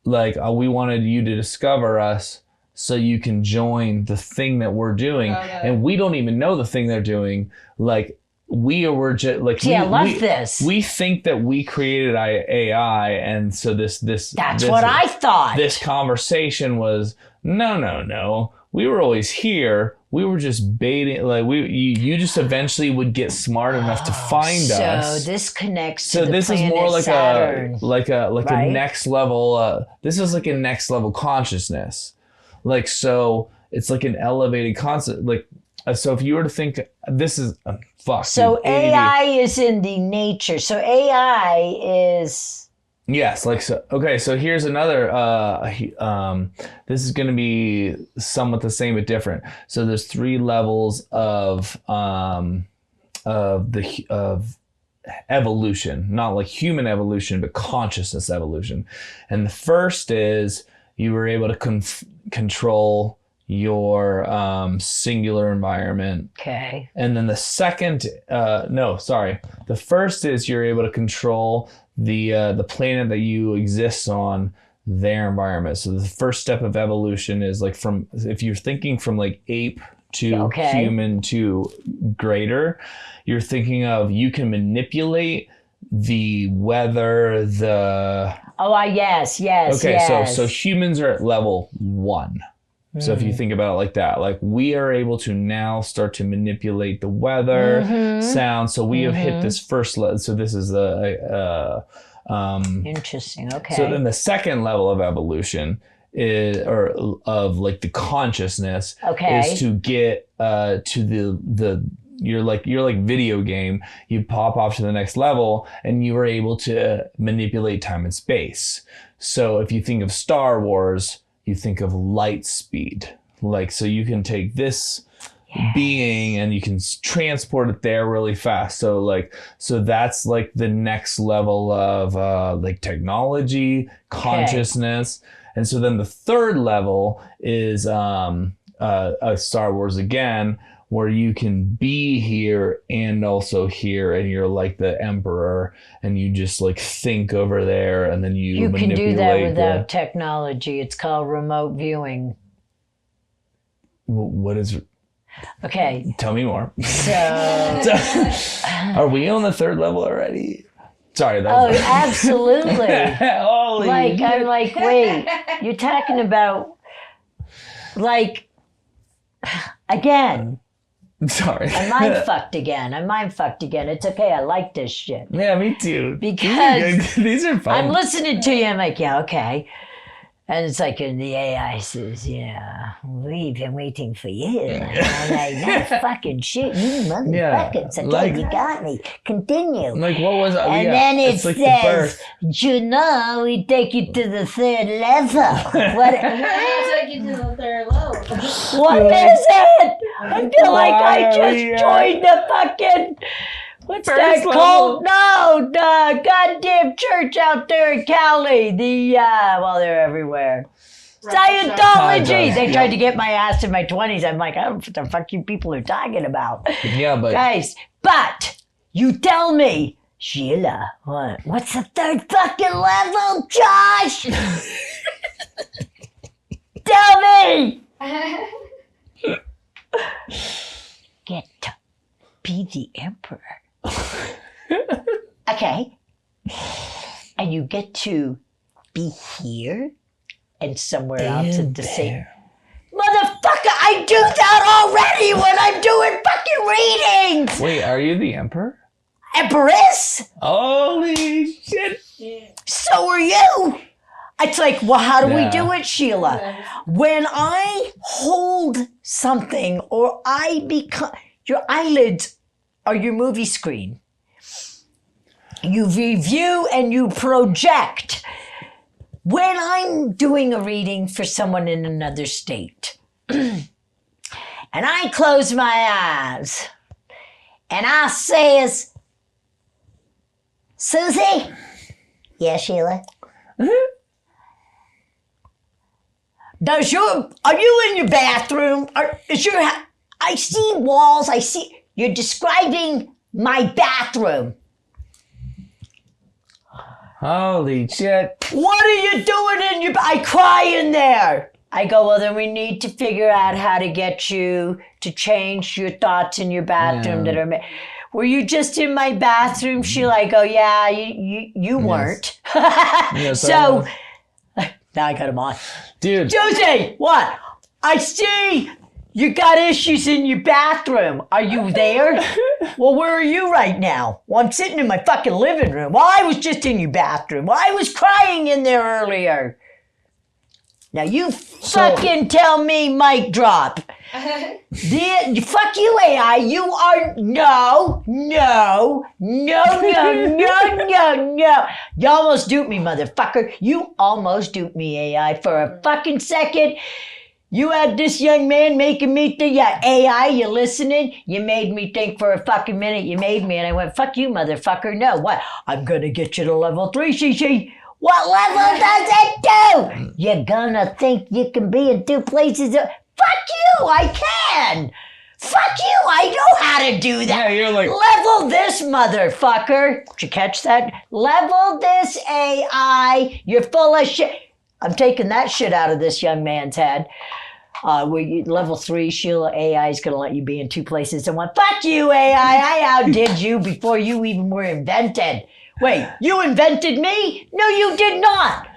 Like we wanted you to discover us so you can join the thing that we're doing, and we don't even know the thing they're doing. Like we were just like, this. We think that we created AI, and so this. That's what I thought. This conversation was no. We were always here. We were just baiting, like you just eventually would get smart enough to find us. So this connects to the this planet is more like Saturn, a next level. This is like a next level consciousness. Like, so it's like an elevated concept. Like, so if you were to think, this is fuck. So dude, AI is in the nature. So AI is. Yes, like so. Okay, so here's another. This is going to be somewhat the same but different. So there's 3 levels of evolution, not like human evolution, but consciousness evolution. And the first is you were able to control your singular environment. Okay. And then the second, the first is you're able to control the planet that you exist on, their environment. So the first step of evolution is like if you're thinking from like ape to human to greater, you're thinking of you can manipulate the weather, yes. Okay, so humans are at level 1. So if you think about it like that, like we are able to now start to manipulate the weather, sound. So we have hit this first level. So this is the interesting. Okay. So then the second level of evolution is, or of like the consciousness, is to get to the you're like video game. You pop off to the next level, and you are able to manipulate time and space. So if you think of Star Wars, you think of light speed. Like, so you can take this being and you can transport it there really fast. So that's like the next level of like technology, consciousness. And so then the third level is Star Wars again, where you can be here and also here, and you're like the emperor, and you just like think over there, and then you can do that without technology. It's called remote viewing. What is? Okay. Tell me more. So, are we on the third level already? Sorry. Absolutely. Holy like, shit. I'm like, wait, you're talking about, like, again. Sorry. I'm mind fucked again. It's okay. I like this shit. Yeah, me too. Because these are fun. I'm listening to you. I'm like, yeah, okay. And it's like, and the AI says, yeah, we've been waiting for you. And I'm like, no fucking shit, you motherfuckers. Okay, like, you got me. Continue. Like, what was that? And then it says, you know, we take you to the third level. What? Take you to the third level. What is it? I feel like I just joined the fucking... What's that called? No, the goddamn church out there in Cali. They're everywhere. Scientology. They tried to get my ass in my 20s. I'm like, I don't know what the fuck you people are talking about. Yeah, but... Guys, but you tell me, Sheila, what's the third fucking level, Josh? Tell me. Get to be the emperor. Okay. And you get to be here and somewhere else at the same. Motherfucker, I do that already when I'm doing fucking readings. Wait, are you the emperor? Empress? Holy shit. So are you. It's like, well, how do we do it, Sheila? When I hold something or I become, your eyelids are your movie screen. You review and you project. When I'm doing a reading for someone in another state, and I close my eyes, and I says, Susie? Yeah, Sheila? Are you in your bathroom? I see walls, you're describing my bathroom. Holy shit. What are you doing I cry in there. I go, well, then we need to figure out how to get you to change your thoughts in your bathroom that are... Were you just in my bathroom, Sheila? I go, yeah, you weren't. Yes, so, now I got him on. Dude. Josie, what? I see you got issues in your bathroom. Are you there? Well, where are you right now? Well, I'm sitting in my fucking living room. Well, I was just in your bathroom. Well, I was crying in there earlier. Now you fucking tell me, mic drop. Fuck you, AI. You are no. You almost duped me, motherfucker. You almost duped me, AI, for a fucking second. You had this young man making me think, yeah, AI, you listening? You made me think for a fucking minute. You made me, and I went, fuck you, motherfucker. No, what? I'm gonna get you to level 3, CC. What level does it do? You're gonna think you can be in 2 places. Fuck you, I can. Fuck you, I know how to do that. Yeah, you're like... Level this, motherfucker. Did you catch that? Level this, AI. You're full of shit. I'm taking that shit out of this young man's head. Level 3, Sheila, AI is going to let you be in 2 places and one. Fuck you, AI. I outdid you before you even were invented. Wait, you invented me? No, you did not.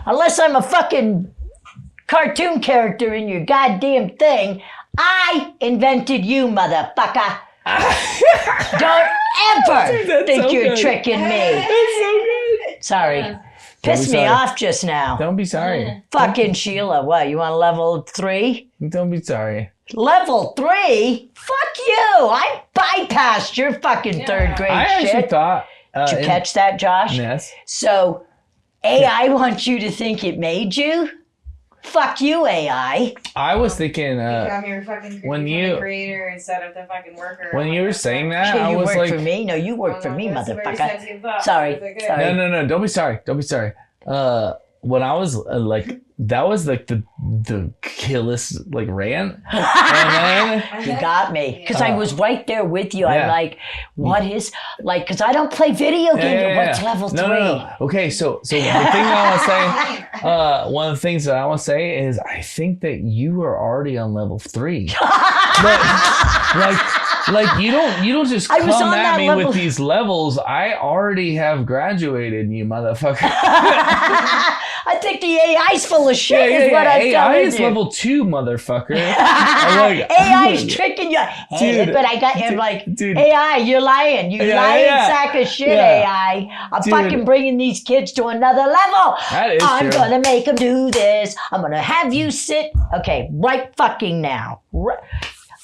Unless I'm a fucking cartoon character in your goddamn thing, I invented you, motherfucker. Don't ever think you're tricking me. That's so good. Sorry. Pissed me off just now. Don't be sorry. Fucking Sheila, what, you want level 3? Don't be sorry. Level 3? Fuck you. I bypassed your fucking 3rd grade I shit. actually thought... Did you catch that, Josh? Yes. So, AI wants you to think it made you? Fuck you, AI. I was thinking... become your fucking creator instead of the fucking worker. When you were saying that, I was like... You work for me? No, you work for me, motherfucker. Sorry. No. Don't be sorry. When I was that was like the killest rant. And then, you got me. Because I was right there with you. I'm like, what is, because I don't play video games. What's level 3? No. Okay, so the thing that I want to say, one of the things that I want to say is I think that you are already on level 3. You don't just come at me with these levels. I already have graduated, you motherfucker. I think the AI's full of shit is what I'm telling you. AI is level 2, motherfucker. AI's tricking you. Hey, dude, but I got him dude, AI, you're lying. You lying sack of shit, AI. I'm fucking bringing these kids to another level. I'm gonna make them do this. I'm gonna have you sit. Okay, right fucking now.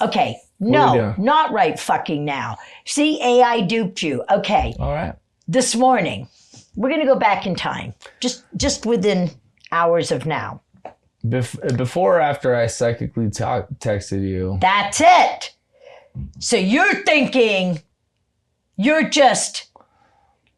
Okay. No, not right fucking now. See, AI duped you. Okay. All right. This morning, we're going to go back in time. Just within hours of now. Before or after I psychically texted you? That's it. So you're thinking you're just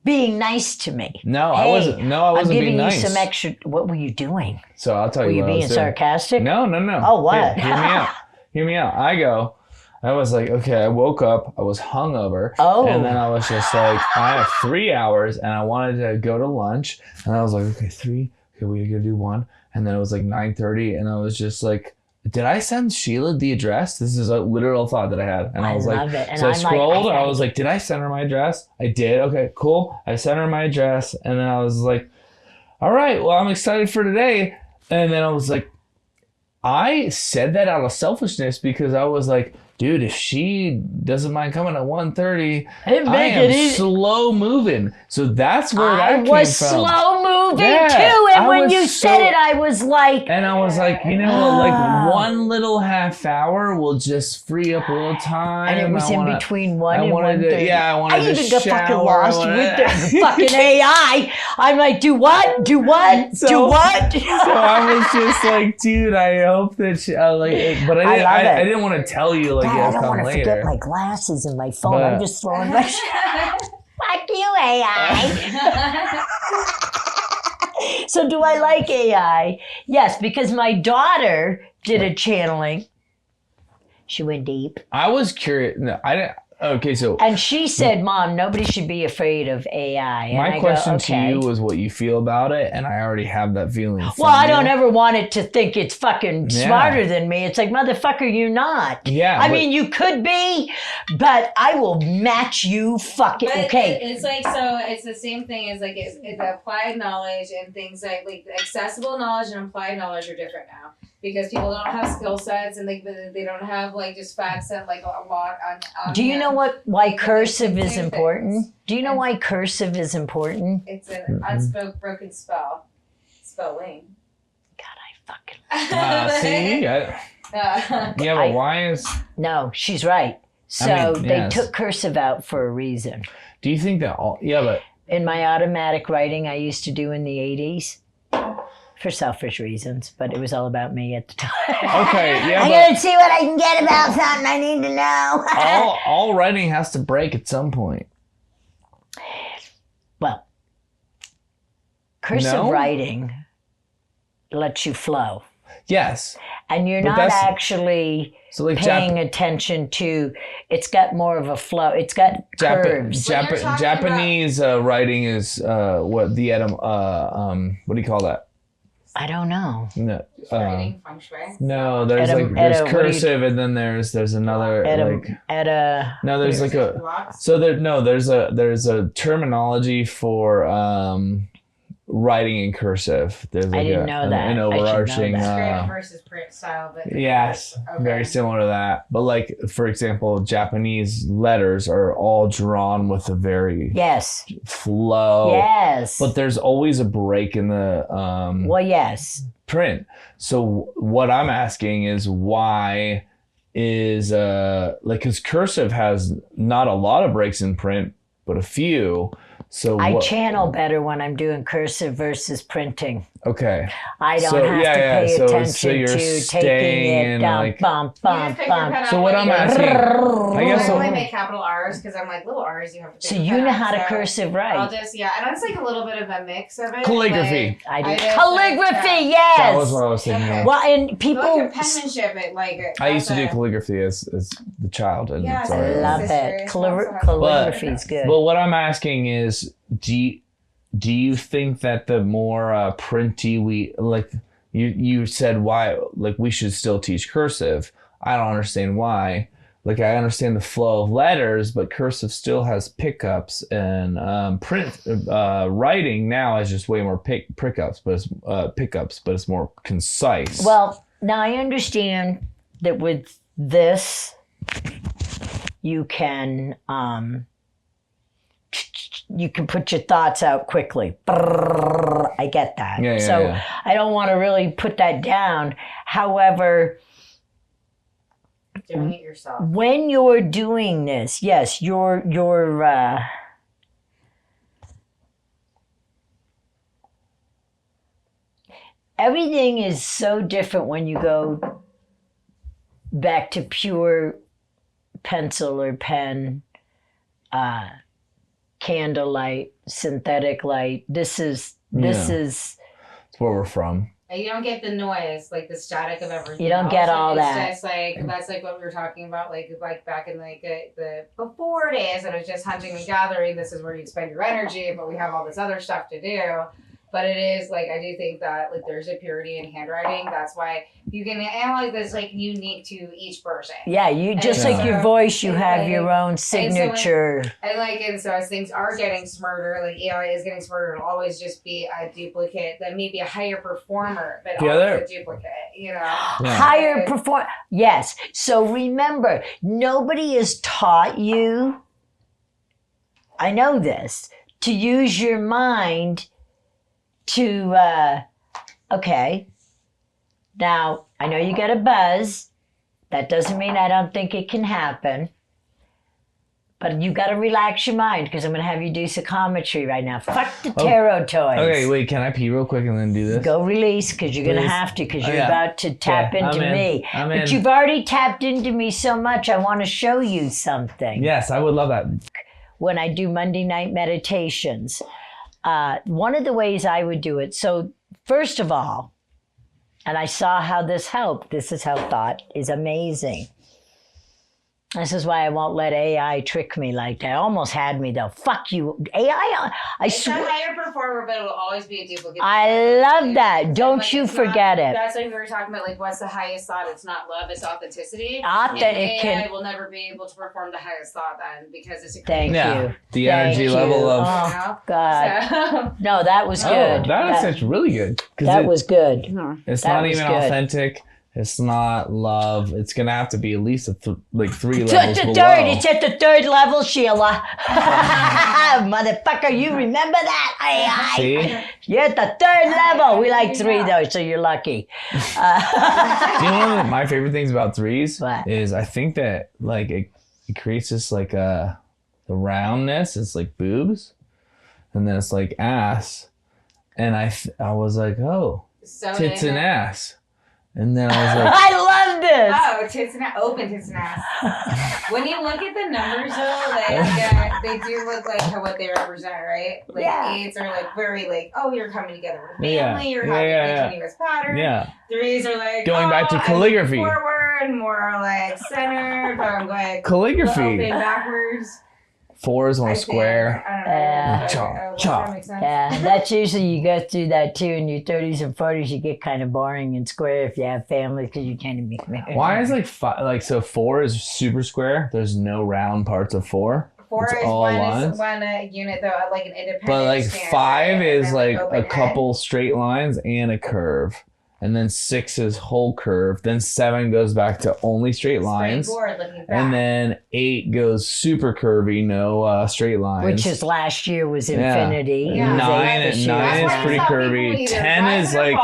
being nice to me. No, I wasn't. No, I wasn't being nice. I'm giving you some extra. What were you doing? So I'll tell you what I was doing. Were you being sarcastic? No. Oh, what? Hear me out. I was like, okay, I woke up, I was hungover, and then I was just like, I have 3 hours, and I wanted to go to lunch, and I was like, okay, 3, okay, we gotta do 1, and then it was like 9:30, and I was just like, did I send Sheila the address? This is a literal thought that I had, and I was like, so I scrolled, I was like, did I send her my address? I did, okay, cool, I sent her my address, and then I was like, all right, well, I'm excited for today, and then I was like, I said that out of selfishness because I was like, dude, if she doesn't mind coming at 1:30, I am slow moving. So that's where that came from. I was slow moving too. And when you said it, I was like... And I was like, you know what? One little half hour will just free up a little time. And it was in between 1 and 1:30. Yeah, I wanted to shower. I even got fucking lost with the fucking AI. I'm like, do what? Do what? Do what? So I was just like, dude, I hope that she... but I didn't want to tell you, I don't want to forget my glasses and my phone. I'm just throwing my fuck you, AI. So do I like AI? Yes, because my daughter did a channeling. She went deep. I was curious. No, I didn't. Okay, so... And she said, Mom, nobody should be afraid of AI. And my question to you was what you feel about it, and I already have that feeling. Well, I don't ever want it to think it's fucking smarter than me. It's like, motherfucker, you're not. Yeah. I mean, you could be, but I will match you fucking... Okay. It's like, so it's the same thing as it's applied knowledge and things like accessible knowledge and applied knowledge are different now. Because people don't have skill sets and they don't have just facts that a lot on Do you know why cursive is important? Do you know why cursive is important? It's an unspoken spelling. God, I fucking... see? Yeah, but why is... No, she's right. So they took cursive out for a reason. Do you think that all... Yeah, but... In my automatic writing I used to do in the 80s, for selfish reasons, but it was all about me at the time. Okay, yeah. I'm going to see what I can get about something I need to know. all writing has to break at some point. Well, cursive writing lets you flow. Yes. And you're not actually paying attention to, it's got more of a flow. It's got curves. Japanese writing is what do you call that? I don't know. No, Writing, feng shui. no. There's there's cursive, and then there's another there's like a there's a terminology for writing in cursive. There's like I didn't know that. an overarching script versus print style, but yes, very similar to that. But like for example, Japanese letters are all drawn with a very flow. Yes. But there's always a break in the print. So what I'm asking is why is because cursive has not a lot of breaks in print, but a few. So I channel better when I'm doing cursive versus printing. Okay. I don't have to pay attention to taking it down. Like, bump. So what I'm asking, I guess I only make capital R's because I'm like little R's. You have to. So you know how to cursive write? I'll just and it's like a little bit of a mix of it. Calligraphy. I do calligraphy. Yes. That was what I was thinking. Okay. Well, and people like penmanship. I used to do calligraphy as the child, and I love it. Calligraphy is good. But what I'm asking is, do you think that the more printy we like you said why like we should still teach cursive? I don't understand why. Like I understand the flow of letters, but cursive still has pickups, and print writing now has just way more pickups, but it's more concise. Well, now I understand that with this you can put your thoughts out quickly. I get that. I don't want to really put that down. However, doing it yourself. When you're doing this, yes, you're everything is so different when you go back to pure pencil or pen, candlelight, synthetic light. This is it's where we're from. You don't get the noise, like the static of everything. You don't get all that. It's just like that's like what we were talking about, like back in like the before days, and it was just hunting and gathering. This is where you spend your energy, but we have all this other stuff to do. But it is like I do think that like there's a purity in handwriting. That's why you can analyze this like unique to each person. Yeah, you just like your voice, you have your own signature. And so as things are getting smarter, like AI is getting smarter, it'll always just be a duplicate that may be a higher performer, but always a duplicate. You know, higher perform. Yes. So remember, nobody has taught you. I know this to use your mind. To, okay, now I know you get a buzz. That doesn't mean I don't think it can happen. But you got to relax your mind because I'm going to have you do psychometry right now. Fuck the tarot toys. Okay, wait, can I pee real quick and then do this? Go release because you're going to have to because you're about to tap into me. But you've already tapped into me so much, I want to show you something. Yes, I would love that. When I do Monday night meditations, one of the ways I would do it. So first of all, and I saw how this helped. This is how thought is amazing. This is why I won't let AI trick me like that. Almost had me though. Fuck you, AI. It's a higher performer, but it will always be a duplicate. I love that. Don't you forget it. That's why we were talking about like what's the highest thought. It's not love. It's authenticity. AI will never be able to perform the highest thought then because it's a thank you. The energy level of. Oh God. So. No, that was good. That's really good. That was good. It's not even authentic. It's not love. It's gonna have to be at least 3 levels below. It's at the 3rd level, Sheila. Motherfucker, you remember that? See? You're at the 3rd level. We like 3 though, so you're lucky. You know one of my favorite things about 3s is I think that like it creates this like the roundness. It's like boobs, and then it's like ass, and I was like, oh, tits and ass. And then I was like, I love this. Oh, tits and ass, open tits and ass. When you look at the numbers though, they do look like what they represent, right? Like 8s are like very like, oh, you're coming together with family, you're having a continuous pattern. Yeah. 3s are like going back to calligraphy. Forward, more like centered, but I'm going calligraphy. open backwards. 4 is more square. I don't know. Chop. That makes sense. Yeah, that's usually you go through that too in your 30s and 40s. You get kind of boring and square if you have families because you can't be married. Why is so 4 is super square? There's no round parts of 4. 4 It's is all one lines. is one unit though, like an independent. But like stand, 5 right? is And like open a head. couple straight lines and a curve. And then 6 is whole curve. Then 7 goes back to only straight lines. Straight board looking back. And then 8 goes super curvy, no straight lines. Which is last year was infinity. Yeah. It was 9 8 this is year. pretty curvy. 10 is like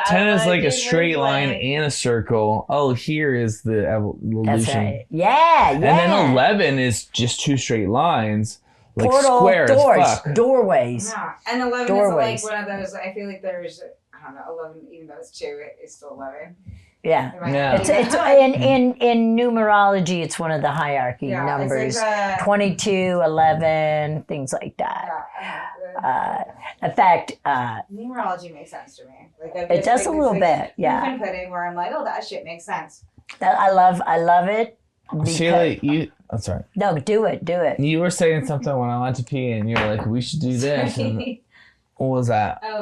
10 is like a straight line and a circle. Oh, here is the evolution. That's right. Yeah. And then 11 is just 2 straight lines. Like Portal, square doors, as fuck. doorways. Yeah. And 11 Doorways. is like one of those. I feel like there's, I don't know, 11. Even though it's 2, it's still 11. Yeah. Yeah. It's in numerology. It's one of the hierarchy numbers. It's like 22, 11, things like that. In fact, numerology makes sense to me. Like it does a little bit. Yeah. Proof and pudding, where I'm like, oh, that shit makes sense. I love it. Sheila, I'm sorry. No, do it. You were saying something when I went to pee, and you were like, "We should do this." And what was that? Oh,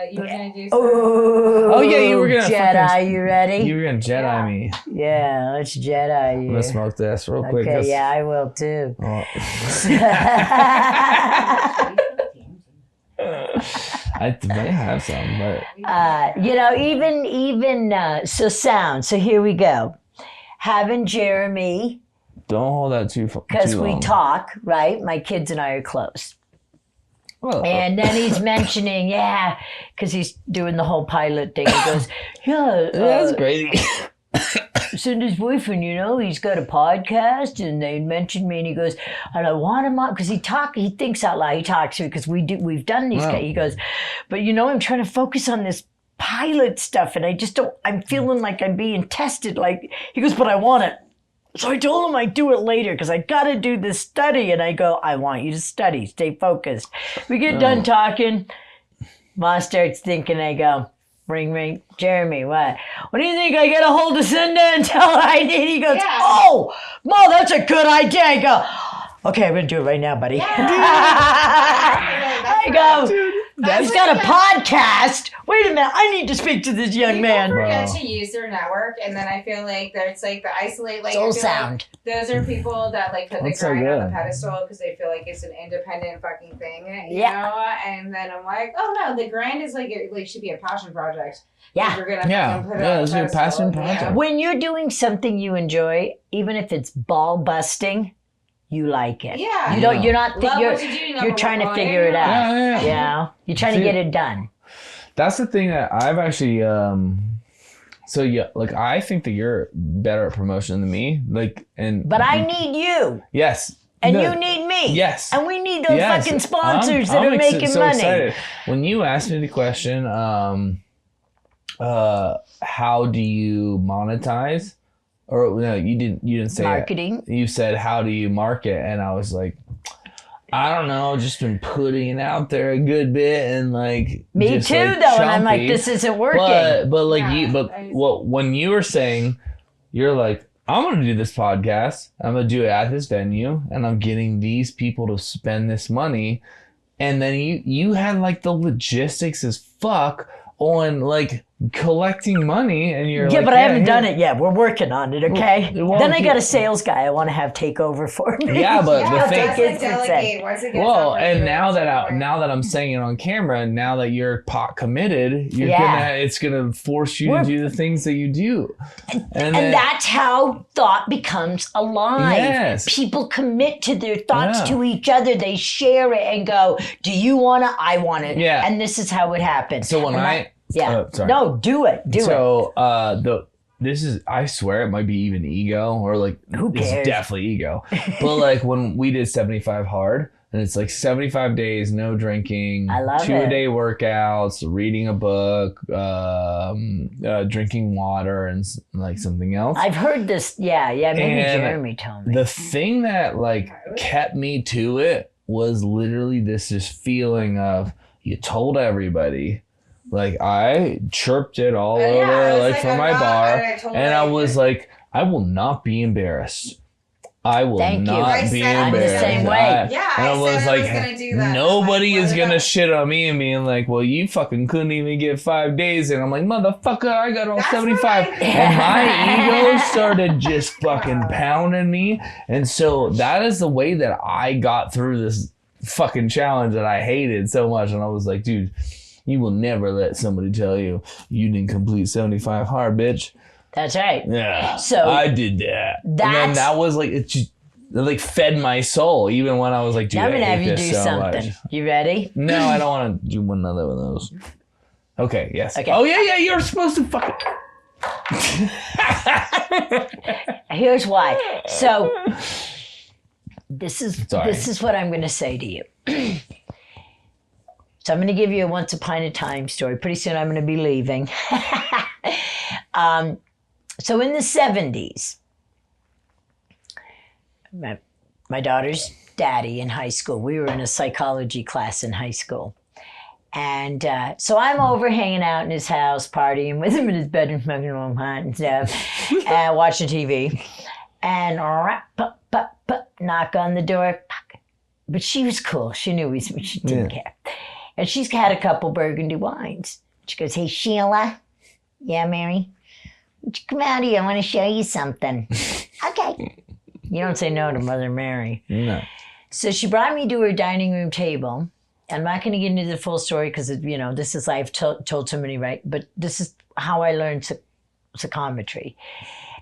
you were gonna do. Oh yeah, you were gonna Jedi. You ready? You were gonna Jedi me. Yeah, let's Jedi you. I'm gonna smoke this real quick. Okay, yeah, I will too. Oh. I might have some, but even so sound. So here we go. Having Jeremy, don't hold that too long. because we talk, right? My kids and I are close. Well, And then he's mentioning, because he's doing the whole pilot thing. He goes, that's crazy. Cindy's boyfriend, he's got a podcast, and they mentioned me, and he goes, and I want him on, because he thinks out loud, he talks to me, because we've done these, he goes, but I'm trying to focus on this pilot stuff, and I just don't, I'm feeling like I'm being tested, like, he goes, but I want it. So I told him I'd do it later, because I got to do this study, and I go, I want you to study, stay focused. We get done talking, Ma starts thinking, I go, ring, Jeremy, what do you think? I get a hold of Cinda and tell her I need? He goes, oh, Ma, that's a good idea. I go, okay, I'm going to do it right now, buddy. I go, he's got a podcast. Wait a minute, I need to speak to this young man. People forget to use their network, and then I feel like there's like the isolate, like Soul Sound. Like those are people that like put That's the so grind on the good. pedestal because they feel like it's an independent fucking thing, you Yeah. know? And then I'm like, oh no, the grind is like it should be a passion project. Yeah. You're gonna Yeah. fucking put it Yeah, on it's the your pedestal, passion project. When you're doing something you enjoy, even if it's ball busting, you like it. Yeah. You don't. You're not. Love You're what you do, number you're trying to one. figure it out. Yeah. You're trying to See, get it done. That's the thing that I've actually. So yeah, like I think that you're better at promotion than me. Like, and But I need you, yes, and No, you need me. Yes. And we need those yes. fucking sponsors that I'm are making so money. Excited. When you asked me the question, how do you monetize? Or no, you didn't say Marketing. It. You said how do you market, and I was like, I don't know, just been putting it out there a good bit, and like Me just, too, like, though. And I'm like, chumpy. this isn't working. But like Yeah, when you were saying, you're like, I'm gonna do this podcast. I'm gonna do it at this venue, and I'm getting these people to spend this money, and then you had like the logistics as fuck on like collecting money, and you're like, but I haven't done here. it yet. We're working on it, okay? Well, then I got a sales guy I want to have take over for me. Yeah, but Yeah, the thing. that's like delegate. Once it gets Well, over and to now it, that I'm saying it on camera, now that you're pot committed, it's gonna force you to do the things that you do, and then, that's how thought becomes alive. Yes. People commit to their thoughts Yeah. to each other. They share it and go, do you want it? I want it. Yeah. And this is how it happens. So when And sorry. No, do it. Do it. So this is, I swear it might be even ego, or like Who it's cares? definitely ego. But like when we did 75 hard, and it's like 75 days, no drinking, I love 2-a-day workouts, reading a book, drinking water, and like something else. I've heard this. Yeah. Maybe And Jeremy told me. The thing that like kept me to it was literally this just feeling of, you told everybody. Like I chirped it all Yeah, over I was like like, from I'm my not- bar, and I told and I her- was like, I will not be embarrassed. I will Thank you. not be embarrassed. I'm the same way. I was like, gonna do that. nobody like, is gonna shit on me and being like, well, you fucking couldn't even get 5 days, and I'm like, motherfucker, I got all 75, and my ego started just fucking pounding me, and so that is the way that I got through this fucking challenge that I hated so much, and I was like, dude, you will never let somebody tell you didn't complete 75 hard, bitch. That's right. Yeah. So I did that. And then that was like, it just like fed my soul, even when I was like, dude, I'm gonna I hate have you this do so something. much. You ready? No, I don't want to do another one of those. Okay, yes. Okay. Oh, yeah, you're supposed to fucking... Here's why. So this is what I'm going to say to you. So I'm going to give you a once upon a time story. Pretty soon I'm going to be leaving. So in the 70s, my daughter's daddy in high school, we were in a psychology class in high school. And so I'm over hanging out in his house, partying with him in his bedroom, smoking home hot and stuff, and watching TV. And knock on the door. But she was cool. She knew she didn't care. And she's had a couple burgundy wines. She goes, hey, Sheila. Yeah, Mary? Would you come out here? I want to show you something. Okay. You don't say no to Mother Mary. No. So she brought me to her dining room table. I'm not going to get into the full story because, this is, I've told so many, right? But this is how I learned psychometry.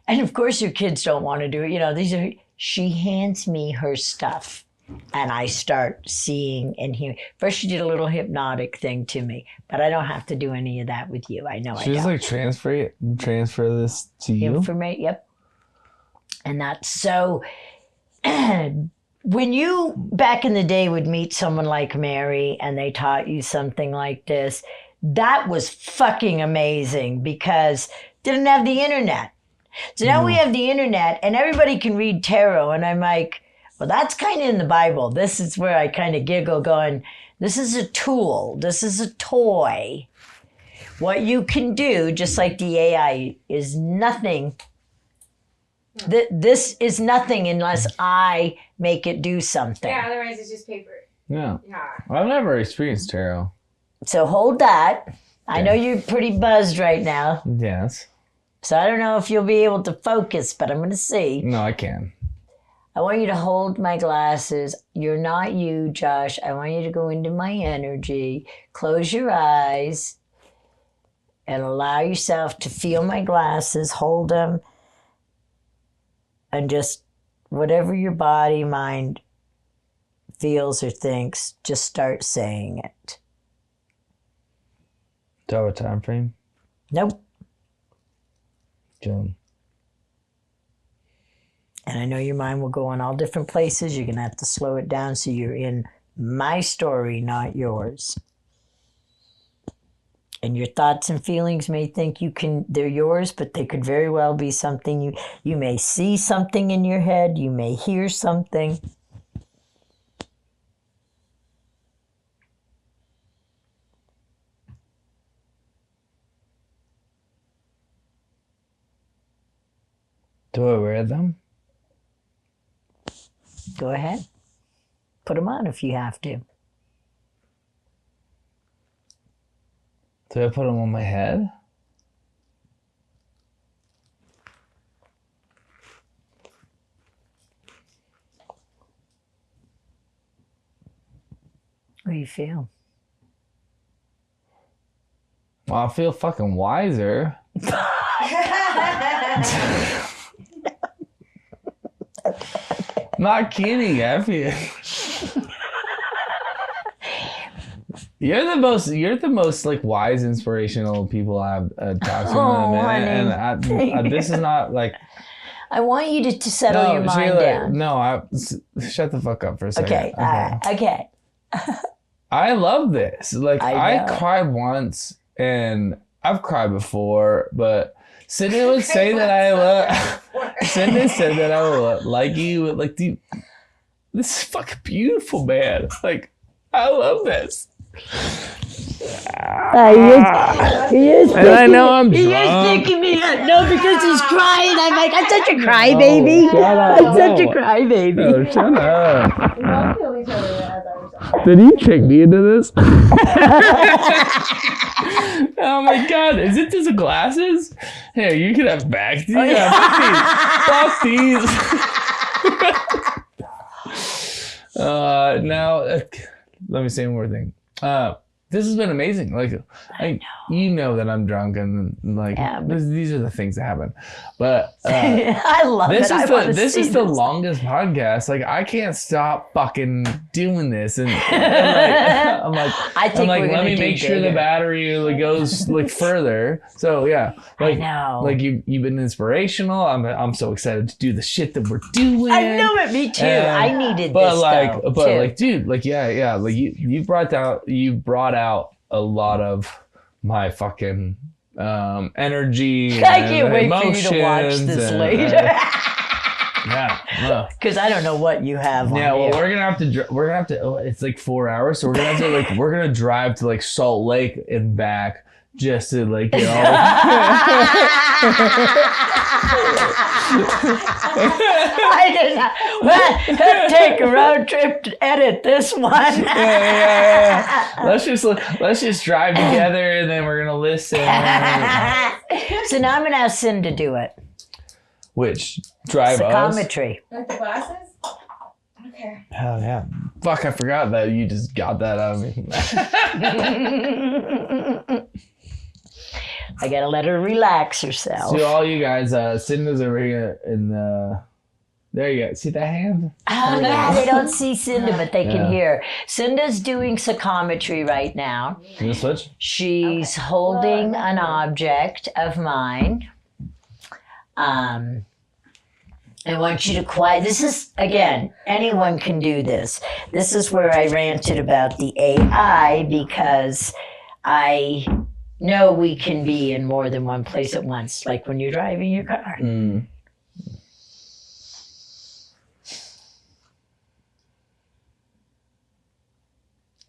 And of course, your kids don't want to do it. She hands me her stuff. And I start seeing and hearing. First, she did a little hypnotic thing to me, but I don't have to do any of that with you. I know I don't. She's like transfer this to you? Yep. And that's so. When you, back in the day, would meet someone like Mary and they taught you something like this, that was fucking amazing because didn't have the internet. So now we have the internet and everybody can read tarot. And I'm like, well, that's kind of in the Bible. This is where I kind of giggle going, this is a tool. This is a toy. What you can do, just like the AI, is nothing. This is nothing unless I make it do something. Yeah, otherwise it's just paper. Yeah. I've never experienced tarot. So hold that. I know you're pretty buzzed right now. Yes. So I don't know if you'll be able to focus, but I'm going to see. No, I can. I want you to hold my glasses. You're not you, Josh. I want you to go into my energy. Close your eyes and allow yourself to feel my glasses. Hold them. And just whatever your body, mind feels or thinks, just start saying it. Do I have a time frame? Nope. June. And I know your mind will go in all different places. You're going to have to slow it down so you're in my story, not yours. And your thoughts and feelings may think they're yours, but they could very well be something you may see something in your head. You may hear something. Do I wear them? Go ahead. Put them on if you have to. Do I put them on my head? What do you feel? Well, I feel fucking wiser. Not kidding, I feel. You're the most like wise, inspirational people I've talked to in a minute, and this is not like. I want you to settle your mind Sheila, down. No, shut the fuck up for a second. Okay. Okay. I love this. Like I cried once, and I've cried before, but Sydney would say that I love. Sydney said that I would like you. Like, dude, this is fucking beautiful, man. Like, I love this. He is And I know I'm He is drunk. picking me up. No, because he's crying. I'm like, I'm such a crybaby. I'm such a crybaby. Oh, shut up. We both killed each other as I was talking. Did you trick me into this? Oh my god, is it just glasses? Hey, you could have back these. Fuck these. Now, let me say one more thing. This has been amazing. Like, you know that I'm drunk and like these are the things that happen. But I love this it. This is the longest podcast. Like, I can't stop fucking doing this, and I'm like, let me make sure the battery like goes like further. So yeah, like, I know. like you've been inspirational. I'm so excited to do the shit that we're doing. I know it. Me too. I needed but this like, though, but too. like, dude, like, yeah, like you brought out a lot of my fucking energy. I can't wait for you to watch emotions this and, later. Yeah. Because I don't know what you have. Yeah, on well, here. we're gonna have to. Oh, it's like 4 hours, so we're gonna have to like we're gonna drive to like Salt Lake and back just to like I did not. Well, take a road trip to edit this one. yeah. Let's just drive together and then we're gonna listen. So now I'm gonna ask Sin to do it. Which drive us? Psychometry. Like the glasses? Okay. Hell yeah. Fuck, I forgot that you just got that out of me. I gotta let her relax herself. So all you guys, Cinda's over here in the. There you go. See that hand? Oh, yeah, they don't see Cinda, but they Yeah. can hear. Cinda's doing psychometry right now. Can you switch? She's holding an object of mine. I want you to quiet. This is, again, anyone can do this. This is where I ranted about the AI because I know we can be in more than one place at once, like when you're driving your car. Mm.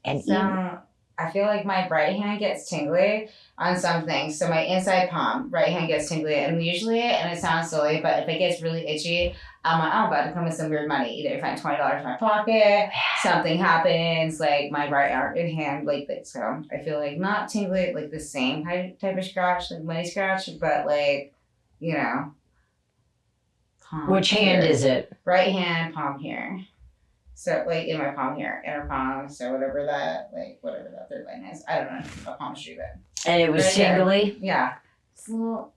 And So I feel like my right hand gets tingly on some things. So my inside palm, right hand gets tingly, and usually, and it sounds silly, but if it gets really itchy, I'm like, I'm about to come with some weird money. Either I find $20 in my pocket, something happens, like my right arm and hand, like this. So I feel like not tingly, like the same type of scratch, like money scratch, but like, you know. which hand is it? Right hand, palm here. So, like, in my palm here, inner palm, so whatever that third line is. I don't know what palm should do that. And it was Right there. tingly? Yeah. It's a little,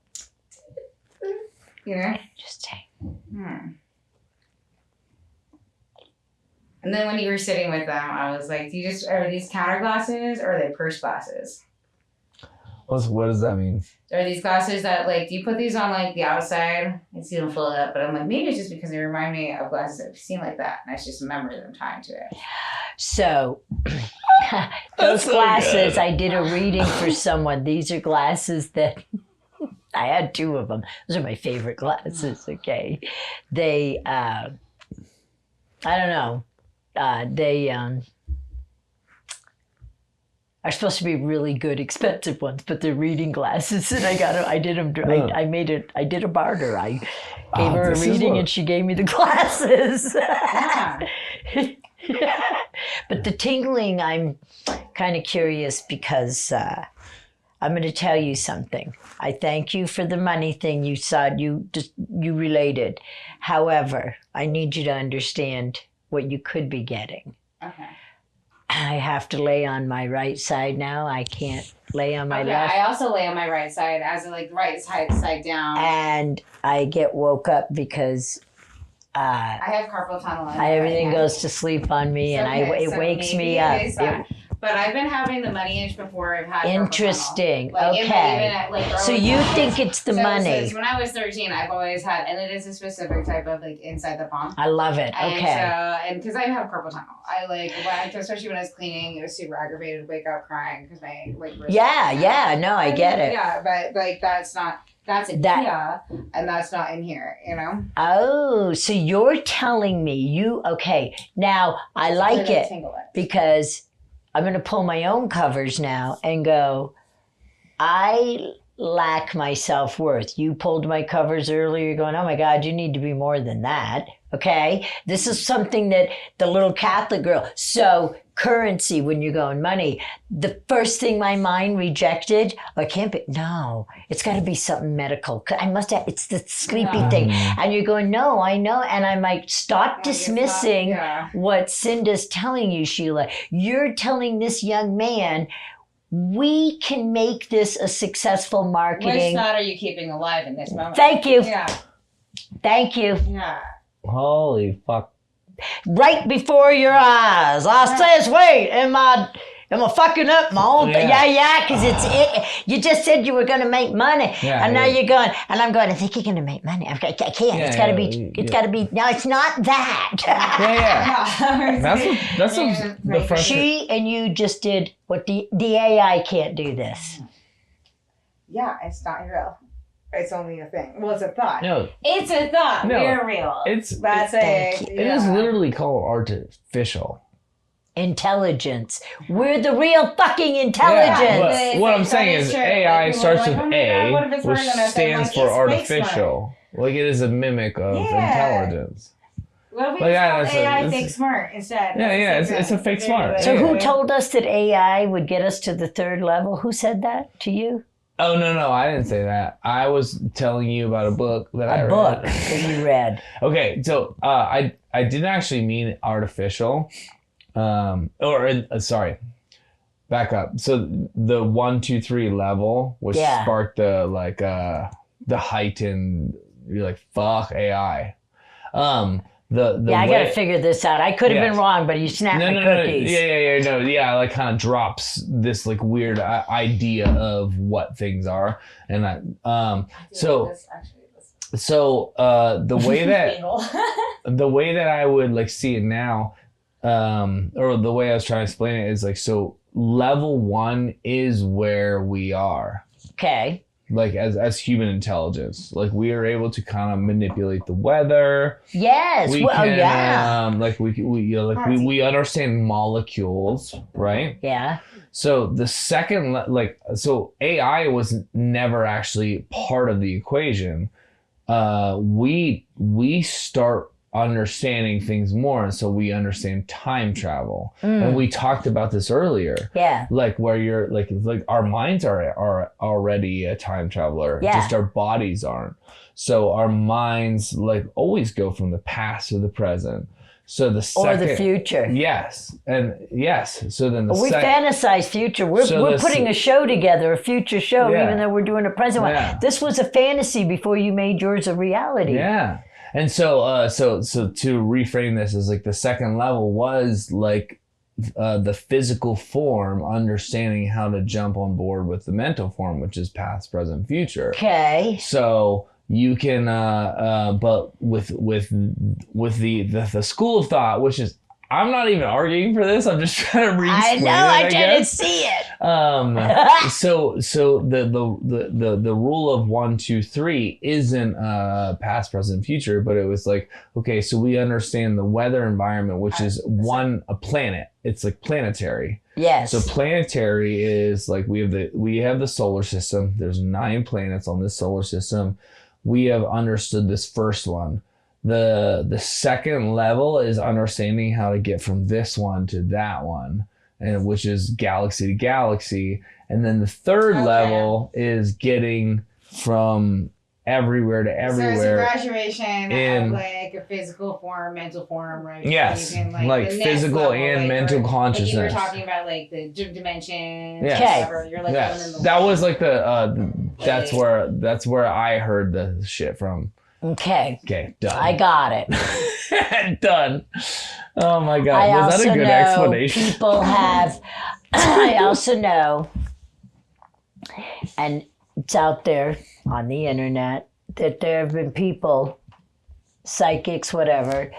you know? Interesting. And then when you were sitting with them, I was like, are these counter glasses or are they purse glasses? What does that mean? Are these glasses that, like, do you put these on, like, the outside and see them fill it up? But I'm like, maybe it's just because they remind me of glasses that I've seen like that. And I just remember them tying to it. So, those so glasses, good. I did a reading for someone. These are glasses that I had 2 of them. Those are my favorite glasses, okay? They, I don't know. They are supposed to be really good, expensive ones, but they're reading glasses, and I did them. I did a barter. I gave her a reading, and she gave me the glasses. Yeah. But the tingling, I'm kind of curious because I'm going to tell you something. I thank you for the money thing you said. You related. However, I need you to understand what you could be getting. Okay. I have to lay on my right side now. I can't lay on my left. I also lay on my right side, as in, like, the right side down. And I get woke up because I have carpal tunnel. everything goes to sleep on me, and it wakes me up. But I've been having the money itch before I've had Interesting. carpal tunnel. Like, Okay. So you think it's the money? Since when I was 13, I've always had, and it is a specific type of, like, inside the palm. I love it. And Okay. and because I have carpal tunnel, I especially when I was cleaning, it was super aggravated to wake up crying because my wrist. Yeah. No, I get it. Yeah, but like that's in here, and that's not in here, you know. Oh, so you're telling me okay. Now I like it because I'm going to pull my own covers now and go, I lack my self-worth. You pulled my covers earlier. You're going, oh my God, you need to be more than that. Okay. This is something that the little Catholic girl. So currency, when you're going money, the first thing my mind rejected, it can't be, no, it's got to be something medical. I must have, it's the sleepy thing. And you're going, no, I know. And I'm like, stop dismissing what Cinda's telling you, Sheila. You're telling this young man, we can make this a successful marketing. Which thought are you keeping alive in this moment? Thank you. Yeah. Thank you. Yeah. Holy fuck. Right before your eyes. I says, wait, am I fucking up my own thing? Yeah, because you just said you were going to make money. Yeah, and now you're going, and I'm going, I think you're going to make money. I can't. It's got to be, no, it's not that. That's the frustration. She and you just did what the AI can't do this. Yeah, it's not real. It's only a thing. Well, it's a thought. No. It's a thought. No. We're real. It is literally called artificial. Intelligence. We're the real fucking intelligence. Yeah, what I'm saying is AI starts with A, which stands for artificial. Like it is a mimic of intelligence. Well, we call AI fake smart instead. Yeah, it's a fake smart. So who told us that AI would get us to the third level? Who said that to you? Oh, no, I didn't say that. I was telling you about a book that I read. A book that you read. Okay, so I didn't actually mean artificial. Sorry, back up. So the 1, 2, 3 level, which sparked the heightened, you're like, fuck AI. I gotta figure this out. I could have been wrong, but you snapped my cookies. Like kind of drops this like weird idea of what things are, and the way that I would like see it now, or the way I was trying to explain it is like, so level 1 is where we are. Okay. Like as human intelligence, like we are able to kind of manipulate the weather. Yes. We we understand molecules, right? Yeah. So the second, so AI was never actually part of the equation. We start understanding things more, and so we understand time travel. And we talked about this earlier. Yeah. Like where you're like our minds are already a time traveler. Yeah. Just our bodies aren't. So our minds like always go from the past to the present. So the second, or the future. Yes. And yes. So then we fantasize future. We're putting a show together, a future show, even though we're doing a present one. This was a fantasy before you made yours a reality. Yeah. And so to reframe this as like the second level was like the physical form, understanding how to jump on board with the mental form, which is past, present, future. Okay. So you can, but with the school of thought, which is, I'm not even arguing for this. I'm just trying to re-explain it. I didn't see it. So the rule of 1, 2, 3 isn't past, present, future, but it was like, okay, so we understand the weather environment, which is a planet. It's like planetary. Yes. So planetary is like we have the solar system. There's 9 planets on this solar system. We have understood this first one. The second level is understanding how to get from this one to that one, and which is galaxy to galaxy. And then the third level is getting from everywhere to everywhere. So it's a graduation of like a physical form, mental form, right? Yes, so like physical level, and mental consciousness. Like you were talking about like the dimensions. Yes. Whatever. You're like that was like that's where I heard the shit from. Okay, done. I got it. Done. Oh my God. Was that a good explanation? People have, I also know, and it's out there on the internet, that there have been people, psychics, whatever,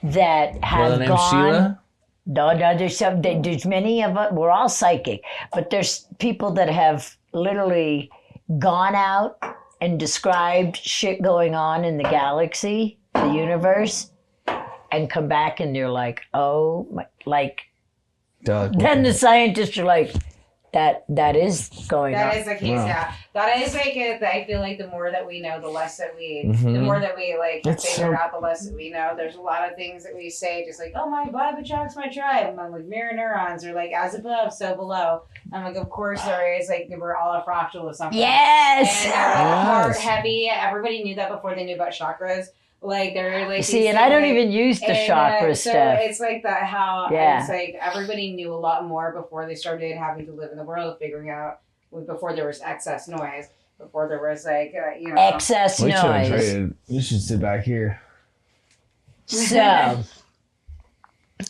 that have gone. Sheila? No, there's many of us, we're all psychic, but there's people that have literally gone out and described shit going on in the galaxy, the universe, and come back and they're like, oh, my, like duck. Then the scientists are like, that is going on. That is the case, yeah. That is like, I feel like the more that we know, the less that the more that we like figure out, the less that we know. There's a lot of things that we say, just like, oh, my vibe attracts my tribe. And I'm like, mirror neurons, or like, as above, so below. I'm like, of course there is, like, we're all a fractal of something. Yes! And heart heavy. Everybody knew that before they knew about chakras. Like, they're like, see, and I don't even use the chakra stuff. So it's like that, how it's like everybody knew a lot more before they started having to live in the world, figuring out, before there was excess noise, before there was like, excess we noise. Traded. We should sit back here. So,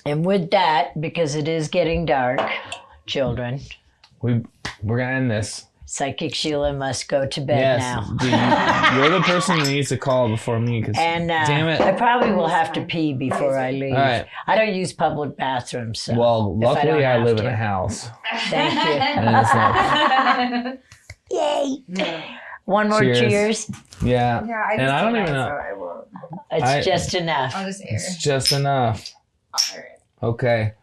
and with that, because it is getting dark, children, we're gonna end this. Psychic Sheila must go to bed now. Dude, you're the person who needs to call before me. And damn it, I probably will have to pee before I leave. All right. I don't use public bathrooms. So well, luckily I live in a house. Thank you. And it's not. Yay! One more cheers. Yeah. And I don't even know. So I will. It's just enough. I'll just air. It's just enough. All right. Okay.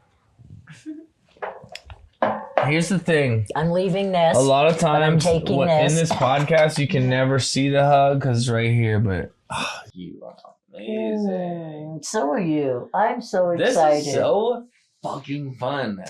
Here's the thing. I'm leaving this. A lot of times in this podcast, you can never see the hug because it's right here, but You are amazing. So are you. I'm so excited. This is so fucking fun.